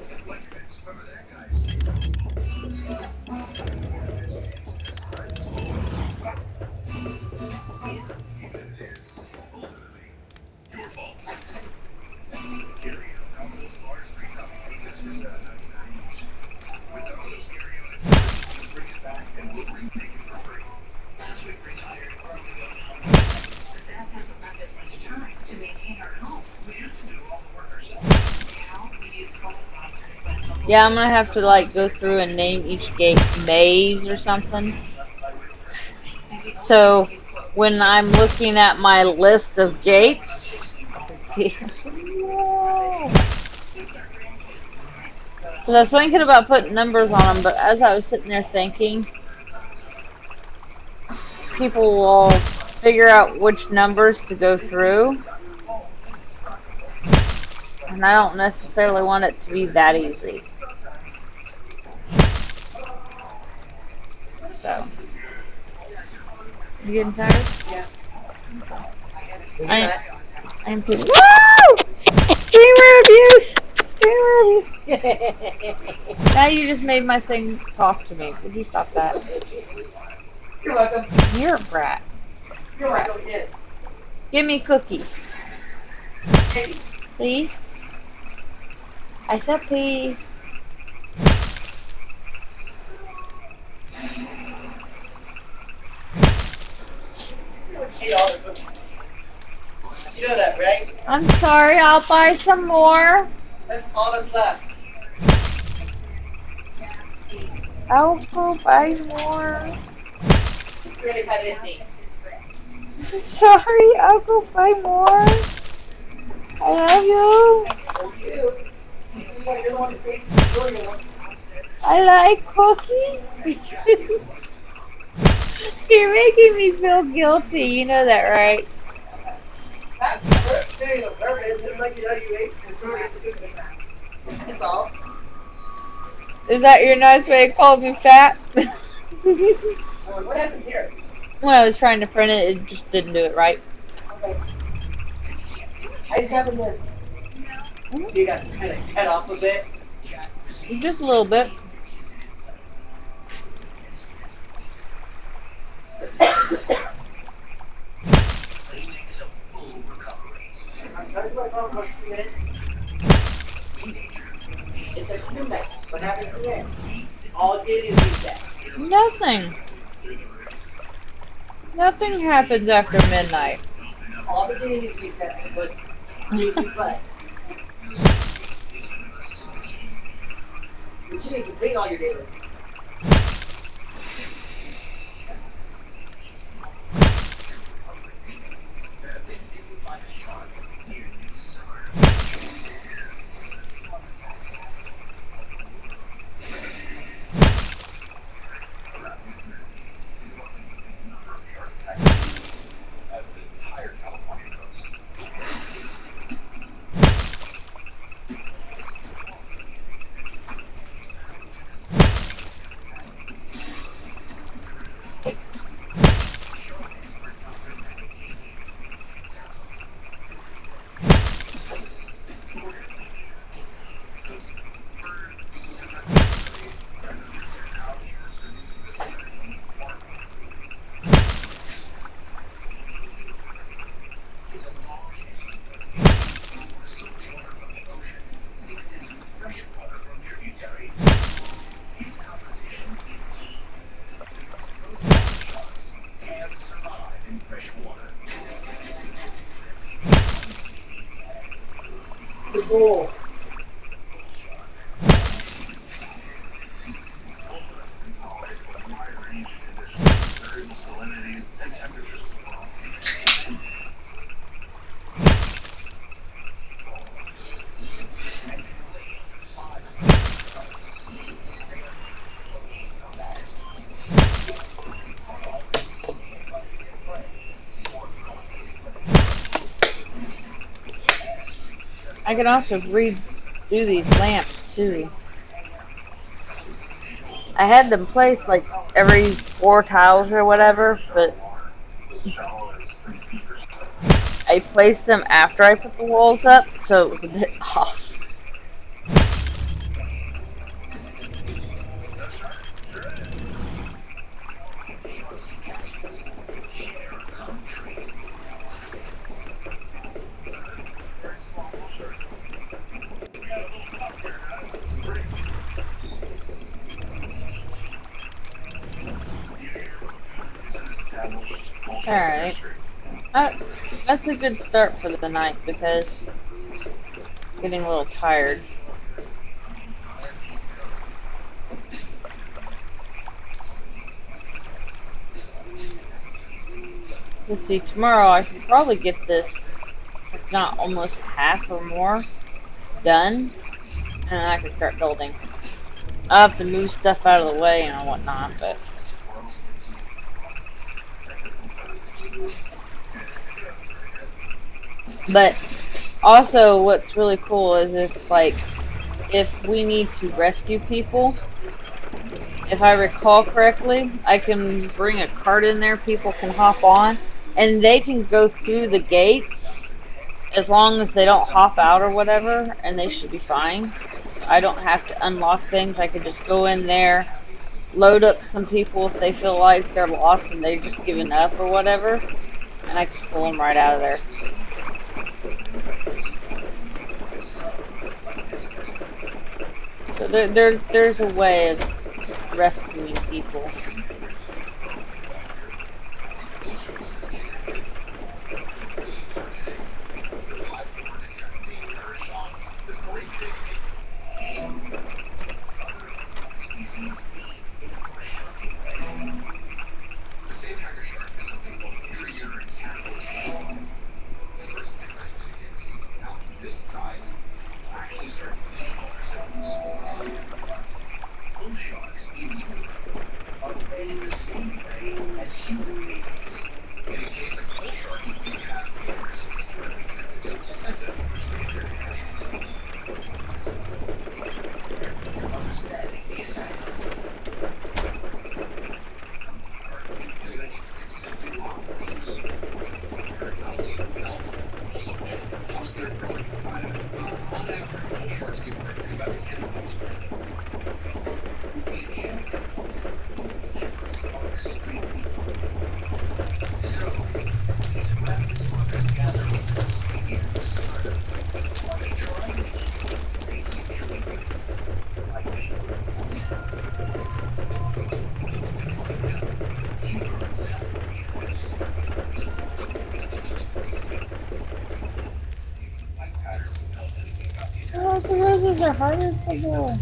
Yeah, I'm gonna have to like go through and name each gate maze or something. So when I'm looking at my list of gates, let's see. Because I was thinking about putting numbers on them, but as I was sitting there thinking, people will figure out which numbers to go through. And I don't necessarily want it to be that easy. So. You getting tired? Yeah. I'm pretty. Woo! Streamer abuse! Streamer abuse! Now you just made my thing talk to me. Would you stop that? You're welcome. You're a brat. You're welcome again. Give me a cookie. Please? I said please. Eat all the cookies. You know that, right? I'm sorry, I'll buy some more. That's all that's left. I'll go buy more. You really had anything. Sorry, I'll go buy more. I love you. You're the one who paid for it. I like cookies. You're making me feel guilty. You know that, right? Not doing it on purpose. It's like you know you ate the cookies. That's all. Is that your nice way of calling me fat? What happened here? When I was trying to print it, it just didn't do it right. Okay. I just happened to. So you got kind of cut off a bit. Just a little bit. I'm trying to do my phone for 2 minutes. It's at midnight. What happens then? All it did is reset. Nothing. Nothing happens after midnight. All it did is reset. But you can play. But you need to bring all your dailies. The goal. I can also redo these lamps too. I had them placed like every 4 tiles or whatever, but I placed them after I put the walls up, so it was a bit off. Alright. That's a good start for the night because I'm getting a little tired. Let's see, tomorrow I can probably get this, if not almost half or more, done, and then I can start building. I'll have to move stuff out of the way and whatnot, but also what's really cool is if we need to rescue people, if I recall correctly, I can bring a cart in there, people can hop on, and they can go through the gates as long as they don't hop out or whatever, and they should be fine. So I don't have to unlock things. I could just go in there, load up some people if they feel like they're lost and they've just given up or whatever, and I can pull them right out of there. So there's a way of rescuing people. Oh, the roses are harvestable.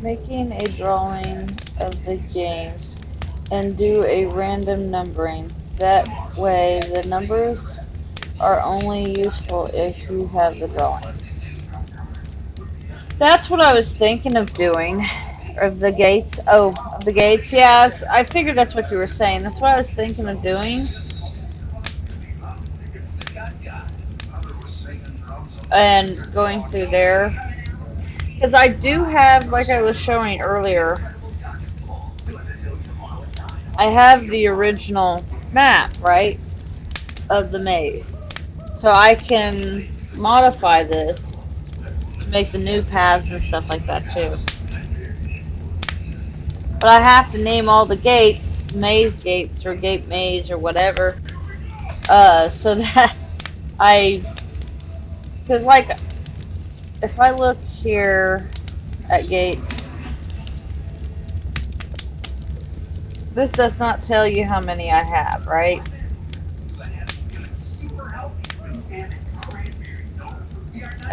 Making a drawing of the game and do a random numbering. That way the numbers are only useful if you have the drawing. That's what I was thinking of doing. Of the gates. Oh, the gates. Yeah, I figured that's what you were saying. That's what I was thinking of doing. And going through there. Because I do have, like I was showing earlier, I have the original map, right, of the maze. So I can modify this make the new paths and stuff like that too. But I have to name all the gates, maze gates or gate maze or whatever, so that because like, if I look here at gates, this does not tell you how many I have, right?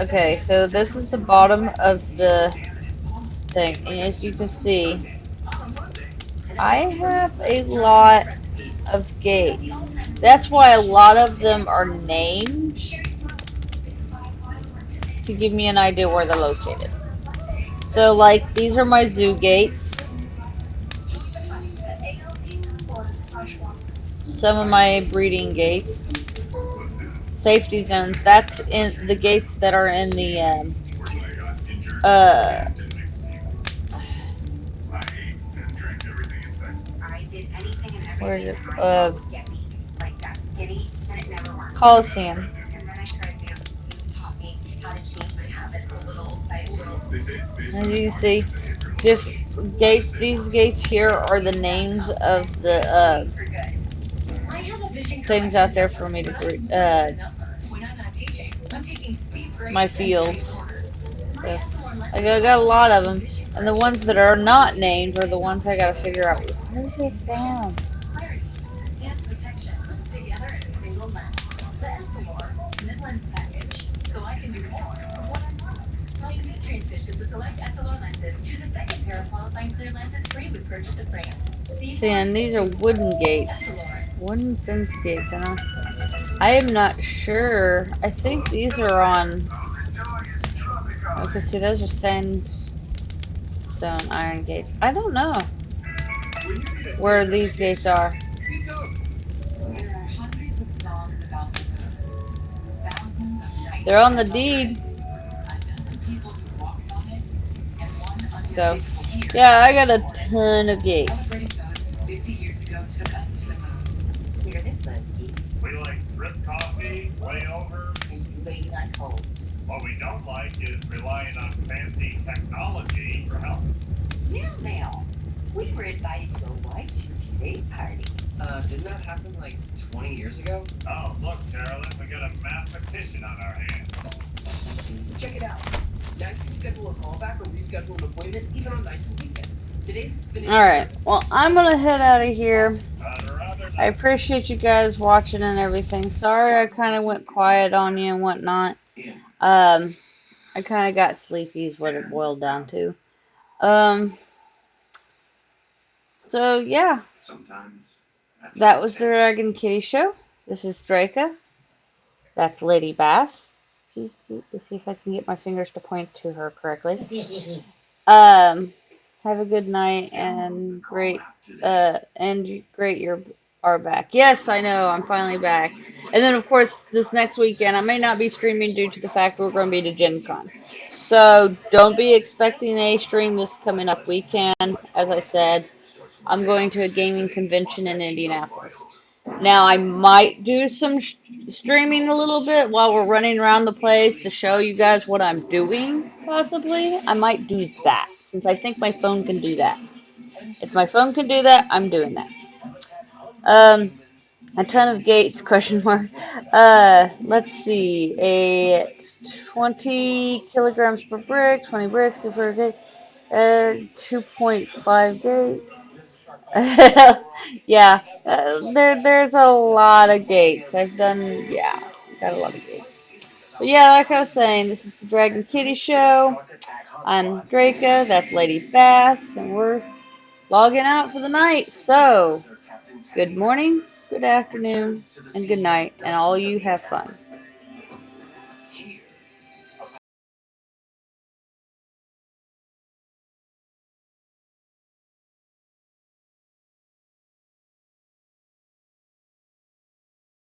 Okay, so this is the bottom of the thing, and as you can see, I have a lot of gates. That's why a lot of them are named to give me an idea where they're located. So, like, these are my zoo gates. Some of my breeding gates. Safety zones. That's in the gates that are in the where is it? Coliseum. As you can see, gates. These gates here are the names of the things out there for me to breed. My fields. So, I got a lot of them, and the ones that are not named are the ones I gotta figure out where they're from. See, and these are wooden gates. Wooden fence gates, I am not sure. I think these are on. Okay, see, those are sandstone iron gates. I don't know where these gates are. They're on the deed. So, yeah, I got a ton of gates. We like drip coffee, layovers. What we don't like is relying on fancy technology for help. Now, we were invited to a Y2K party. Didn't that happen like 20 years ago? Oh, look, Carolyn, we got a mathematician on our hands. Check it out. Now you can schedule a callback or reschedule an appointment, even on nights and weekends. Today's Xfinity. Alright, well, I'm gonna head out of here. I appreciate you guys watching and everything. Sorry I kind of went quiet on you and whatnot. I kind of got sleepy is what it boiled down to. So, yeah. That was the Dragon Kitty Show. This is Draca. That's Lady Bass. Let's see if I can get my fingers to point to her correctly. Have a good night and great you are back. Yes, I know, I'm finally back. And then of course this next weekend I may not be streaming due to the fact we're going to be to Gen Con. So don't be expecting a stream this coming up weekend. As I said, I'm going to a gaming convention in Indianapolis. Now I might do some streaming a little bit while we're running around the place to show you guys what I'm doing, possibly. I might do that, since I think my phone can do that. If my phone can do that, I'm doing that. A ton of gates, question mark. Let's see, 20 kilograms per brick, 20 bricks per gate, 2.5 gates. Yeah, there's a lot of gates. Got a lot of gates. But yeah, like I was saying, this is the Dragon Kitty Show. I'm Draca, that's Lady Bass, and we're logging out for the night. So, good morning, good afternoon, and good night, and all you have fun.